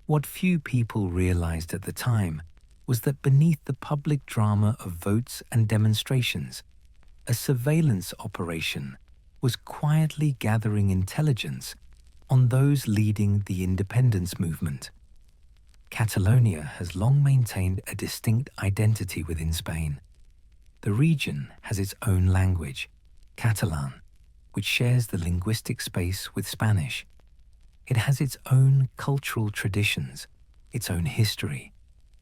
What few people realized at the time was that beneath the public drama of votes and demonstrations, a surveillance operation was quietly gathering intelligence on those leading the independence movement. Catalonia has long maintained a distinct identity within Spain. The region has its own language, Catalan, which shares the linguistic space with Spanish. It has its own cultural traditions, its own history,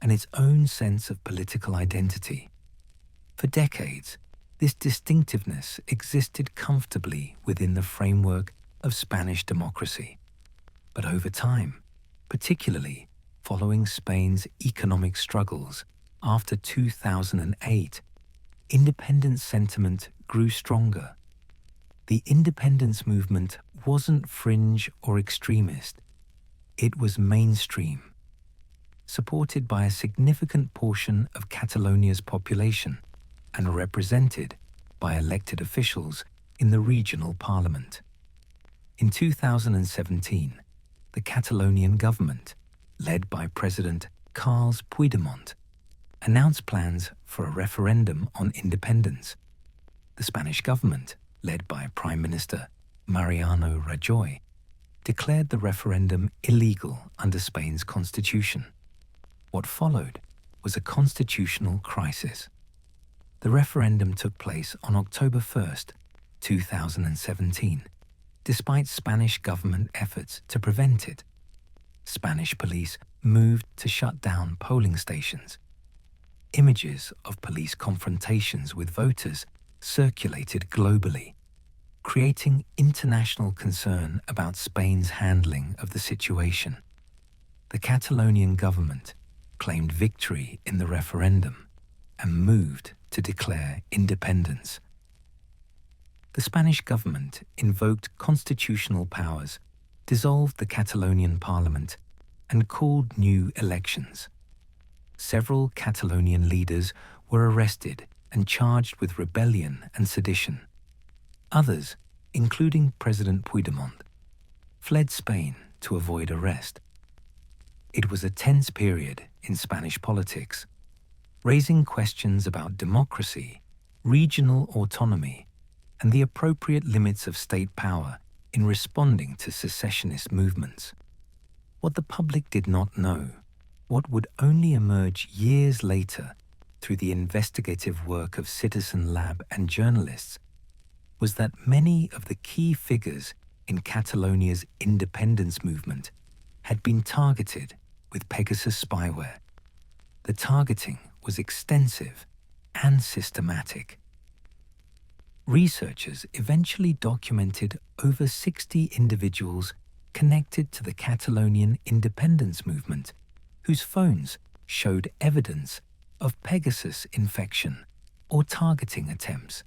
and its own sense of political identity. For decades, this distinctiveness existed comfortably within the framework of Spanish democracy. But over time, particularly following Spain's economic struggles after 2008, independence sentiment grew stronger. The independence movement wasn't fringe or extremist. It was mainstream, supported by a significant portion of Catalonia's population and represented by elected officials in the regional parliament. In 2017, the Catalonian government, led by President Carles Puigdemont, announced plans for a referendum on independence. The Spanish government, led by Prime Minister Mariano Rajoy, declared the referendum illegal under Spain's constitution. What followed was a constitutional crisis. The referendum took place on October 1st, 2017, despite Spanish government efforts to prevent it. Spanish police moved to shut down polling stations. Images of police confrontations with voters circulated globally, creating international concern about Spain's handling of the situation. The Catalonian government claimed victory in the referendum and moved to declare independence. The Spanish government invoked constitutional powers, dissolved the Catalonian parliament, and called new elections. Several Catalonian leaders were arrested and charged with rebellion and sedition. Others, including President Puigdemont, fled Spain to avoid arrest. It was a tense period in Spanish politics, raising questions about democracy, regional autonomy, and the appropriate limits of state power in responding to secessionist movements. What the public did not know, what would only emerge years later through the investigative work of Citizen Lab and journalists, was that many of the key figures in Catalonia's independence movement had been targeted with Pegasus spyware. The targeting was extensive and systematic. Researchers eventually documented over 60 individuals connected to the Catalonian independence movement, whose phones showed evidence of Pegasus infection or targeting attempts.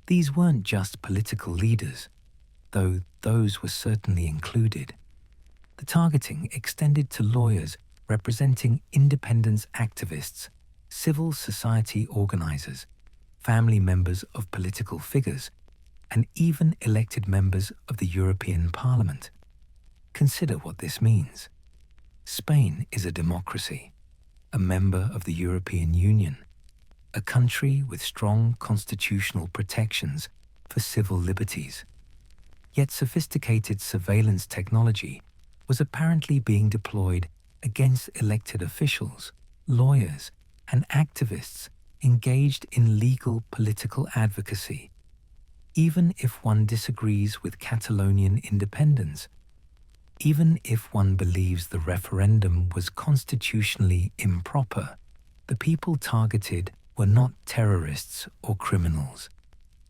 These weren't just political leaders, though those were certainly included. The targeting extended to lawyers representing independence activists, civil society organizers, family members of political figures, and even elected members of the European Parliament. Consider what this means. Spain is a democracy, a member of the European Union, a country with strong constitutional protections for civil liberties. Yet sophisticated surveillance technology was apparently being deployed against elected officials, lawyers, and activists engaged in legal political advocacy. Even if one disagrees with Catalonian independence, even if one believes the referendum was constitutionally improper, the people targeted were not terrorists or criminals.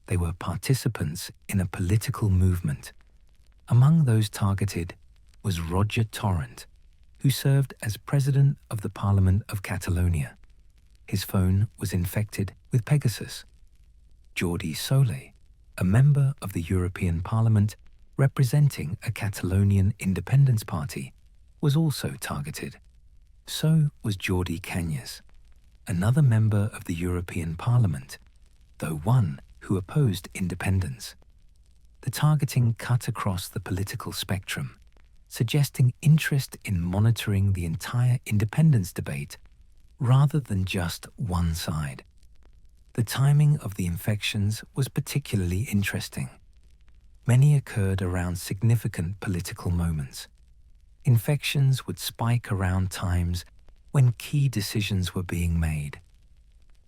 They were participants in a political movement. Among those targeted was Roger Torrent, who served as president of the Parliament of Catalonia. His phone was infected with Pegasus. Jordi Soler, a member of the European Parliament representing a Catalonian independence party, was also targeted. So was Jordi Cañas, another member of the European Parliament, though one who opposed independence. The targeting cut across the political spectrum, suggesting interest in monitoring the entire independence debate rather than just one side. The timing of the infections was particularly interesting. Many occurred around significant political moments. Infections would spike around times when key decisions were being made,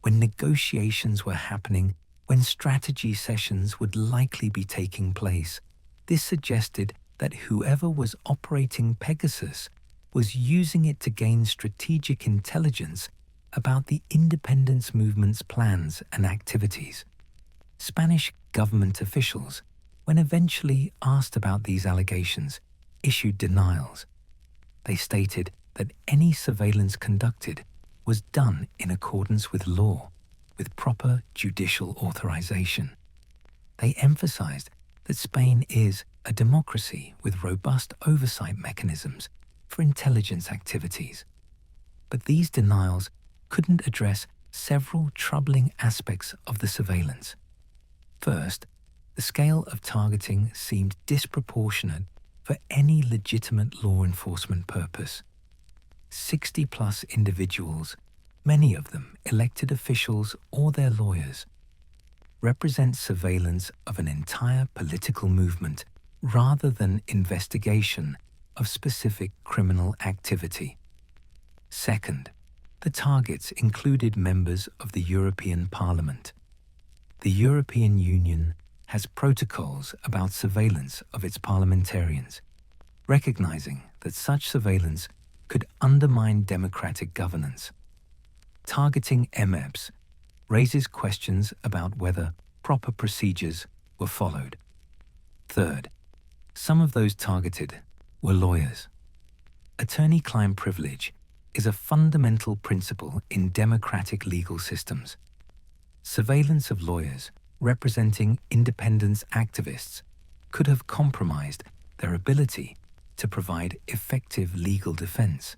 when negotiations were happening, when strategy sessions would likely be taking place. This suggested that whoever was operating Pegasus was using it to gain strategic intelligence about the independence movement's plans and activities. Spanish government officials, when eventually asked about these allegations, issued denials. They stated that any surveillance conducted was done in accordance with law, with proper judicial authorization. They emphasized that Spain is a democracy with robust oversight mechanisms for intelligence activities. But these denials couldn't address several troubling aspects of the surveillance. First, the scale of targeting seemed disproportionate for any legitimate law enforcement purpose. 60+ individuals, many of them elected officials or their lawyers, represent surveillance of an entire political movement rather than investigation of specific criminal activity. Second, the targets included members of the European Parliament. The European Union has protocols about surveillance of its parliamentarians, recognizing that such surveillance could undermine democratic governance. Targeting MEPs raises questions about whether proper procedures were followed. Third, some of those targeted were lawyers. Attorney-client privilege is a fundamental principle in democratic legal systems. Surveillance of lawyers representing independence activists could have compromised their ability to provide effective legal defense,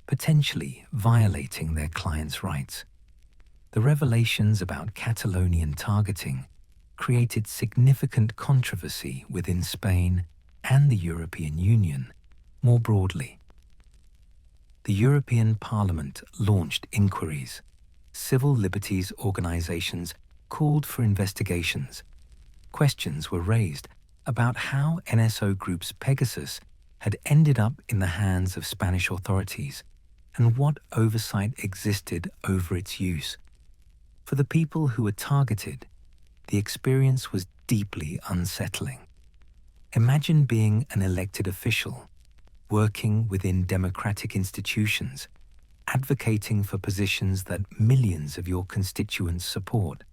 potentially violating their clients' rights. The revelations about Catalonian targeting created significant controversy within Spain and the European Union more broadly. The European Parliament launched inquiries. Civil liberties organizations called for investigations. Questions were raised about how NSO Group's Pegasus had ended up in the hands of Spanish authorities and what oversight existed over its use. For the people who were targeted, the experience was deeply unsettling. Imagine being an elected official, working within democratic institutions, advocating for positions that millions of your constituents support,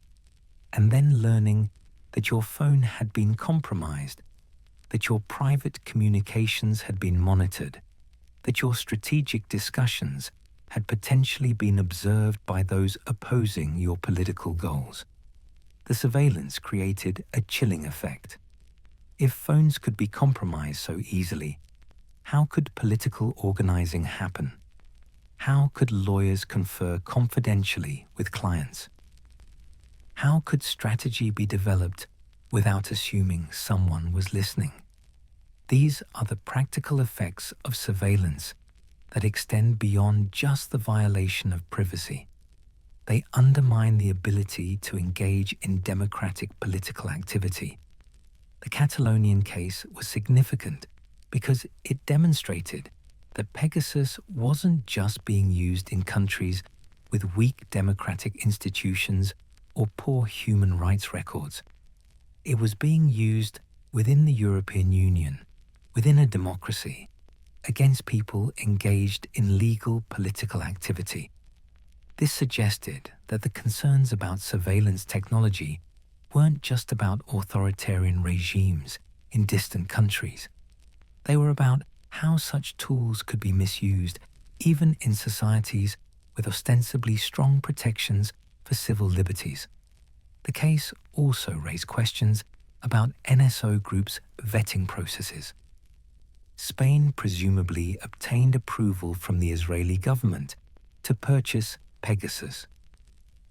and then learning that your phone had been compromised, that your private communications had been monitored, that your strategic discussions had potentially been observed by those opposing your political goals. The surveillance created a chilling effect. If phones could be compromised so easily, how could political organizing happen? How could lawyers confer confidentially with clients? How could strategy be developed without assuming someone was listening? These are the practical effects of surveillance that extend beyond just the violation of privacy. They undermine the ability to engage in democratic political activity. The Catalonian case was significant because it demonstrated that Pegasus wasn't just being used in countries with weak democratic institutions or poor human rights records. It was being used within the European Union, within a democracy, against people engaged in legal political activity. This suggested that the concerns about surveillance technology weren't just about authoritarian regimes in distant countries. They were about how such tools could be misused even in societies with ostensibly strong protections for civil liberties. The case also raised questions about NSO Group's vetting processes. Spain presumably obtained approval from the Israeli government to purchase Pegasus.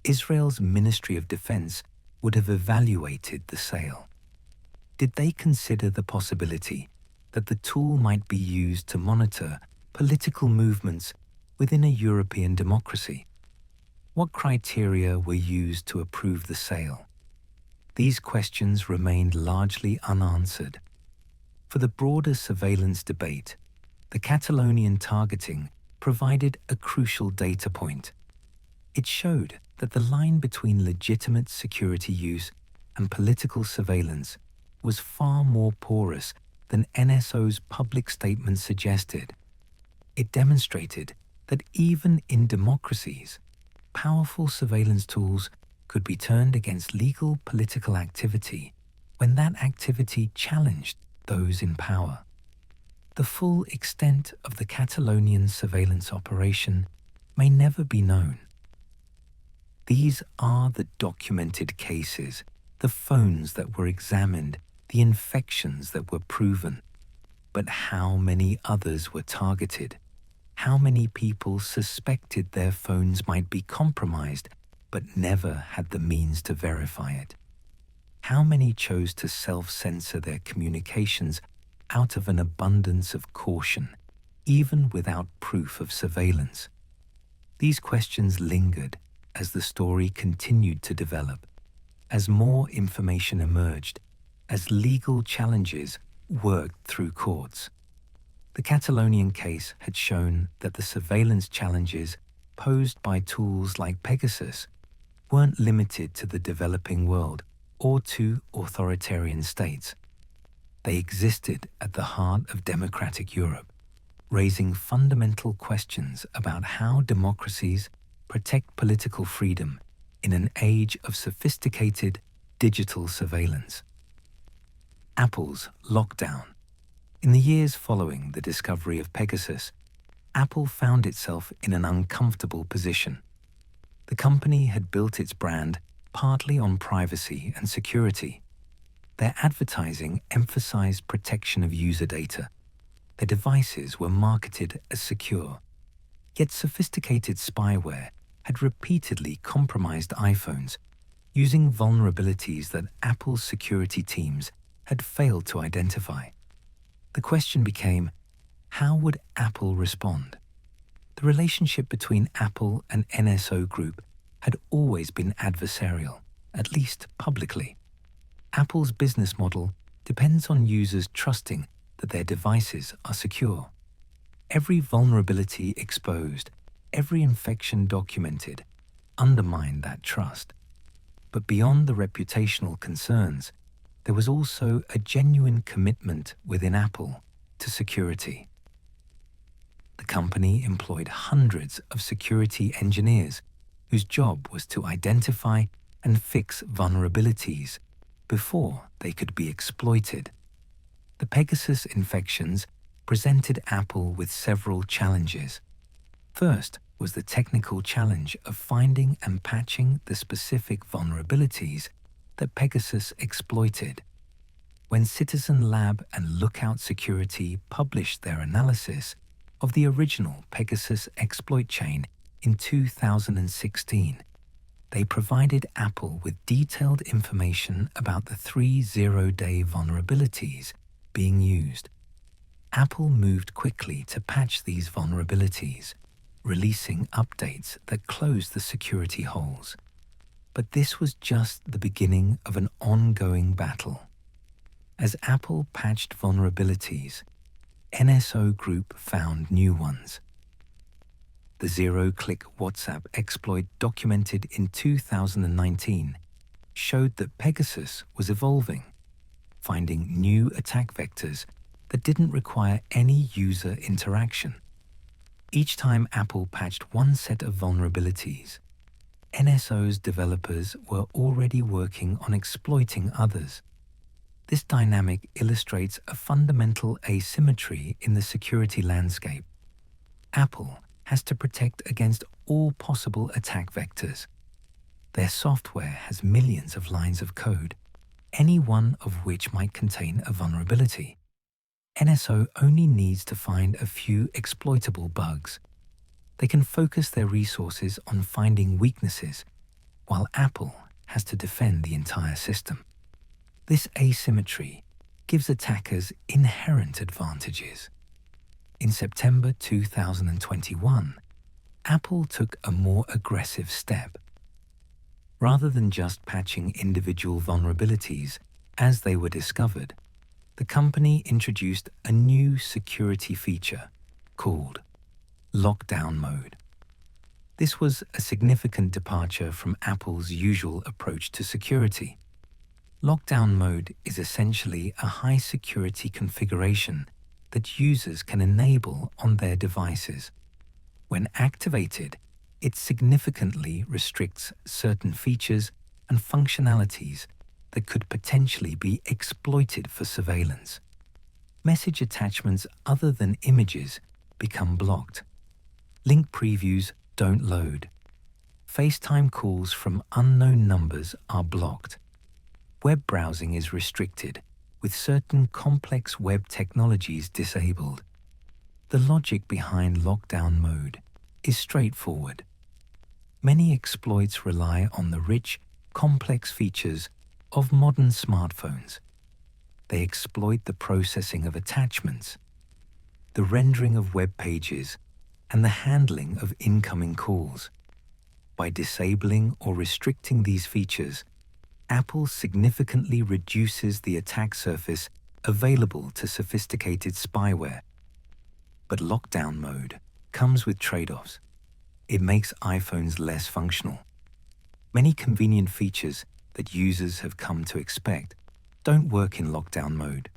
Israel's Ministry of Defense would have evaluated the sale. Did they consider the possibility that the tool might be used to monitor political movements within a European democracy? What criteria were used to approve the sale? These questions remained largely unanswered. For the broader surveillance debate, the Catalonian targeting provided a crucial data point. It showed that the line between legitimate security use and political surveillance was far more porous than NSO's public statement suggested. It demonstrated that even in democracies, powerful surveillance tools could be turned against legal political activity when that activity challenged those in power. The full extent of the Catalonian surveillance operation may never be known. These are the documented cases, the phones that were examined, the infections that were proven. But how many others were targeted? How many people suspected their phones might be compromised but never had the means to verify it? How many chose to self-censor their communications out of an abundance of caution, even without proof of surveillance? These questions lingered as the story continued to develop, as more information emerged, as legal challenges worked through courts. The Catalonian case had shown that the surveillance challenges posed by tools like Pegasus weren't limited to the developing world or to authoritarian states. They existed at the heart of democratic Europe, raising fundamental questions about how democracies protect political freedom in an age of sophisticated digital surveillance. Apple's lockdown. In the years following the discovery of Pegasus, Apple found itself in an uncomfortable position. The company had built its brand partly on privacy and security. Their advertising emphasized protection of user data. Their devices were marketed as secure. Yet sophisticated spyware had repeatedly compromised iPhones, using vulnerabilities that Apple's security teams had failed to identify. The question became, how would Apple respond? The relationship between Apple and NSO Group had always been adversarial, at least publicly. Apple's business model depends on users trusting that their devices are secure. Every vulnerability exposed, every infection documented, undermined that trust. But beyond the reputational concerns, there was also a genuine commitment within Apple to security. The company employed hundreds of security engineers whose job was to identify and fix vulnerabilities before they could be exploited. The Pegasus infections presented Apple with several challenges. First was the technical challenge of finding and patching the specific vulnerabilities that Pegasus exploited. When Citizen Lab and Lookout Security published their analysis of the original Pegasus exploit chain in 2016, they provided Apple with detailed information about the 3 zero-day vulnerabilities being used. Apple moved quickly to patch these vulnerabilities, releasing updates that closed the security holes. But this was just the beginning of an ongoing battle. As Apple patched vulnerabilities, NSO Group found new ones. The zero-click WhatsApp exploit documented in 2019 showed that Pegasus was evolving, finding new attack vectors that didn't require any user interaction. Each time Apple patched one set of vulnerabilities, NSO's developers were already working on exploiting others. This dynamic illustrates a fundamental asymmetry in the security landscape. Apple has to protect against all possible attack vectors. Their software has millions of lines of code, any one of which might contain a vulnerability. NSO only needs to find a few exploitable bugs. They can focus their resources on finding weaknesses, while Apple has to defend the entire system. This asymmetry gives attackers inherent advantages. In September 2021, Apple took a more aggressive step. Rather than just patching individual vulnerabilities as they were discovered, the company introduced a new security feature called Lockdown Mode. This was a significant departure from Apple's usual approach to security. Lockdown Mode is essentially a high-security configuration that users can enable on their devices. When activated, it significantly restricts certain features and functionalities that could potentially be exploited for surveillance. Message attachments other than images become blocked. Link previews don't load. FaceTime calls from unknown numbers are blocked. Web browsing is restricted, with certain complex web technologies disabled. The logic behind Lockdown Mode is straightforward. Many exploits rely on the rich, complex features of modern smartphones. They exploit the processing of attachments, the rendering of web pages, and the handling of incoming calls. By disabling or restricting these features, Apple significantly reduces the attack surface available to sophisticated spyware. But Lockdown Mode comes with trade-offs. It makes iPhones less functional. Many convenient features that users have come to expect don't work in Lockdown Mode.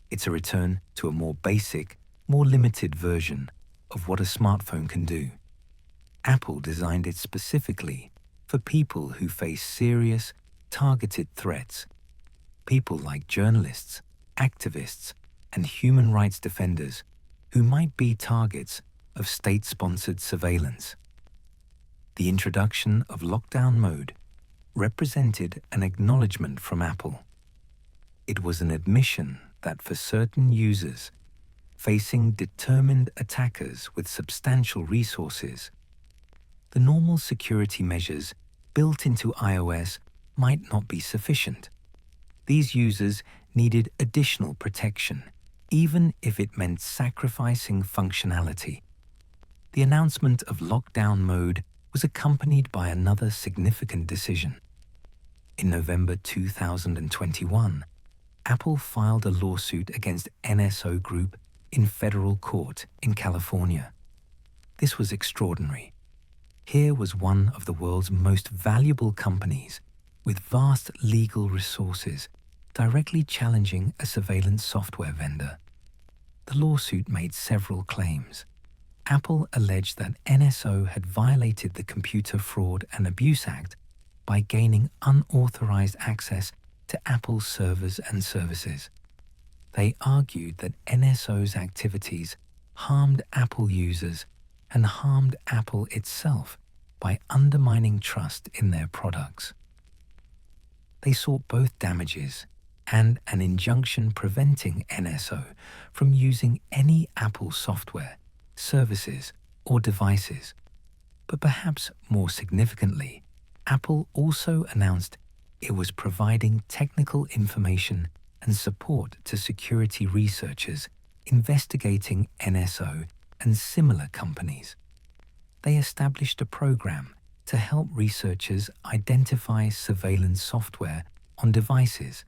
It's a return to a more basic, more limited version of what a smartphone can do. Apple designed it specifically for people who face serious, targeted threats. People like journalists, activists, and human rights defenders who might be targets of state-sponsored surveillance. The introduction of Lockdown Mode represented an acknowledgement from Apple. It was an admission that for certain users facing determined attackers with substantial resources, the normal security measures built into iOS might not be sufficient. These users needed additional protection, even if it meant sacrificing functionality. The announcement of Lockdown Mode was accompanied by another significant decision. In November 2021, Apple filed a lawsuit against NSO Group in federal court in California. This was extraordinary. Here was one of the world's most valuable companies with vast legal resources directly challenging a surveillance software vendor. The lawsuit made several claims. Apple alleged that NSO had violated the Computer Fraud and Abuse Act by gaining unauthorized access to Apple's servers and services. They argued that NSO's activities harmed Apple users and harmed Apple itself by undermining trust in their products. They sought both damages and an injunction preventing NSO from using any Apple software, services, or devices. But perhaps more significantly, Apple also announced it was providing technical information and support to security researchers investigating NSO and similar companies. They established a program to help researchers identify surveillance software on devices.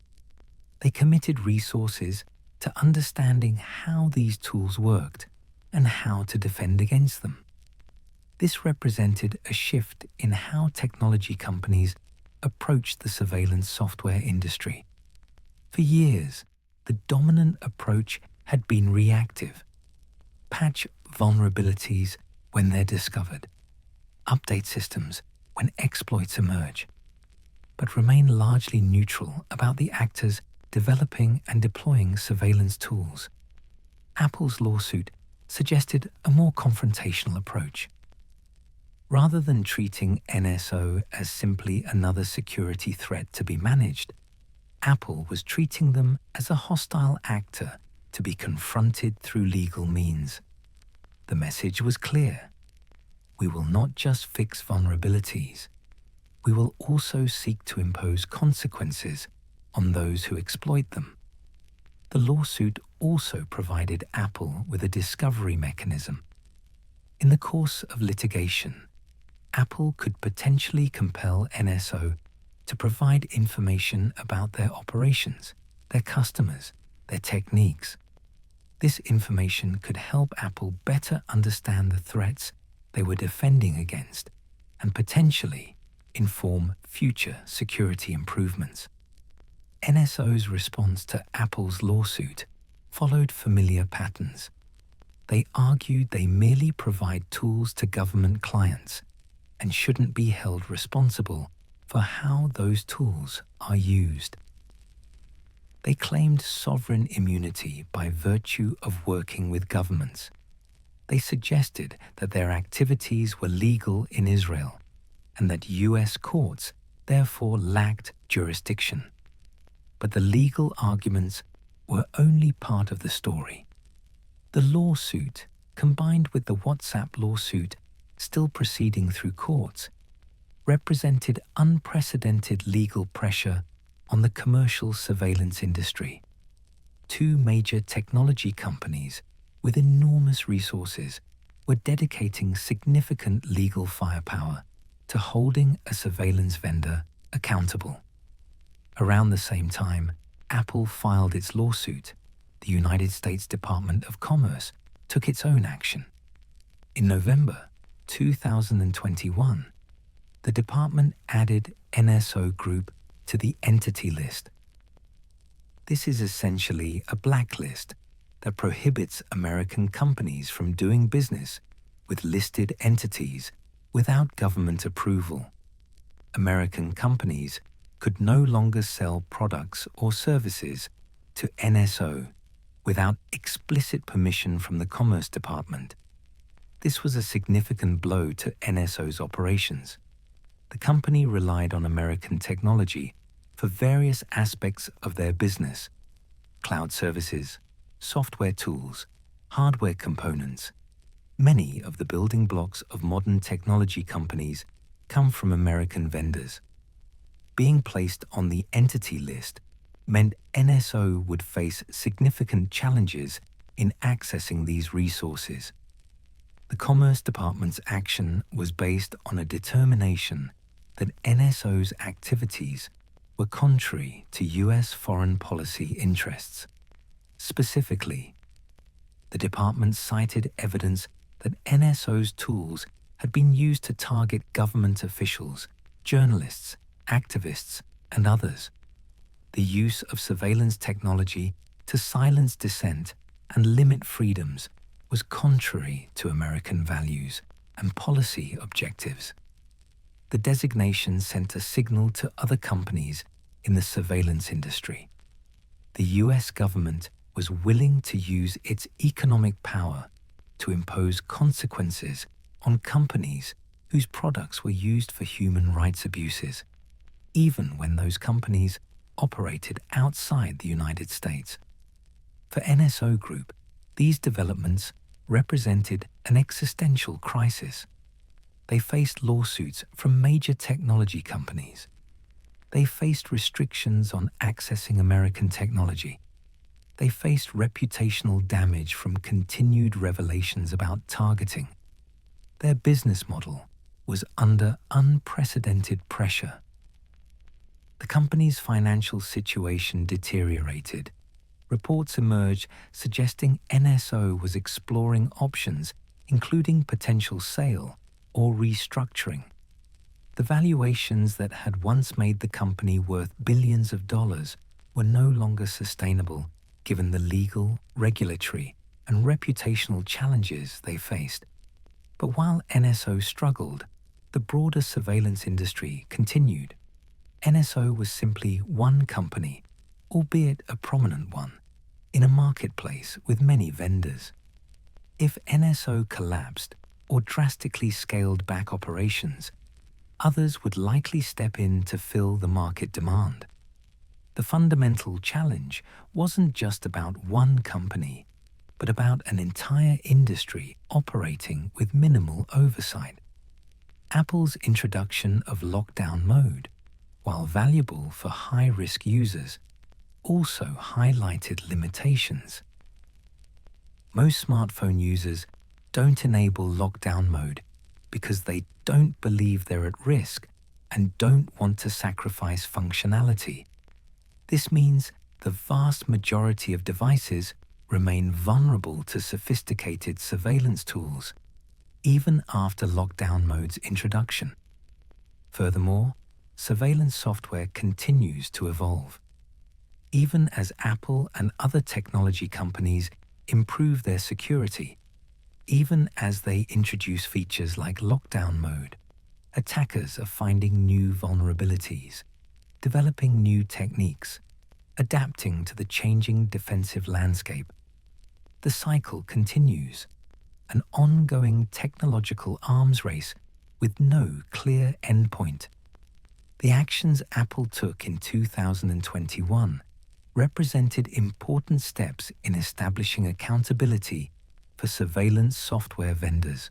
They committed resources to understanding how these tools worked and how to defend against them. This represented a shift in how technology companies approached the surveillance software industry. For years, the dominant approach had been reactive. Patch vulnerabilities when they're discovered, update systems when exploits emerge, but remain largely neutral about the actors developing and deploying surveillance tools. Apple's lawsuit suggested a more confrontational approach. Rather than treating NSO as simply another security threat to be managed, Apple was treating them as a hostile actor to be confronted through legal means. The message was clear. We will not just fix vulnerabilities. We will also seek to impose consequences on those who exploit them. The lawsuit also provided Apple with a discovery mechanism. In the course of litigation, Apple could potentially compel NSO to provide information about their operations, their customers, their techniques. This information could help Apple better understand the threats they were defending against and potentially inform future security improvements. NSO's response to Apple's lawsuit followed familiar patterns. They argued they merely provide tools to government clients and shouldn't be held responsible for how those tools are used. They claimed sovereign immunity by virtue of working with governments. They suggested that their activities were legal in Israel and that US courts therefore lacked jurisdiction. But the legal arguments were only part of the story. The lawsuit, combined with the WhatsApp lawsuit still proceeding through courts, represented unprecedented legal pressure on the commercial surveillance industry. Two major technology companies with enormous resources were dedicating significant legal firepower to holding a surveillance vendor accountable. Around the same time, Apple filed its lawsuit. The United States Department of Commerce took its own action. In November 2021, the department added NSO Group to the Entity List. This is essentially a blacklist that prohibits American companies from doing business with listed entities without government approval. American companies could no longer sell products or services to NSO without explicit permission from the Commerce Department. This was a significant blow to NSO's operations. The company relied on American technology for various aspects of their business: cloud services, software tools, hardware components. Many of the building blocks of modern technology companies come from American vendors. Being placed on the Entity List meant NSO would face significant challenges in accessing these resources. The Commerce Department's action was based on a determination that NSO's activities were contrary to US foreign policy interests. Specifically, the department cited evidence that NSO's tools had been used to target government officials, journalists, activists, and others. The use of surveillance technology to silence dissent and limit freedoms was contrary to American values and policy objectives. The designation sent a signal to other companies in the surveillance industry. The US government was willing to use its economic power to impose consequences on companies whose products were used for human rights abuses, even when those companies operated outside the United States. For NSO Group, these developments represented an existential crisis. They faced lawsuits from major technology companies. They faced restrictions on accessing American technology. They faced reputational damage from continued revelations about targeting. Their business model was under unprecedented pressure. The company's financial situation deteriorated. Reports emerged suggesting NSO was exploring options, including potential sale or restructuring. The valuations that had once made the company worth billions of dollars were no longer sustainable, given the legal, regulatory, and reputational challenges they faced. But while NSO struggled, the broader surveillance industry continued. NSO was simply one company albeit a prominent one, in a marketplace with many vendors. If NSO collapsed or drastically scaled back operations, others would likely step in to fill the market demand. The fundamental challenge wasn't just about one company, but about an entire industry operating with minimal oversight. Apple's introduction of lockdown mode, while valuable for high-risk users, also highlighted limitations. Most smartphone users don't enable lockdown mode because they don't believe they're at risk and don't want to sacrifice functionality. This means the vast majority of devices remain vulnerable to sophisticated surveillance tools, even after lockdown mode's introduction. Furthermore, surveillance software continues to evolve. Even as Apple and other technology companies improve their security, even as they introduce features like lockdown mode, attackers are finding new vulnerabilities, developing new techniques, adapting to the changing defensive landscape. The cycle continues, an ongoing technological arms race with no clear endpoint. The actions Apple took in 2021 represented important steps in establishing accountability for surveillance software vendors.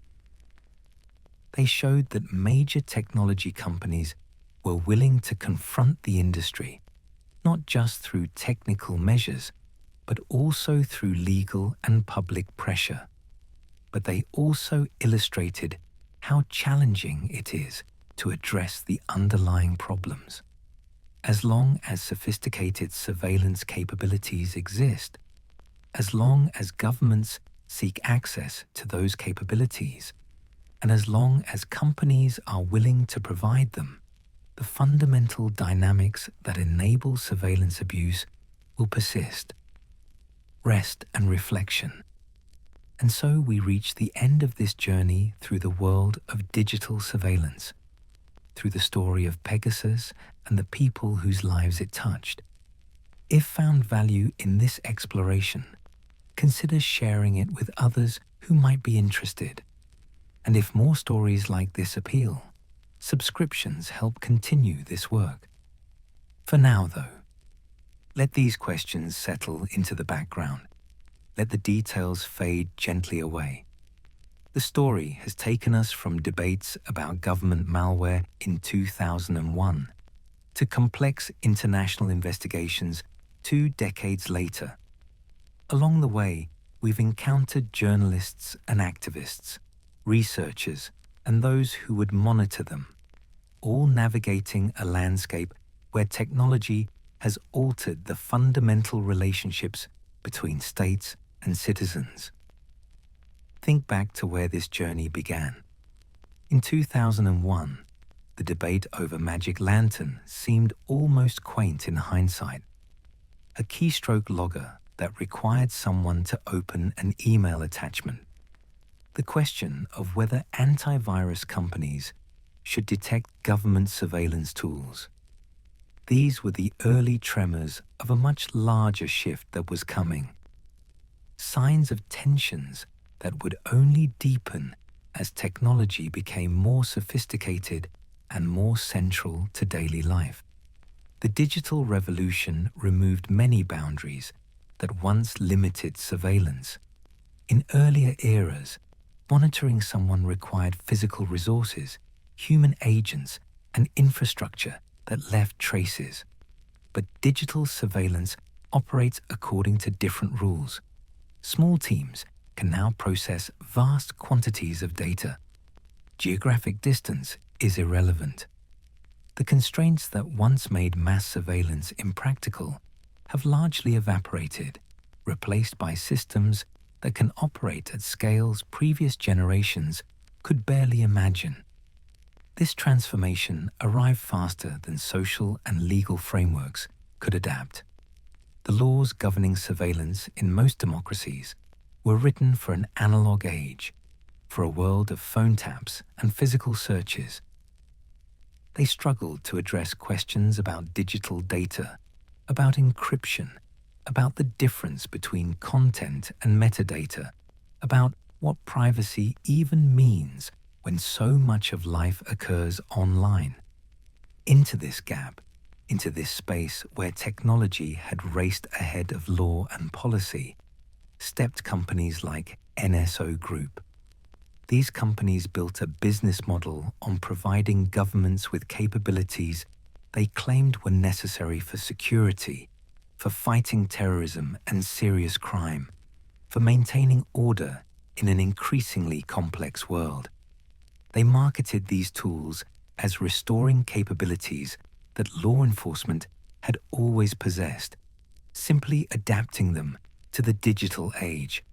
They showed that major technology companies were willing to confront the industry, not just through technical measures, but also through legal and public pressure. But they also illustrated how challenging it is to address the underlying problems. As long as sophisticated surveillance capabilities exist, as long as governments seek access to those capabilities, and as long as companies are willing to provide them, the fundamental dynamics that enable surveillance abuse will persist. Rest and reflection. And so we reach the end of this journey through the world of digital surveillance, through the story of Pegasus and the people whose lives it touched. If found value in this exploration, consider sharing it with others who might be interested. And if more stories like this appeal, subscriptions help continue this work. For now, though, let these questions settle into the background. Let the details fade gently away. The story has taken us from debates about government malware in 2001 to complex international investigations 2 decades later. Along the way, we've encountered journalists and activists, researchers, and those who would monitor them, all navigating a landscape where technology has altered the fundamental relationships between states and citizens. Think back to where this journey began. In 2001, the debate over Magic Lantern seemed almost quaint in hindsight. A keystroke logger that required someone to open an email attachment. The question of whether antivirus companies should detect government surveillance tools. These were the early tremors of a much larger shift that was coming. Signs of tensions that would only deepen as technology became more sophisticated and more central to daily life. The digital revolution removed many boundaries that once limited surveillance. In earlier eras, monitoring someone required physical resources, human agents, and infrastructure that left traces. But digital surveillance operates according to different rules. Small teams can now process vast quantities of data. Geographic distance is irrelevant. The constraints that once made mass surveillance impractical have largely evaporated, replaced by systems that can operate at scales previous generations could barely imagine. This transformation arrived faster than social and legal frameworks could adapt. The laws governing surveillance in most democracies were written for an analog age, for a world of phone taps and physical searches. They struggled to address questions about digital data, about encryption, about the difference between content and metadata, about what privacy even means when so much of life occurs online. Into this gap, into this space where technology had raced ahead of law and policy, stepped companies like NSO Group. These companies built a business model on providing governments with capabilities they claimed were necessary for security, for fighting terrorism and serious crime, for maintaining order in an increasingly complex world. They marketed these tools as restoring capabilities that law enforcement had always possessed, simply adapting them to the digital age.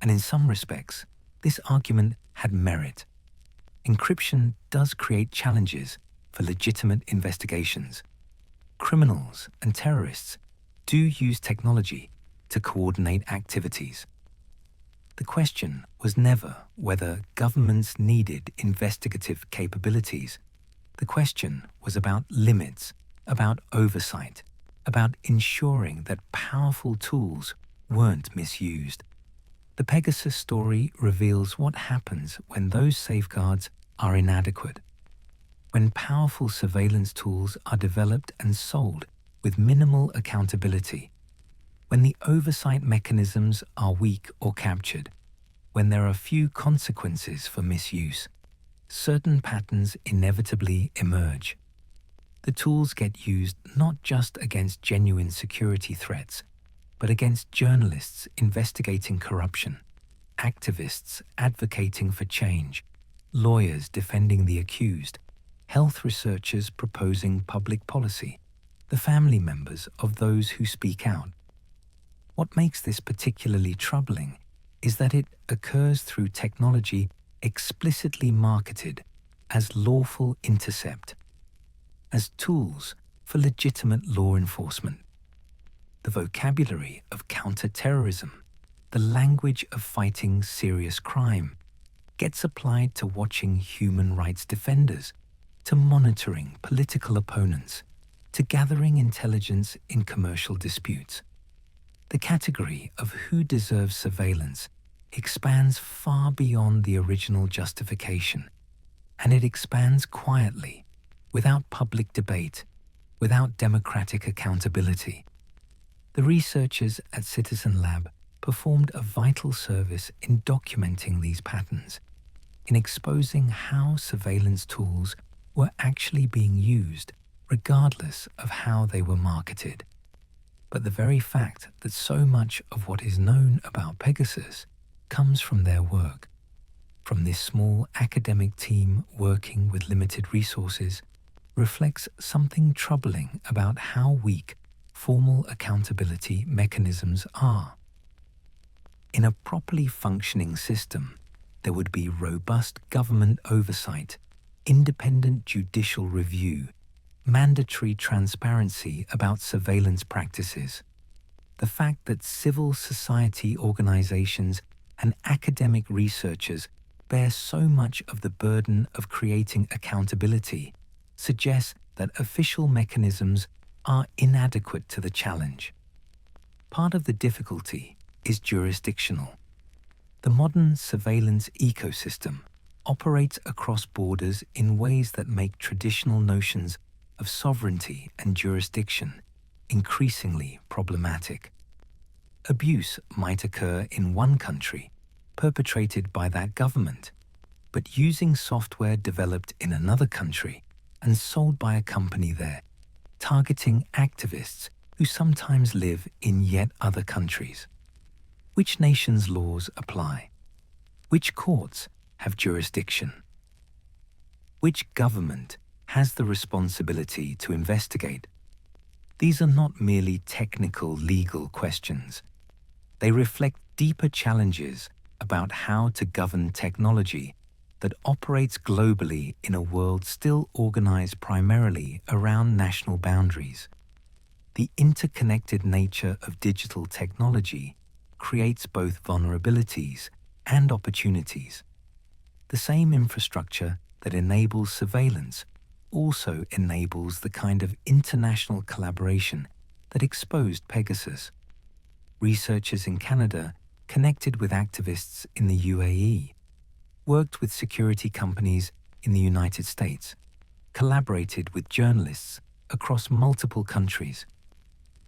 And in some respects, this argument had merit. Encryption does create challenges for legitimate investigations. Criminals and terrorists do use technology to coordinate activities. The question was never whether governments needed investigative capabilities. The question was about limits, about oversight, about ensuring that powerful tools weren't misused. The Pegasus story reveals what happens when those safeguards are inadequate. When powerful surveillance tools are developed and sold with minimal accountability, when the oversight mechanisms are weak or captured, when there are few consequences for misuse, certain patterns inevitably emerge. The tools get used not just against genuine security threats, but against journalists investigating corruption, activists advocating for change, lawyers defending the accused, health researchers proposing public policy, the family members of those who speak out. What makes this particularly troubling is that it occurs through technology explicitly marketed as lawful intercept, as tools for legitimate law enforcement. The vocabulary of counter-terrorism, the language of fighting serious crime, gets applied to watching human rights defenders, to monitoring political opponents, to gathering intelligence in commercial disputes. The category of who deserves surveillance expands far beyond the original justification, and it expands quietly, without public debate, without democratic accountability. The researchers at Citizen Lab performed a vital service in documenting these patterns, in exposing how surveillance tools were actually being used, regardless of how they were marketed. But the very fact that so much of what is known about Pegasus comes from their work, from this small academic team working with limited resources, reflects something troubling about how weak formal accountability mechanisms are. In a properly functioning system, there would be robust government oversight, independent judicial review, mandatory transparency about surveillance practices. The fact that civil society organizations and academic researchers bear so much of the burden of creating accountability suggests that official mechanisms are inadequate to the challenge. Part of the difficulty is jurisdictional. The modern surveillance ecosystem operates across borders in ways that make traditional notions of sovereignty and jurisdiction increasingly problematic. Abuse might occur in one country, perpetrated by that government, but using software developed in another country and sold by a company there, targeting activists who sometimes live in yet other countries. Which nation's laws apply? Which courts have jurisdiction? Which government has the responsibility to investigate? These are not merely technical legal questions. They reflect deeper challenges about how to govern technology that operates globally in a world still organized primarily around national boundaries. The interconnected nature of digital technology creates both vulnerabilities and opportunities. The same infrastructure that enables surveillance also enables the kind of international collaboration that exposed Pegasus. Researchers in Canada connected with activists in the UAE, worked with security companies in the United States, collaborated with journalists across multiple countries.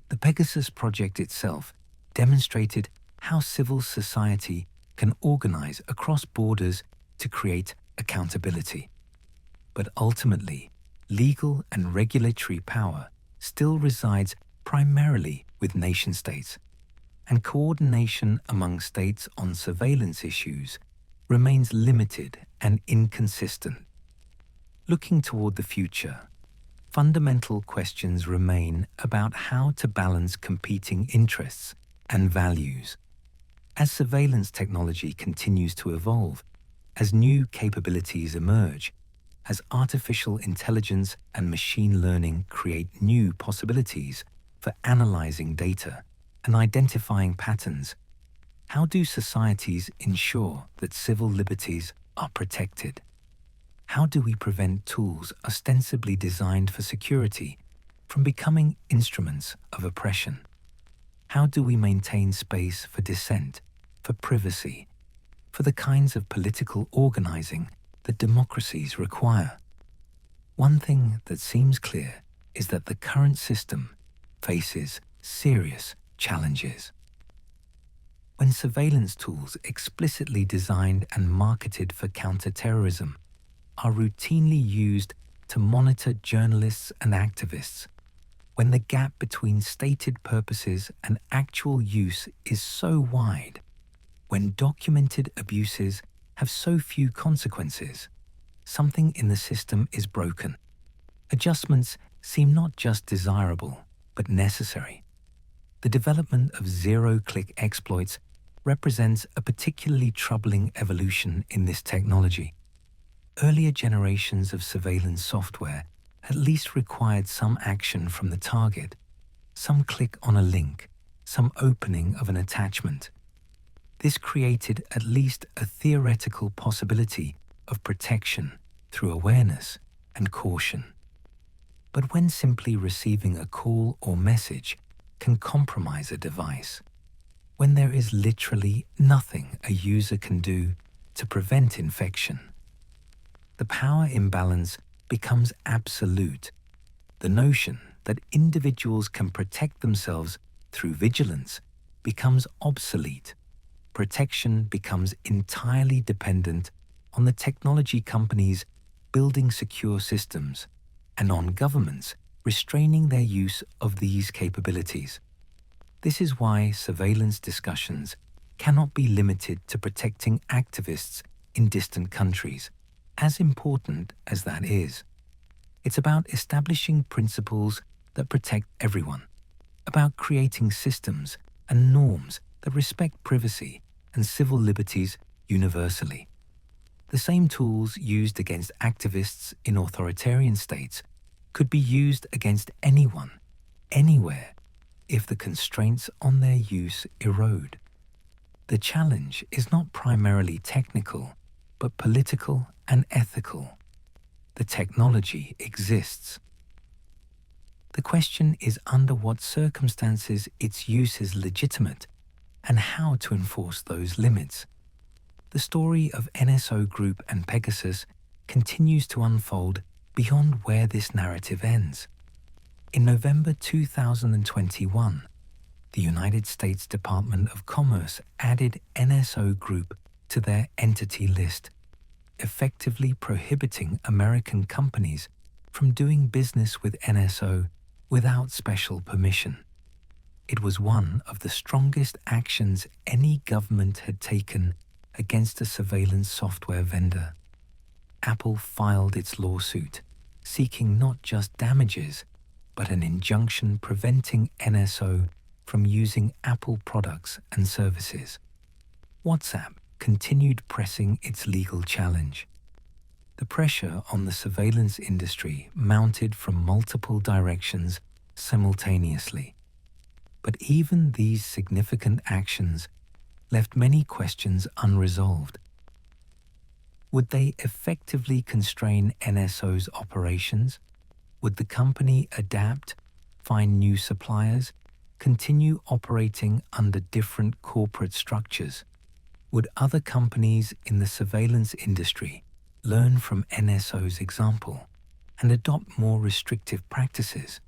The Pegasus project itself demonstrated how civil society can organize across borders to create accountability. But ultimately, legal and regulatory power still resides primarily with nation-states, and coordination among states on surveillance issues remains limited and inconsistent. Looking toward the future, fundamental questions remain about how to balance competing interests and values. As surveillance technology continues to evolve, as new capabilities emerge, as artificial intelligence and machine learning create new possibilities for analyzing data and identifying patterns, how do societies ensure that civil liberties are protected? How do we prevent tools ostensibly designed for security from becoming instruments of oppression? How do we maintain space for dissent, for privacy, for the kinds of political organizing that democracies require? One thing that seems clear is that the current system faces serious challenges. When surveillance tools explicitly designed and marketed for counterterrorism are routinely used to monitor journalists and activists, when the gap between stated purposes and actual use is so wide, when documented abuses have so few consequences, something in the system is broken. Adjustments seem not just desirable, but necessary. The development of zero-click exploits represents a particularly troubling evolution in this technology. Earlier generations of surveillance software at least required some action from the target, some click on a link, some opening of an attachment. This created at least a theoretical possibility of protection through awareness and caution. But when simply receiving a call or message can compromise a device, when there is literally nothing a user can do to prevent infection, the power imbalance becomes absolute. The notion that individuals can protect themselves through vigilance becomes obsolete. Protection becomes entirely dependent on the technology companies building secure systems and on governments restraining their use of these capabilities. This is why surveillance discussions cannot be limited to protecting activists in distant countries, as important as that is. It's about establishing principles that protect everyone, about creating systems and norms that respect privacy and civil liberties universally. The same tools used against activists in authoritarian states could be used against anyone, anywhere, if the constraints on their use erode. The challenge is not primarily technical, but political and ethical. The technology exists. The question is under what circumstances its use is legitimate and how to enforce those limits. The story of NSO Group and Pegasus continues to unfold beyond where this narrative ends. In November 2021, the United States Department of Commerce added NSO Group to their entity list, effectively prohibiting American companies from doing business with NSO without special permission. It was one of the strongest actions any government had taken against a surveillance software vendor. Apple filed its lawsuit, seeking not just damages, but an injunction preventing NSO from using Apple products and services. WhatsApp continued pressing its legal challenge. The pressure on the surveillance industry mounted from multiple directions simultaneously. But even these significant actions left many questions unresolved. Would they effectively constrain NSO's operations? Would the company adapt, find new suppliers, continue operating under different corporate structures? Would other companies in the surveillance industry learn from NSO's example and adopt more restrictive practices?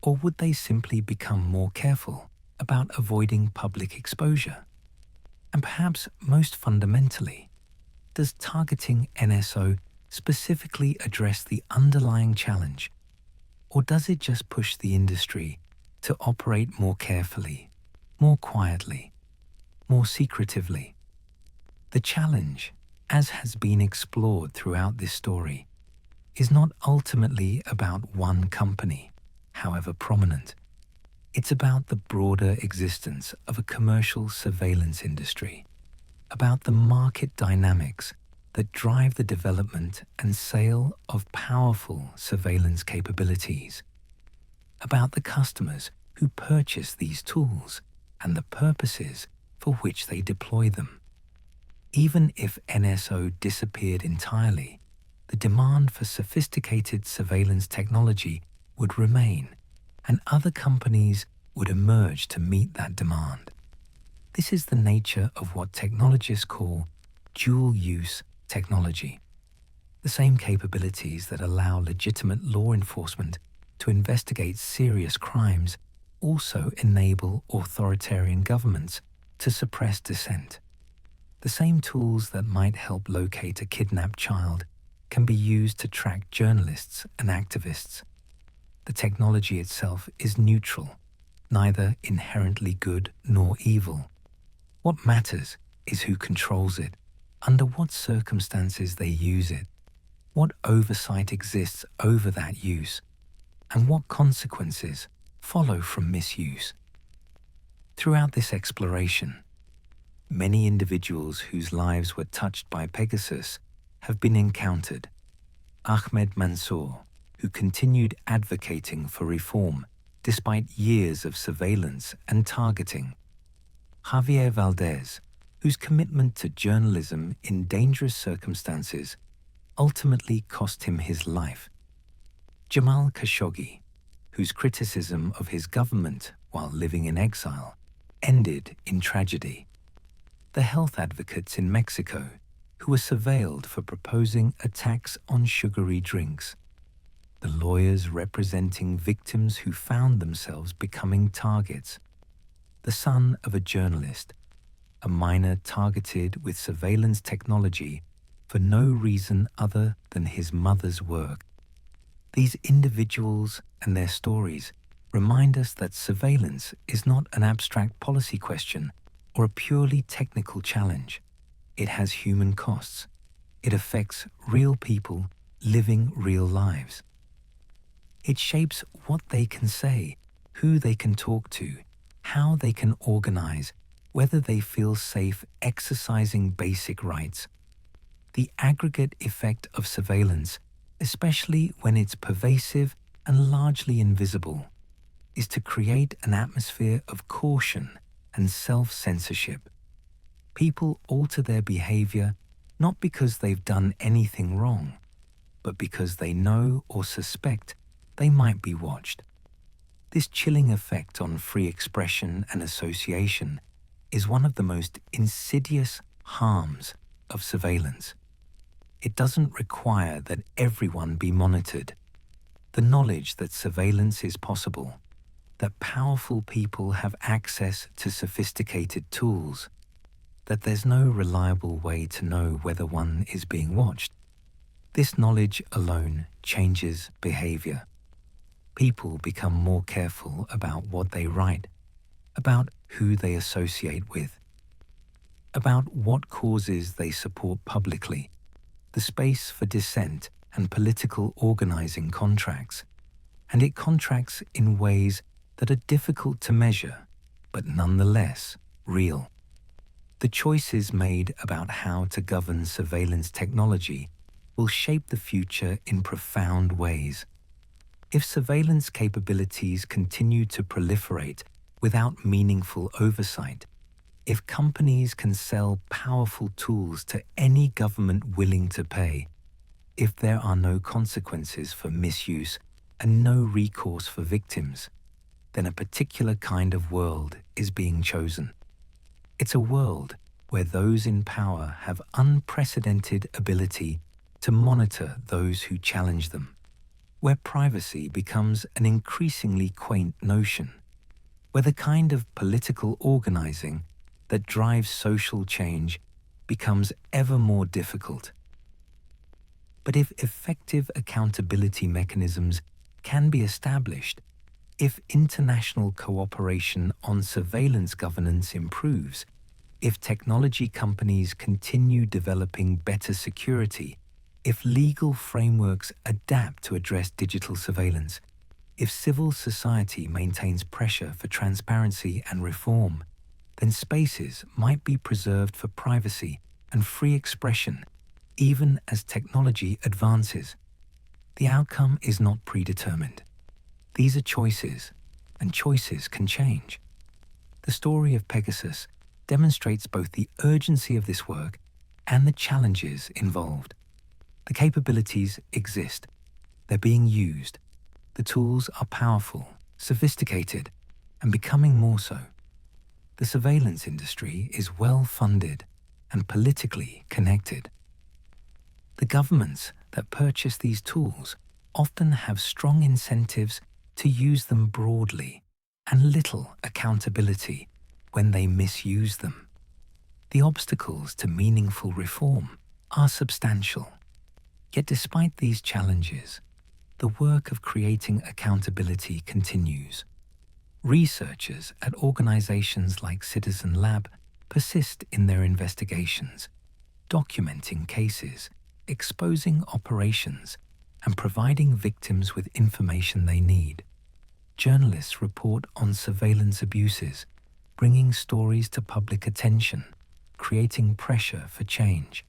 Or would they simply become more careful about avoiding public exposure? And perhaps most fundamentally, does targeting NSO specifically address the underlying challenge, or does it just push the industry to operate more carefully, more quietly, more secretively? The challenge, as has been explored throughout this story, is not ultimately about one company, however prominent. It's about the broader existence of a commercial surveillance industry, about the market dynamics that drive the development and sale of powerful surveillance capabilities, about the customers who purchase these tools and the purposes for which they deploy them. Even if NSO disappeared entirely, the demand for sophisticated surveillance technology would remain, and other companies would emerge to meet that demand. This is the nature of what technologists call dual-use technology. The same capabilities that allow legitimate law enforcement to investigate serious crimes also enable authoritarian governments to suppress dissent. The same tools that might help locate a kidnapped child can be used to track journalists and activists. The technology itself is neutral, neither inherently good nor evil. What matters is who controls it, under what circumstances they use it, what oversight exists over that use, and what consequences follow from misuse. Throughout this exploration, many individuals whose lives were touched by Pegasus have been encountered. Ahmed Mansour, who continued advocating for reform despite years of surveillance and targeting. Javier Valdez, whose commitment to journalism in dangerous circumstances ultimately cost him his life. Jamal Khashoggi, whose criticism of his government while living in exile ended in tragedy. The health advocates in Mexico, who were surveilled for proposing a tax on sugary drinks. The lawyers representing victims who found themselves becoming targets. The son of a journalist, a minor targeted with surveillance technology for no reason other than his mother's work. These individuals and their stories remind us that surveillance is not an abstract policy question or a purely technical challenge. It has human costs. It affects real people living real lives. It shapes what they can say, who they can talk to, how they can organize, whether they feel safe exercising basic rights. The aggregate effect of surveillance, especially when it's pervasive and largely invisible, is to create an atmosphere of caution and self-censorship. People alter their behavior not because they've done anything wrong, but because they know or suspect they might be watched. This chilling effect on free expression and association is one of the most insidious harms of surveillance. It doesn't require that everyone be monitored. The knowledge that surveillance is possible, that powerful people have access to sophisticated tools, that there's no reliable way to know whether one is being watched. This knowledge alone changes behavior. People become more careful about what they write, about who they associate with, about what causes they support publicly. The space for dissent and political organizing contracts, and it contracts in ways that are difficult to measure, but nonetheless real. The choices made about how to govern surveillance technology will shape the future in profound ways. If surveillance capabilities continue to proliferate without meaningful oversight, if companies can sell powerful tools to any government willing to pay, if there are no consequences for misuse and no recourse for victims, then a particular kind of world is being chosen. It's a world where those in power have unprecedented ability to monitor those who challenge them, where privacy becomes an increasingly quaint notion, where the kind of political organizing that drives social change becomes ever more difficult. But if effective accountability mechanisms can be established, if international cooperation on surveillance governance improves, if technology companies continue developing better security, if legal frameworks adapt to address digital surveillance, if civil society maintains pressure for transparency and reform, then spaces might be preserved for privacy and free expression, even as technology advances. The outcome is not predetermined. These are choices, and choices can change. The story of Pegasus demonstrates both the urgency of this work and the challenges involved. The capabilities exist. They're being used. The tools are powerful, sophisticated, and becoming more so. The surveillance industry is well-funded and politically connected. The governments that purchase these tools often have strong incentives to use them broadly and little accountability when they misuse them. The obstacles to meaningful reform are substantial. Yet despite these challenges, the work of creating accountability continues. Researchers at organizations like Citizen Lab persist in their investigations, documenting cases, exposing operations, and providing victims with information they need. Journalists report on surveillance abuses, bringing stories to public attention, creating pressure for change.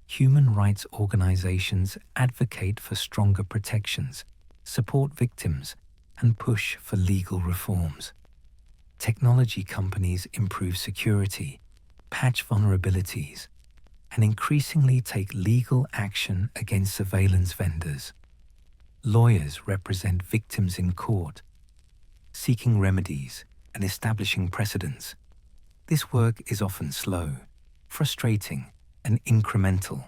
Human rights organizations advocate for stronger protections, support victims, and push for legal reforms. Technology companies improve security, patch vulnerabilities, and increasingly take legal action against surveillance vendors. Lawyers represent victims in court, seeking remedies and establishing precedents. This work is often slow, frustrating, and incremental.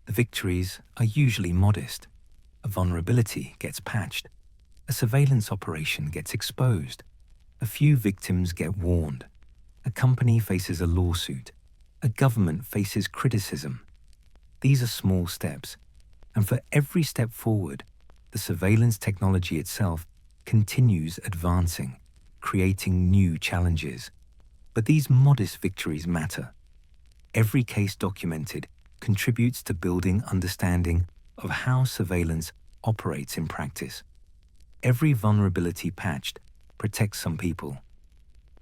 The victories are usually modest. A vulnerability gets patched. A surveillance operation gets exposed. A few victims get warned. A company faces a lawsuit. A government faces criticism. These are small steps, and for every step forward, the surveillance technology itself continues advancing, creating new challenges. But these modest victories matter. Every case documented contributes to building understanding of how surveillance operates in practice. Every vulnerability patched protects some people.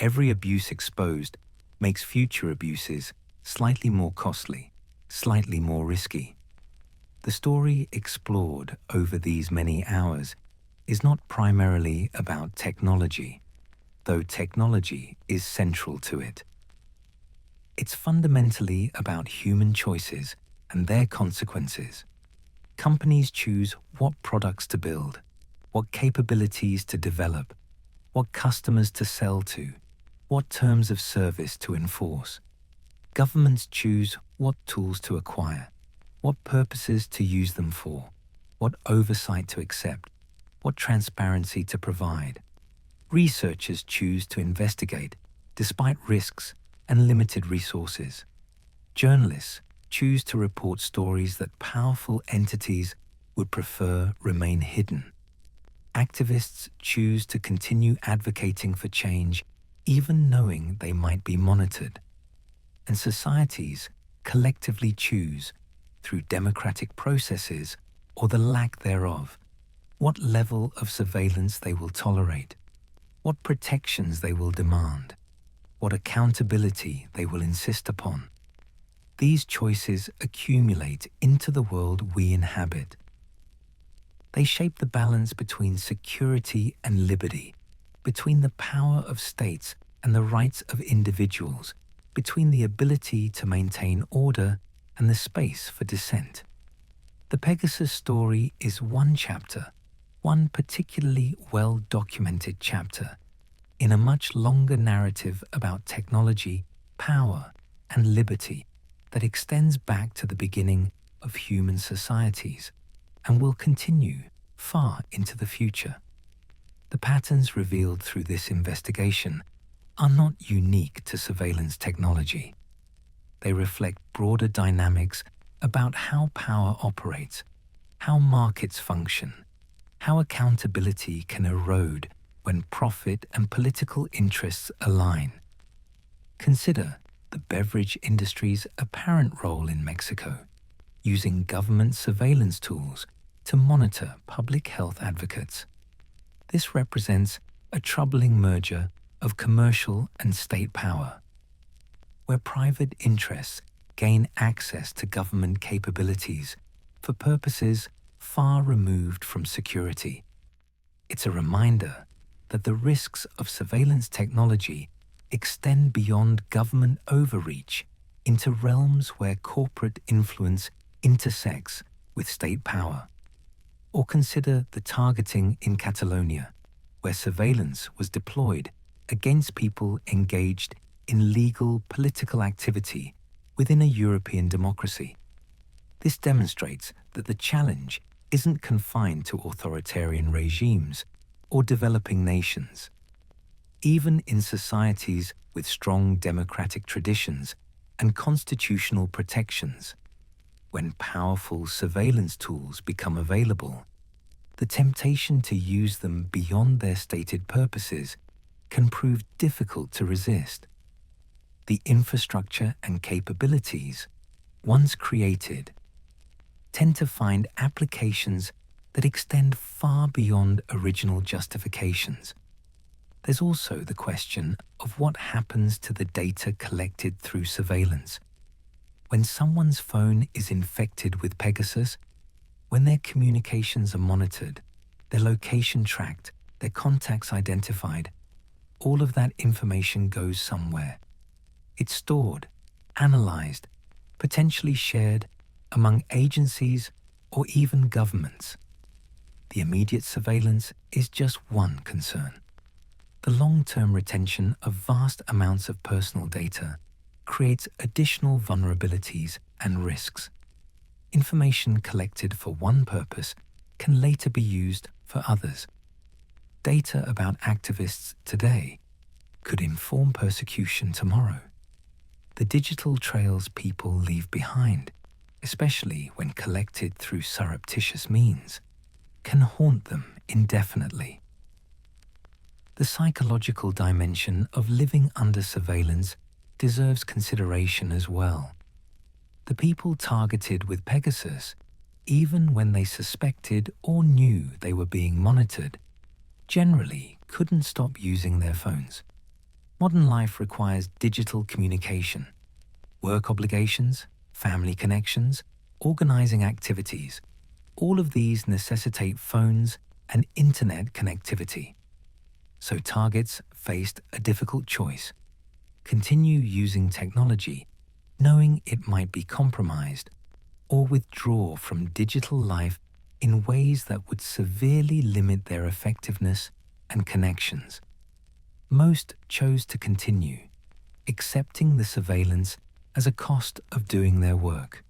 Every abuse exposed makes future abuses slightly more costly, slightly more risky. The story explored over these many hours is not primarily about technology, though technology is central to it. It's fundamentally about human choices and their consequences. Companies choose what products to build, what capabilities to develop, what customers to sell to, what terms of service to enforce. Governments choose what tools to acquire, what purposes to use them for, what oversight to accept, what transparency to provide. Researchers choose to investigate despite risks and limited resources. Journalists choose to report stories that powerful entities would prefer remain hidden. Activists choose to continue advocating for change even knowing they might be monitored. And societies collectively choose, through democratic processes or the lack thereof, what level of surveillance they will tolerate, what protections they will demand, what accountability they will insist upon. These choices accumulate into the world we inhabit. They shape the balance between security and liberty, between the power of states and the rights of individuals, between the ability to maintain order and the space for dissent. The Pegasus story is one chapter, one particularly well-documented chapter in a much longer narrative about technology, power, and liberty that extends back to the beginning of human societies and will continue far into the future. The patterns revealed through this investigation are not unique to surveillance technology. They reflect broader dynamics about how power operates, how markets function, how accountability can erode when profit and political interests align. Consider the beverage industry's apparent role in Mexico, using government surveillance tools to monitor public health advocates. This represents a troubling merger of commercial and state power, where private interests gain access to government capabilities for purposes far removed from security. It's a reminder that the risks of surveillance technology extend beyond government overreach into realms where corporate influence intersects with state power. Or consider the targeting in Catalonia, where surveillance was deployed against people engaged in legal political activity within a European democracy. This demonstrates that the challenge isn't confined to authoritarian regimes or developing nations. Even in societies with strong democratic traditions and constitutional protections, when powerful surveillance tools become available, the temptation to use them beyond their stated purposes can prove difficult to resist. The infrastructure and capabilities, once created, tend to find applications that extend far beyond original justifications. There's also the question of what happens to the data collected through surveillance. When someone's phone is infected with Pegasus, when their communications are monitored, their location tracked, their contacts identified, all of that information goes somewhere. It's stored, analyzed, potentially shared among agencies or even governments. The immediate surveillance is just one concern. The long-term retention of vast amounts of personal data creates additional vulnerabilities and risks. Information collected for one purpose can later be used for others. Data about activists today could inform persecution tomorrow. The digital trails people leave behind, especially when collected through surreptitious means, can haunt them indefinitely. The psychological dimension of living under surveillance deserves consideration as well. The people targeted with Pegasus, even when they suspected or knew they were being monitored, generally couldn't stop using their phones. Modern life requires digital communication, work obligations, family connections, organizing activities. All of these necessitate phones and internet connectivity. So targets faced a difficult choice: continue using technology, knowing it might be compromised, or withdraw from digital life in ways that would severely limit their effectiveness and connections. Most chose to continue, accepting the surveillance as a cost of doing their work.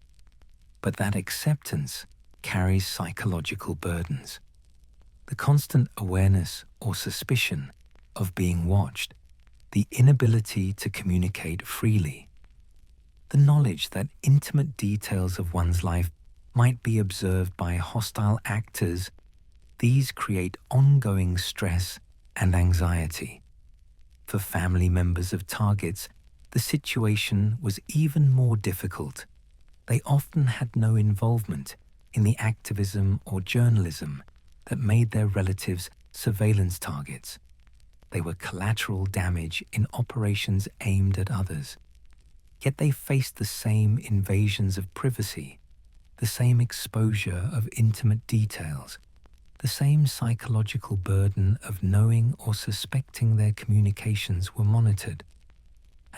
But that acceptance carries psychological burdens. The constant awareness or suspicion of being watched, the inability to communicate freely, the knowledge that intimate details of one's life might be observed by hostile actors, these create ongoing stress and anxiety. For family members of targets, the situation was even more difficult. They often had no involvement in the activism or journalism that made their relatives surveillance targets. They were collateral damage in operations aimed at others. Yet they faced the same invasions of privacy, the same exposure of intimate details, the same psychological burden of knowing or suspecting their communications were monitored.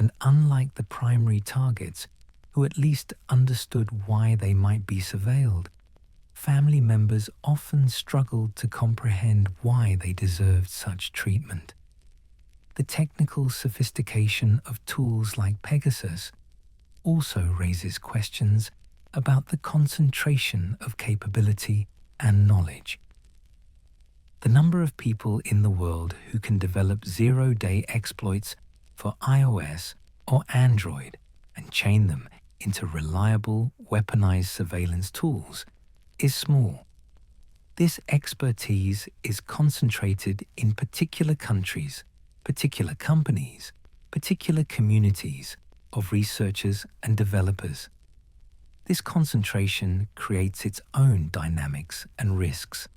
And unlike the primary targets, who at least understood why they might be surveilled, family members often struggled to comprehend why they deserved such treatment. The technical sophistication of tools like Pegasus also raises questions about the concentration of capability and knowledge. The number of people in the world who can develop zero-day exploits for iOS or Android and chain them into reliable, weaponized surveillance tools is small. This expertise is concentrated in particular countries, particular companies, particular communities of researchers and developers. This concentration creates its own dynamics and risks.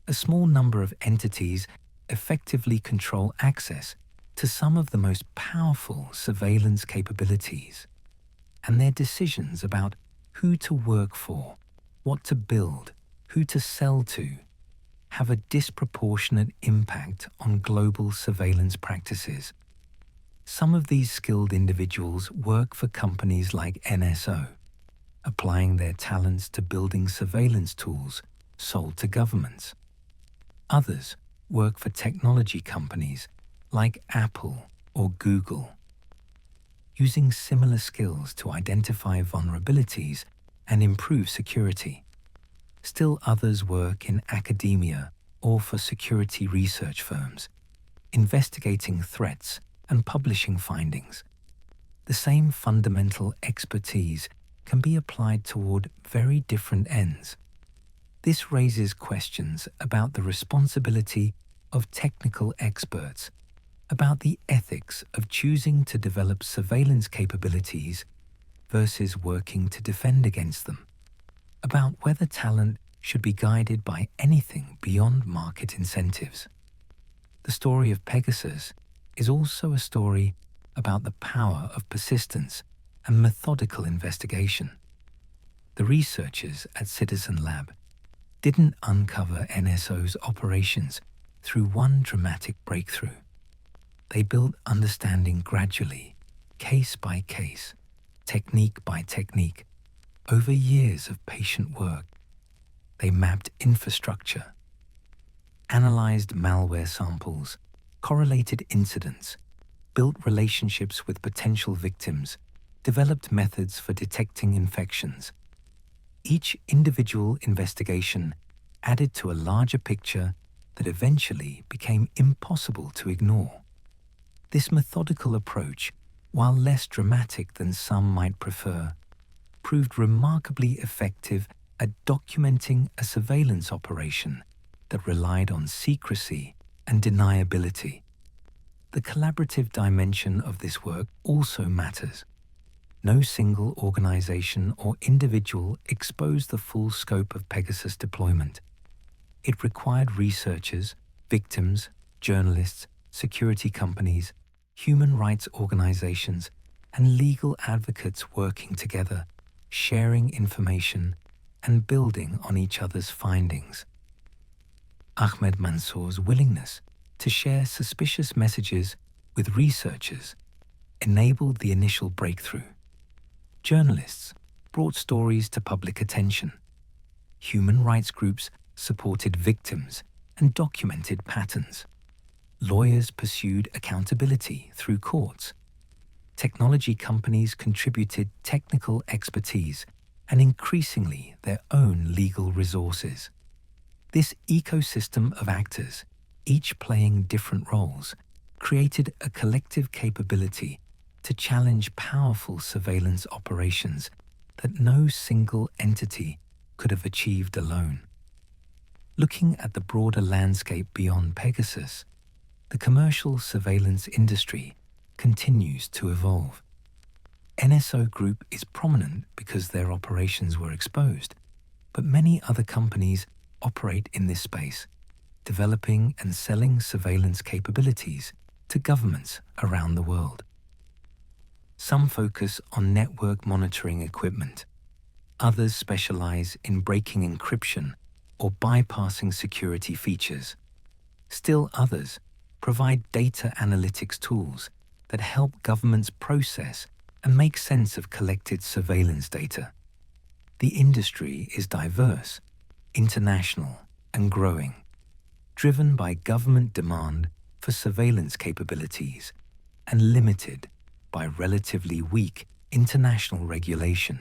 A small number of entities effectively control access to some of the most powerful surveillance capabilities, and their decisions about who to work for, what to build, who to sell to, have a disproportionate impact on global surveillance practices. Some of these skilled individuals work for companies like NSO, applying their talents to building surveillance tools sold to governments. Others work for technology companies like Apple or Google, using similar skills to identify vulnerabilities and improve security. Still others work in academia or for security research firms, investigating threats and publishing findings. The same fundamental expertise can be applied toward very different ends. This raises questions about the responsibility of technical experts, about the ethics of choosing to develop surveillance capabilities versus working to defend against them, about whether talent should be guided by anything beyond market incentives. The story of Pegasus is also a story about the power of persistence and methodical investigation. The researchers at Citizen Lab didn't uncover NSO's operations through one dramatic breakthrough. They built understanding gradually, case by case, technique by technique, over years of patient work. They mapped infrastructure, analyzed malware samples, correlated incidents, built relationships with potential victims, developed methods for detecting infections. Each individual investigation added to a larger picture that eventually became impossible to ignore. This methodical approach, while less dramatic than some might prefer, proved remarkably effective at documenting a surveillance operation that relied on secrecy and deniability. The collaborative dimension of this work also matters. No single organization or individual exposed the full scope of Pegasus deployment. It required researchers, victims, journalists, security companies, human rights organizations, and legal advocates working together, sharing information and building on each other's findings. Ahmed Mansour's willingness to share suspicious messages with researchers enabled the initial breakthrough. Journalists brought stories to public attention. Human rights groups supported victims and documented patterns. Lawyers pursued accountability through courts. Technology companies contributed technical expertise and increasingly their own legal resources. This ecosystem of actors, each playing different roles, created a collective capability to challenge powerful surveillance operations that no single entity could have achieved alone. Looking at the broader landscape beyond Pegasus, the commercial surveillance industry continues to evolve. NSO Group is prominent because their operations were exposed, but many other companies operate in this space, developing and selling surveillance capabilities to governments around the world. Some focus on network monitoring equipment. Others specialize in breaking encryption or bypassing security features. Still others provide data analytics tools that help governments process and make sense of collected surveillance data. The industry is diverse, international, and growing, driven by government demand for surveillance capabilities and limited by relatively weak international regulation.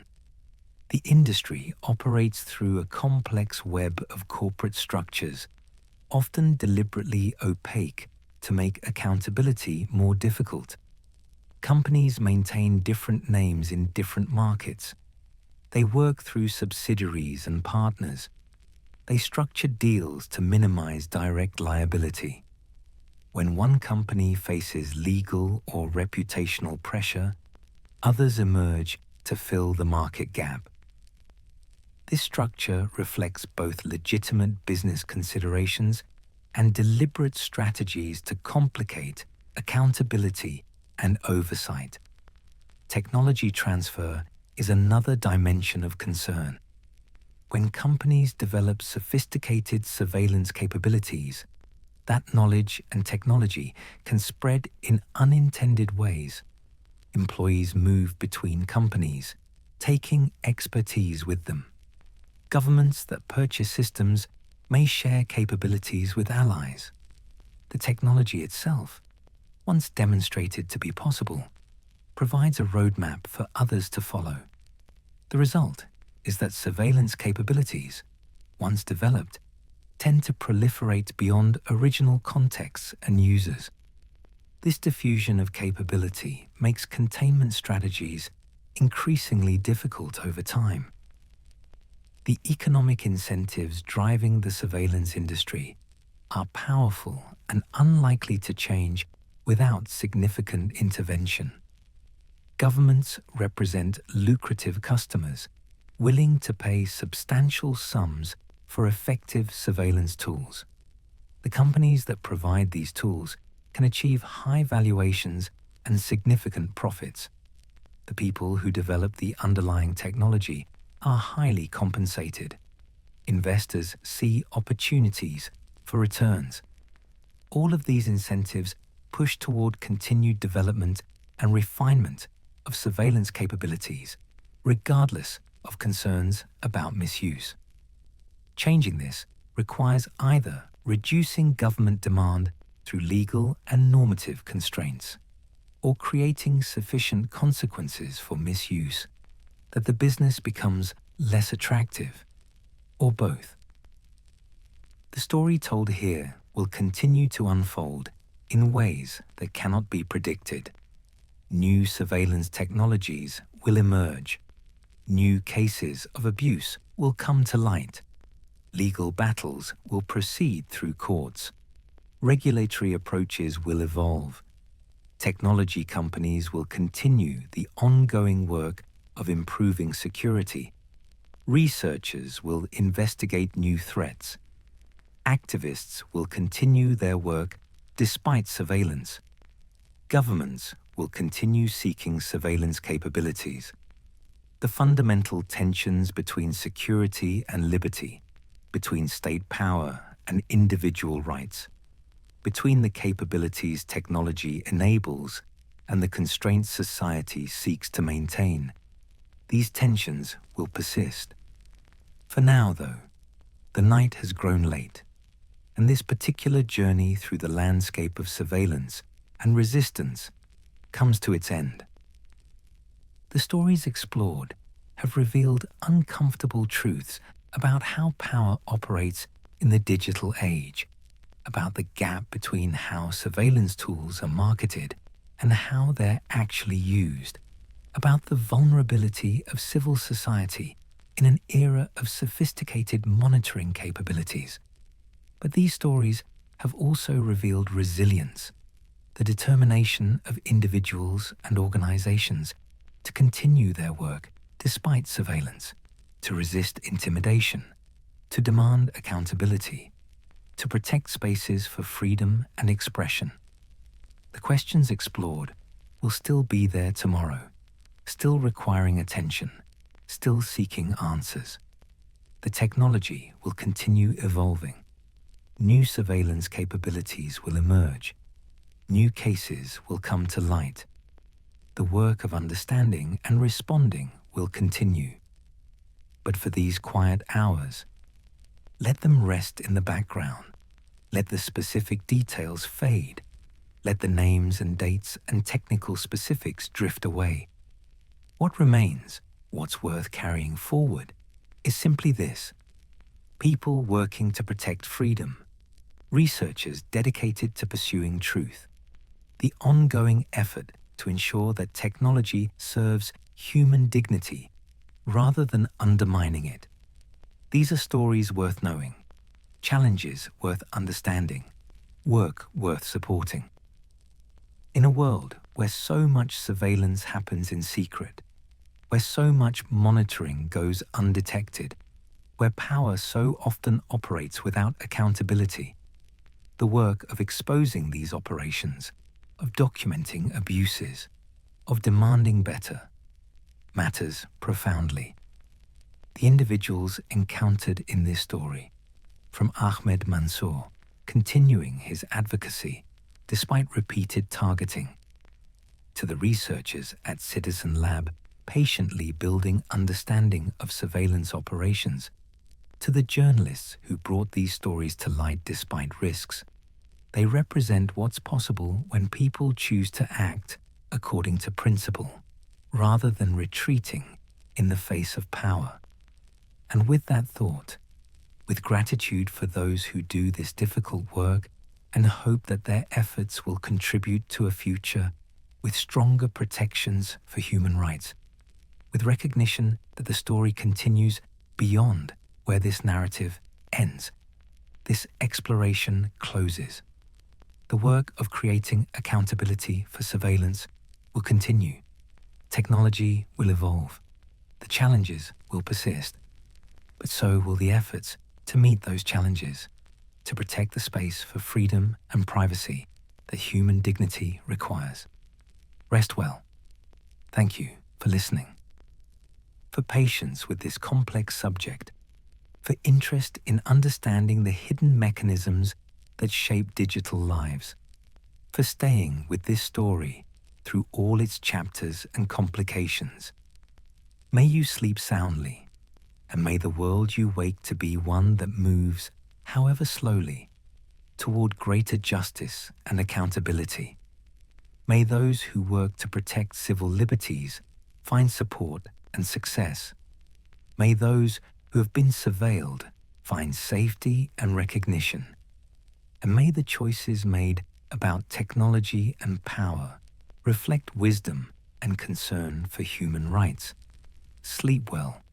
The industry operates through a complex web of corporate structures, often deliberately opaque to make accountability more difficult. Companies maintain different names in different markets. They work through subsidiaries and partners. They structure deals to minimize direct liability. When one company faces legal or reputational pressure, others emerge to fill the market gap. This structure reflects both legitimate business considerations and deliberate strategies to complicate accountability and oversight. Technology transfer is another dimension of concern. When companies develop sophisticated surveillance capabilities, that knowledge and technology can spread in unintended ways. Employees move between companies, taking expertise with them. Governments that purchase systems may share capabilities with allies. The technology itself, once demonstrated to be possible, provides a roadmap for others to follow. The result is that surveillance capabilities, once developed, tend to proliferate beyond original contexts and users. This diffusion of capability makes containment strategies increasingly difficult over time. The economic incentives driving the surveillance industry are powerful and unlikely to change without significant intervention. Governments represent lucrative customers, willing to pay substantial sums for effective surveillance tools. The companies that provide these tools can achieve high valuations and significant profits. The people who develop the underlying technology are highly compensated. Investors see opportunities for returns. All of these incentives push toward continued development and refinement of surveillance capabilities, regardless of concerns about misuse. Changing this requires either reducing government demand through legal and normative constraints, or creating sufficient consequences for misuse that the business becomes less attractive, or both. The story told here will continue to unfold in ways that cannot be predicted. New surveillance technologies will emerge. New cases of abuse will come to light. Legal battles will proceed through courts. Regulatory approaches will evolve. Technology companies will continue the ongoing work of improving security. Researchers will investigate new threats. Activists will continue their work despite surveillance. Governments will continue seeking surveillance capabilities. The fundamental tensions between security and liberty, between state power and individual rights, between the capabilities technology enables and the constraints society seeks to maintain, these tensions will persist. For now, though, the night has grown late, and this particular journey through the landscape of surveillance and resistance comes to its end. The stories explored have revealed uncomfortable truths about how power operates in the digital age, about the gap between how surveillance tools are marketed and how they're actually used, about the vulnerability of civil society in an era of sophisticated monitoring capabilities. But these stories have also revealed resilience, the determination of individuals and organizations to continue their work despite surveillance, to resist intimidation, to demand accountability, to protect spaces for freedom and expression. The questions explored will still be there tomorrow, still requiring attention, still seeking answers. The technology will continue evolving. New surveillance capabilities will emerge. New cases will come to light. The work of understanding and responding will continue. But for these quiet hours, Let them rest in the background. Let the specific details fade. Let the names and dates and technical specifics drift away. What remains, what's worth carrying forward, is simply this: people working to protect freedom, researchers dedicated to pursuing truth, the ongoing effort to ensure that technology serves human dignity rather than undermining it. These are stories worth knowing, challenges worth understanding, work worth supporting. In a world where so much surveillance happens in secret, where so much monitoring goes undetected, where power so often operates without accountability, the work of exposing these operations, of documenting abuses, of demanding better, matters profoundly. The individuals encountered in this story, from Ahmed Mansour continuing his advocacy despite repeated targeting, to the researchers at Citizen Lab patiently building understanding of surveillance operations, to the journalists who brought these stories to light despite risks, they represent what's possible when people choose to act according to principle, rather than retreating in the face of power. And with that thought, with gratitude for those who do this difficult work and hope that their efforts will contribute to a future with stronger protections for human rights, with recognition that the story continues beyond where this narrative ends, this exploration closes. The work of creating accountability for surveillance will continue. Technology will evolve. The challenges will persist. But so will the efforts to meet those challenges, to protect the space for freedom and privacy that human dignity requires. Rest well. Thank you for listening, for patience with this complex subject, for interest in understanding the hidden mechanisms that shape digital lives, for staying with this story through all its chapters and complications. May you sleep soundly, and may the world you wake to be one that moves, however slowly, toward greater justice and accountability. May those who work to protect civil liberties find support and success. May those who have been surveilled find safety and recognition. And may the choices made about technology and power reflect wisdom and concern for human rights. Sleep well,